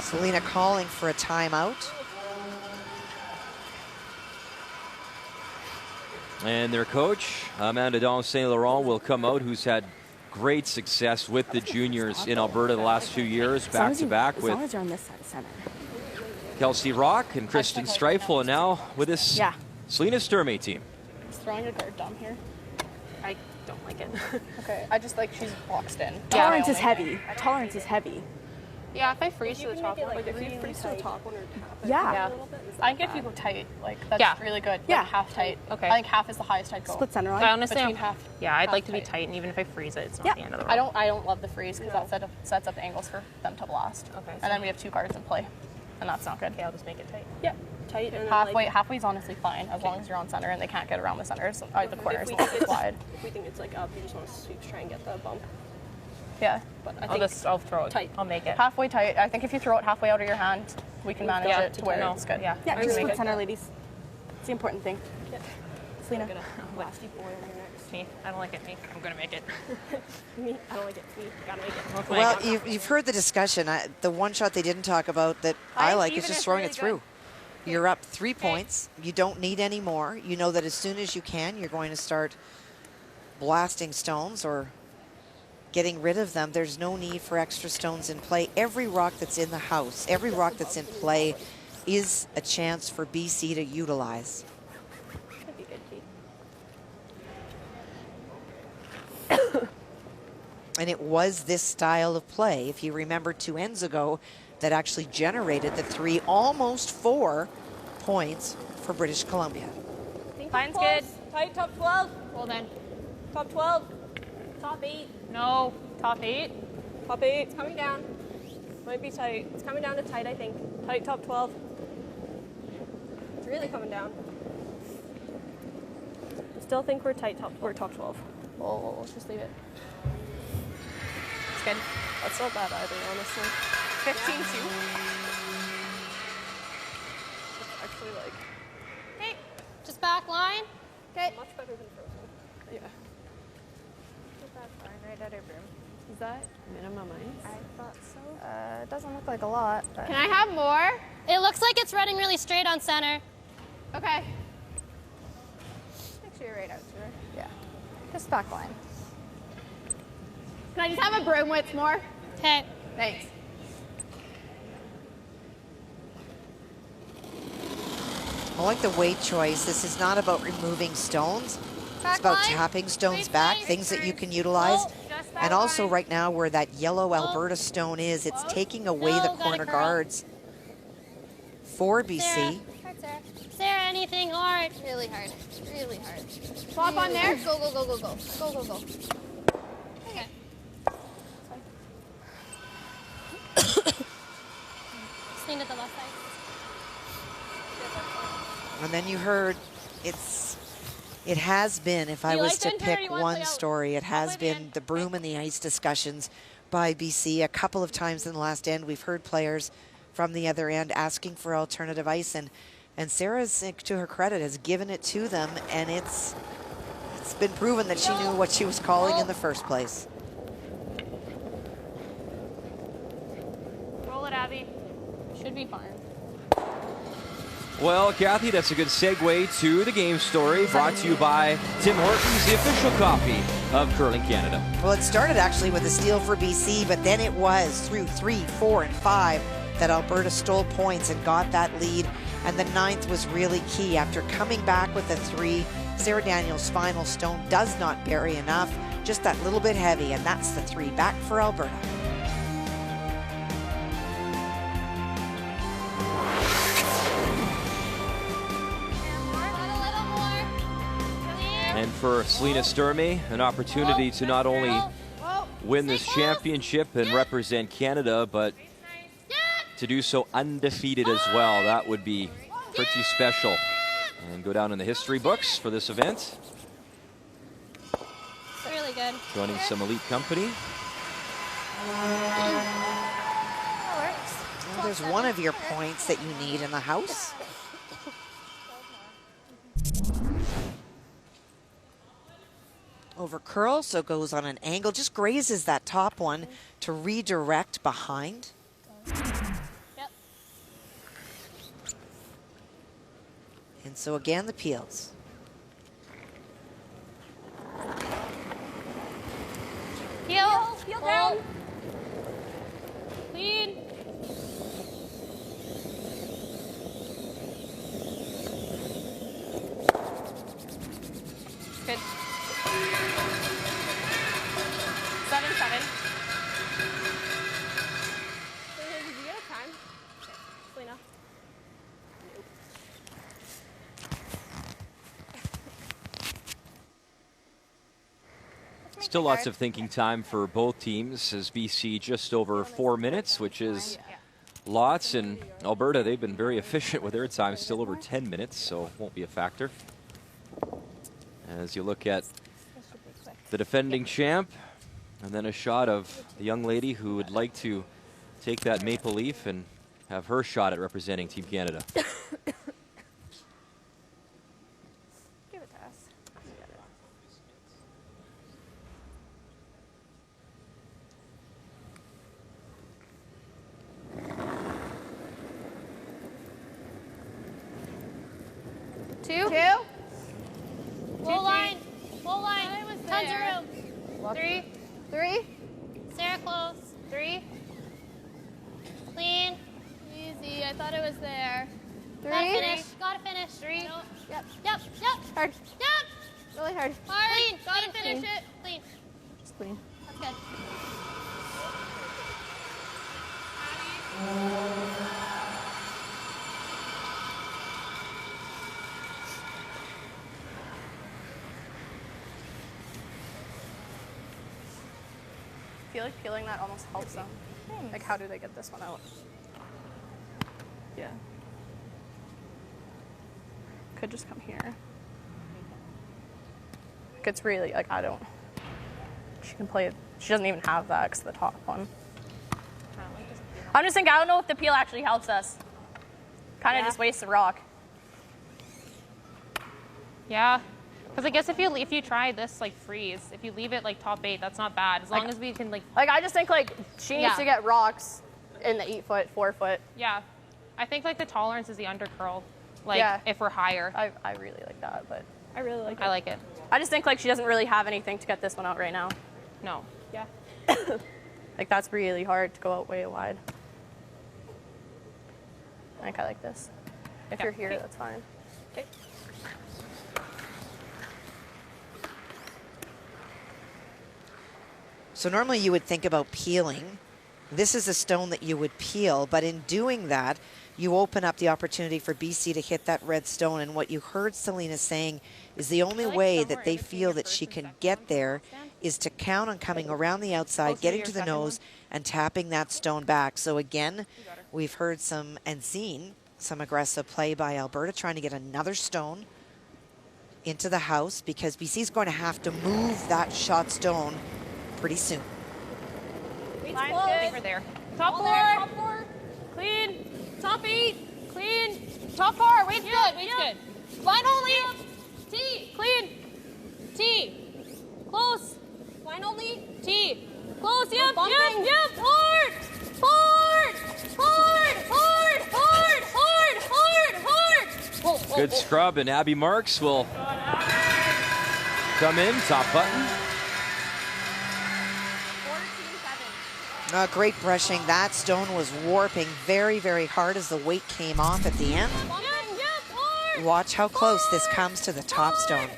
Selena calling for a timeout. And their coach, Amanda Don St. Laurent, will come out, who's had great success with the juniors in Alberta the last few years, back to back with you're on this side of center. Kelsey Rock and Kristen Streifel, and now with this Selena Sturmay team. Is throwing your guard dumb here? I don't like it. Okay, I just like she's boxed in. Tolerance is heavy. Tolerance is heavy. Yeah, if I freeze to the top, Like if you freeze to the top one or tap yeah. a little bit. I think if you go tight, like that's really good. Yeah. Like half tight. Okay. I think half is the highest I'd go. Split center line. I honestly, Between half. yeah, I'd half like to be tight, and even if I freeze it, it's not Yeah. the end of the world. I don't love the freeze because that sets up the angles for them to blast. Okay. And then we have 2 guards in play, and that's not good. Okay, I'll just make it tight. Yeah. Tight and then Halfway's honestly fine as long as you're on center and they can't get around the centers, the corners, if and we think wide. if we think it's like up, you just want to sweep to try and get the bump. Yeah. But I I'll think I'll throw it. tight. I'll make it. Halfway tight. I think if you throw it halfway out of your hand, we can manage Yeah, it to where no, it's good. yeah. yeah, I just can make split it. center, ladies. It's the important thing. Yeah. Selena. Nasty boy on your next. Me. I don't like it. Me. I'm gonna make it. Me. I don't like it. Me. Gotta make it. Well, you've heard the discussion. The one shot they didn't talk about that I like is just throwing it through. You're up 3 points. You don't need any more. You know that as soon as you can, you're going to start blasting stones or getting rid of them. There's no need for extra stones in play. Every rock that's in the house, every rock that's in play is a chance for BC to utilize. That'd be good, Kate. And it was this style of play, if you remember 2 ends ago, that actually generated the 3, almost 4 points for British Columbia. Line's good. Tight, top 12. Well then. Top 12. Top 8. No. Top 8. Top 8. It's coming down. Might be tight. It's coming down to tight, I think. Tight, top 12. It's really coming down. Still think we're tight, we're top 12. We'll just leave it. It's good. That's not bad either, honestly. 15-2. It's actually like Hey, just back line. Okay. much better than frozen. Yeah. That's fine, right at her broom. Is that minimum ice? I thought so. It doesn't look like a lot, but Can I have more? It looks like it's running really straight on center. Okay. just make sure you're right out to her. Yeah. Just back line. Can I just have a broom width more? Okay. Thanks. I like the weight choice. This is not about removing stones. Back It's about line. tapping stones Straight back, line. things that you can utilize. Oh, just back And also line. right now where that yellow Alberta stone is, it's taking away No, the gotta corner curl. guards for Sarah. BC. Right, Sarah. Sarah, anything hard? Really hard. Really hard. Swap on there. Go, go, go, go, go. Go, go, go. Okay. Lean to the left side. And then you heard it has been, if I was to pick one story, it has been the broom and the ice discussions by BC. A couple of times in the last end, we've heard players from the other end asking for alternative ice, and Sarah's, to her credit, has given it to them, and it's been proven that she knew what she was calling in the first place. Roll it, Abby. Should be fine. Well, Kathy, that's a good segue to the game story, brought to you by Tim Hortons, the official coffee of Curling Canada. Well, it started actually with a steal for BC, but then it was through 3, 4, and 5 that Alberta stole points and got that lead. And the 9th was really key. After coming back with a 3, Sarah Daniels' final stone does not bury enough, just that little bit heavy, and that's the 3 back for Alberta. And for Selena Sturmay, an opportunity to not only win this championship and represent Canada, but to do so undefeated as well. That would be pretty special and go down in the history books for this event. Really good. Joining some elite company. Well, there's one of your points that you need in the house. Over curl, so goes on an angle, just grazes that top one to redirect behind. Yep. And so again, the peels. Heel down. Clean. Good. 7-7. Did you get a time? Selena. Still lots of thinking time for both teams as BC just over 4 minutes, which is lots. And Alberta, they've been very efficient with their time, still over 10 minutes, so won't be a factor. As you look at the defending champ, and then a shot of the young lady who would like to take that maple leaf and have her shot at representing Team Canada. Give it to us. You got it. Two. Low line. Low line. Tons of room. 3. 3. Sarah close. 3. Clean. Easy. I thought it was there. 3. Gotta finish. Gotta finish. 3. Yep. Yep. Yep. Hard. Yep. Really hard. Hard. Clean. Gotta Clean. finish Clean. it. Clean. Just clean. That's good. I feel like peeling that almost helps them. Like, how do they get this one out? Yeah. Could just come here. Like, it's really, like, I don't... She can play... She doesn't even have that because the top one. I'm just thinking, I don't know if the peel actually helps us. Kind of just wastes the rock. Yeah. Because I guess if you try this like freeze, if you leave it like top 8, that's not bad. As long as we can like I just think like she needs to get rocks in the 8-foot, 4-foot. Yeah. I think like the tolerance is the under curl. Like if we're higher. I really like that, but I really like it. I like it. I just think like she doesn't really have anything to get this one out right now. No. Yeah. Like that's really hard to go out way wide. I think I like this. If you're here, that's fine. Okay. So normally you would think about peeling. This is a stone that you would peel, but in doing that, you open up the opportunity for BC to hit that red stone. And what you heard Selena saying is the only way that they feel that she can get there is to count on coming around the outside, getting to the nose, and tapping that stone back. So again, we've heard some and seen some aggressive play by Alberta, trying to get another stone into the house, because BC's going to have to move that shot stone pretty soon. I think we're there. Top four. Clean. Top 8. Clean. Top 4. Weight's good. Weight's good. Line only. T. Clean. T. Close. Line only. T. Close. Yep. Hard. Good scrub, and Abby Marks will come in, top button. Great brushing. That stone was warping very, very hard as the weight came off at the end. Watch how close this comes to the top stone.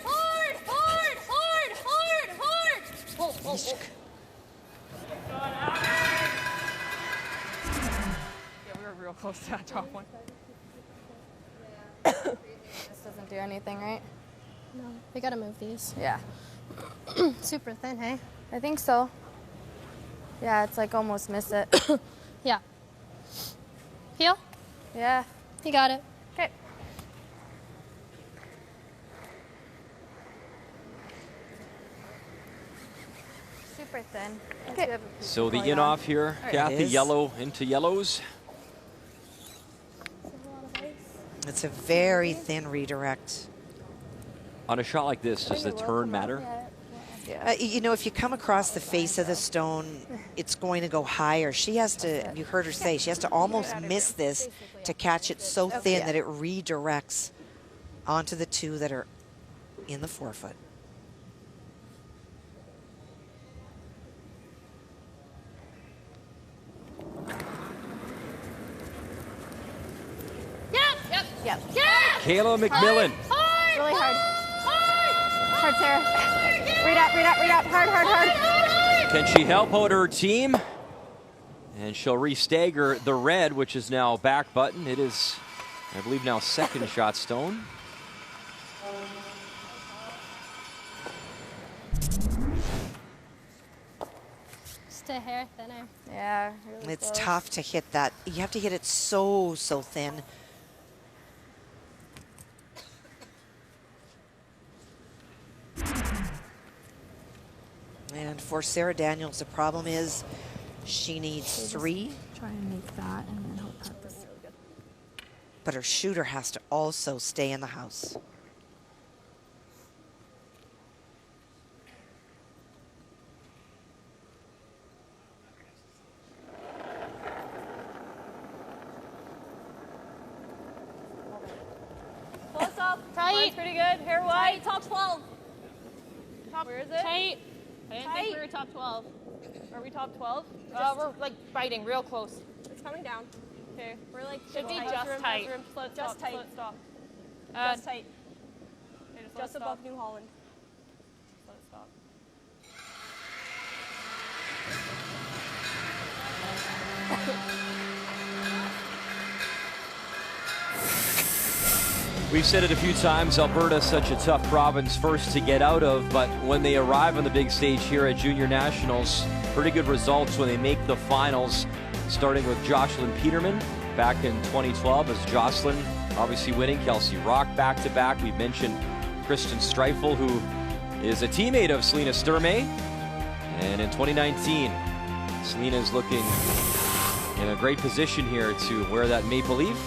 Yeah, we were real close to that top one. This doesn't do anything, right? No, we gotta move these. Yeah. Super thin, hey? I think so. Yeah, it's like almost miss it. Yeah. Heel? Yeah. You got it. Okay. Super thin. Okay. So the in off here, Kathy, yellow into yellows. It's a very thin redirect. On a shot like this, does the turn matter? You know, if you come across the face of the stone, it's going to go higher. She has to, you heard her say, she has to almost miss this to catch it so thin that it redirects onto the two that are in the forefoot. Yep. Kayla McMillan. Really hard. Hard, Sarah. Read up. Hard. Can she help out her team? And she'll re-stagger the red, which is now back button. It is, I believe, now second shot stone. Just a hair thinner. Yeah, really It's close. tough to hit that. You have to hit it so thin. And for Sarah Daniels, the problem is she needs 3. Try and make that and then hope that this. But her shooter has to also stay in the house. Close up. Tight. Line's pretty good. Hair wide. Top 12. Where is it? Tight. I didn't think we were top 12. Are we top 12? We're like biting real close. It's coming down. Okay. We're like should be just tight. Just tight. Stop. Just tight. Okay, just above New Holland. Let it stop. We've said it a few times, Alberta's such a tough province first to get out of, but when they arrive on the big stage here at Junior Nationals, pretty good results when they make the finals, starting with Jocelyn Peterman back in 2012 as Jocelyn obviously winning, Kelsey Rock back-to-back. We mentioned Kristen Streifel, who is a teammate of Selena Sturmay, and in 2019, Selena is looking in a great position here to wear that maple leaf.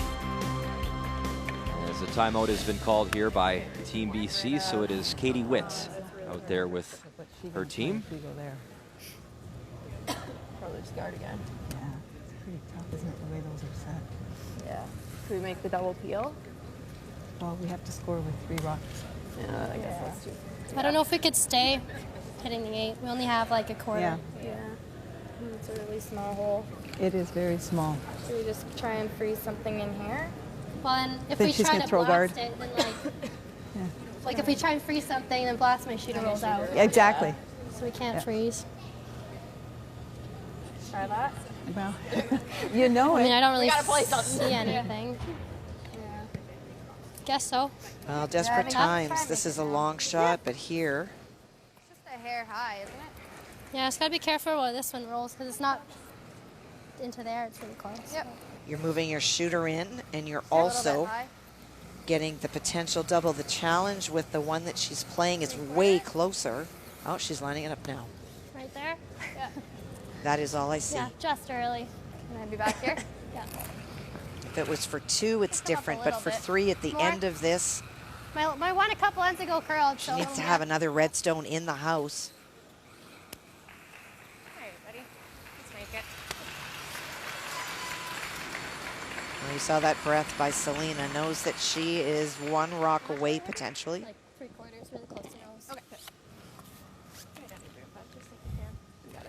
The timeout has been called here by Team BC, so it is Katie Witt out there with her team. Probably just guard again. Yeah, it's pretty tough, isn't it, the way those are set? Yeah. Should we make the double peel? Well, we have to score with 3 rocks. Yeah, I guess that's true. I don't know if we could stay hitting the 8. We only have like a quarter. Yeah. It's a really small hole. It is very small. Should we just try and freeze something in here? Well, and if Think we she's try gonna to throw blast guard? it, then like, Yeah. like if we try and freeze something, then blast my shooter rolls out. Exactly. So we can't Yeah. freeze. Try that? Well, you know I it. mean, I don't really gotta play something. see anything. Guess so. Well, desperate times. This is a long shot, but here. It's just a hair high, isn't it? Yeah, just gotta be careful where this one rolls because it's not into there. It's really close. Yep. You're moving your shooter in, and you're A little bit also high. getting the potential double. The challenge with the one that she's playing is way closer. Oh, she's lining it up now. Right there. Yeah. That is all I see. Yeah, just early. Can I be back here? Yeah. If it was for 2, it's Come up a different, but little for bit. 3 at the More. end of this, My one a couple ends ago curled. she So needs to have another redstone in the house. All right, buddy. Let's make it. And we saw that breath by Selena. Knows that she is 1 rock away potentially. like 3/4, really close to nose. Okay. Yeah.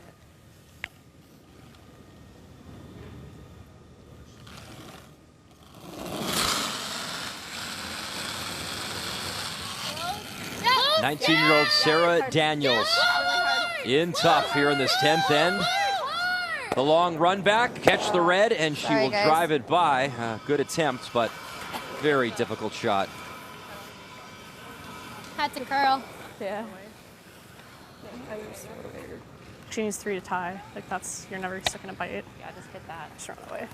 19-year-old Sarah Daniels in tough here in this 10th end. The long run back, catch the red, and she Sorry, will guys. drive it by. Good attempt, but very difficult shot. Had to curl. Yeah. She needs 3 to tie. Like that's, you're never still gonna bite. Yeah, just hit that. Just run away.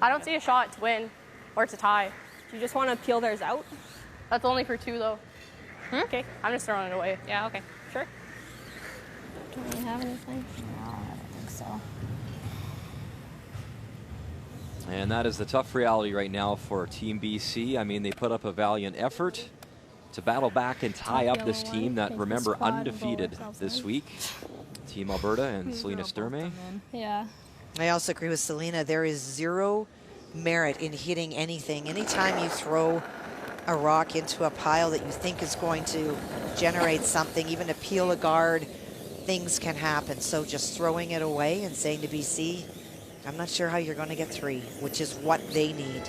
I don't see a shot to win or to tie. Do you just want to peel theirs out? That's only for 2 though. Okay, I'm just throwing it away. Yeah, okay. Sure. Don't really have anything. No, I don't think so. And that is the tough reality right now for Team BC. I mean, they put up a valiant effort to battle back and tie up this team that, remember, undefeated this week. Team Alberta and Selena Sturmay. Yeah. I also agree with Selena. There is 0 merit in hitting anything. Anytime you throw a rock into a pile that you think is going to generate something, even to peel a guard, things can happen. So just throwing it away and saying to BC, I'm not sure how you're going to get 3, which is what they need.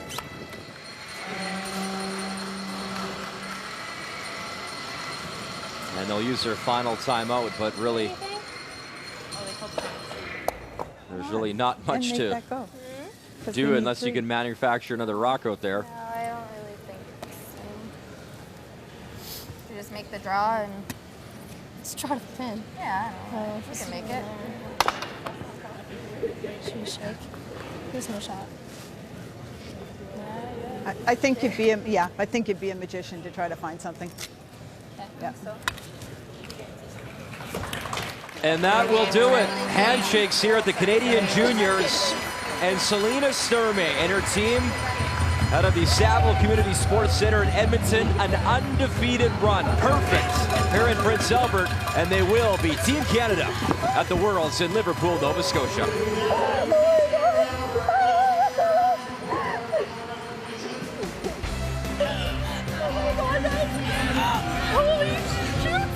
And they'll use their final timeout, but really, there's really not much and make to that go. 'Cause do they need unless you 3. can manufacture another rock out there. No, I don't really think so. You just make the draw and Let's try to pin. yeah, I don't know. We just can make it. Should we shake? There's no shot. I think you'd be I think you'd be a magician to try to find something. Yeah. And that will do it. Handshakes here at the Canadian Juniors. And Selena Sturmay and her team out of the Saville Community Sports Center in Edmonton, an undefeated run. Perfect here in Prince Albert, and they will be Team Canada at the Worlds in Liverpool, Nova Scotia.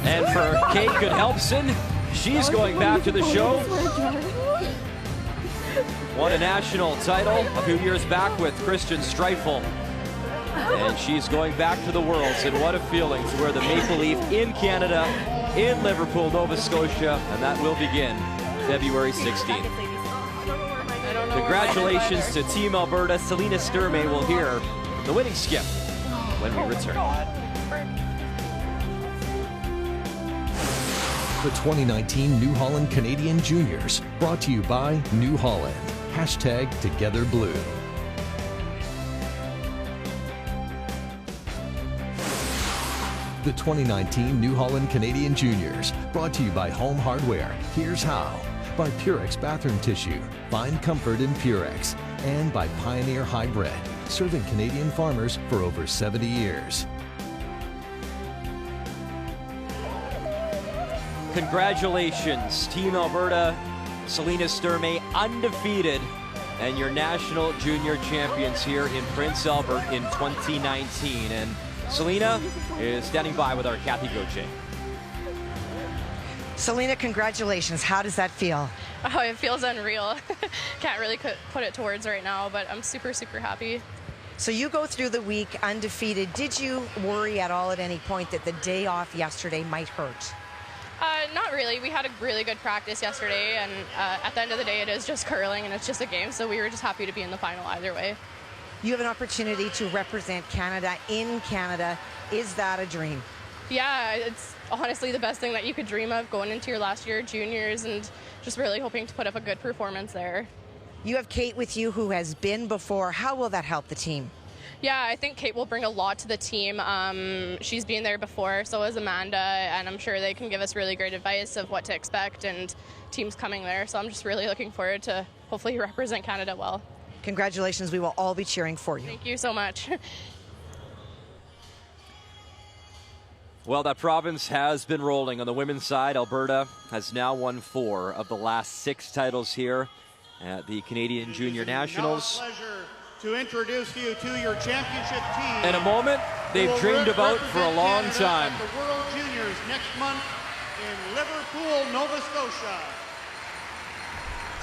And for Kate Goodhelpson, she's going back to the show. Won a national title a few years back with Christian Streifel. And she's going back to the Worlds. And what a feeling to wear the Maple Leaf in Canada, in Liverpool, Nova Scotia. And that will begin February 16th. Congratulations to Team Alberta. Selena Sturmay will hear the winning skip when we return. The 2019 New Holland Canadian Juniors, brought to you by New Holland. #TogetherBlue. The 2019 New Holland Canadian Juniors, brought to you by Home Hardware. Here's how. By Purex Bathroom Tissue. Find comfort in Purex. And by Pioneer Hybrid, serving Canadian farmers for over 70 years. Congratulations, Team Alberta, Selena Sturmay, undefeated, and your national junior champions here in Prince Albert in 2019. And Selena is standing by with our Kathy Gauthier. Selena, congratulations. How does that feel? Oh, it feels unreal. Can't really put it to words right now, but I'm super, super happy. So you go through the week undefeated. Did you worry at all at any point that the day off yesterday might hurt? Not really. We had a really good practice yesterday, and at the end of the day, it is just curling, and it's just a game, so we were just happy to be in the final either way. You have an opportunity to represent Canada in Canada. Is that a dream? Yeah, it's honestly the best thing that you could dream of going into your last year juniors, and just really hoping to put up a good performance there. You have Kate with you who has been before. How will that help the team? Yeah, I think Kate will bring a lot to the team. She's been there before, so has Amanda, and I'm sure they can give us really great advice of what to expect and teams coming there. So I'm just really looking forward to hopefully represent Canada well. Congratulations. We will all be cheering for you. Thank you so much. Well, that province has been rolling. On the women's side, Alberta has now won 4 of the last 6 titles here at the Canadian Junior Nationals. To introduce you to your championship team. In a moment they've dreamed about for a long time. At the World Juniors next month in Liverpool, Nova Scotia.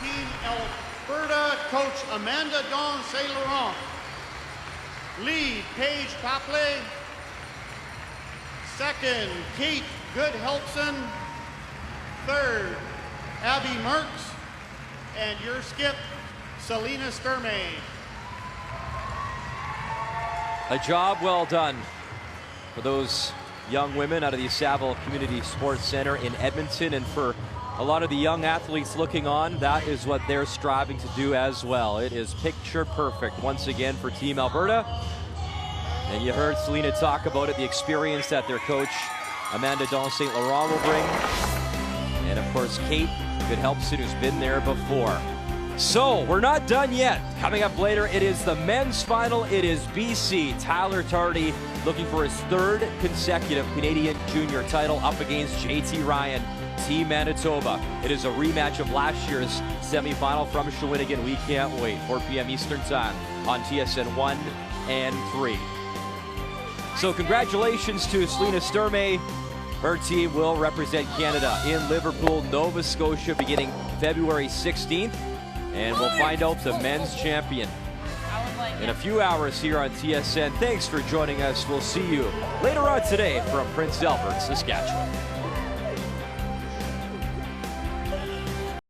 Team Alberta coach Amanda Dawn St. Laurent. Lead Paige Copley. Second, Kate Goodhelpson. Third, Abby Merckx. And your skip, Selena Sturmay. A job well done for those young women out of the Saville Community Sports Center in Edmonton, and for a lot of the young athletes looking on, that is what they're striving to do as well. It is picture perfect once again for Team Alberta. And you heard Selena talk about it, the experience that their coach Amanda Dawn St. Laurent will bring. And of course Kate Goodhelpson, who's been there before. So, we're not done yet. Coming up later, it is the men's final. It is BC. Tyler Tardy looking for his 3rd consecutive Canadian junior title up against JT Ryan, Team Manitoba. It is a rematch of last year's semifinal from Shawinigan. We can't wait. 4 p.m. Eastern Time on TSN 1 and 3. So, congratulations to Selena Sturmay. Her team will represent Canada in Liverpool, Nova Scotia, beginning February 16th. And we'll find out the men's champion in a few hours here on TSN. Thanks for joining us. We'll see you later on today from Prince Albert, Saskatchewan.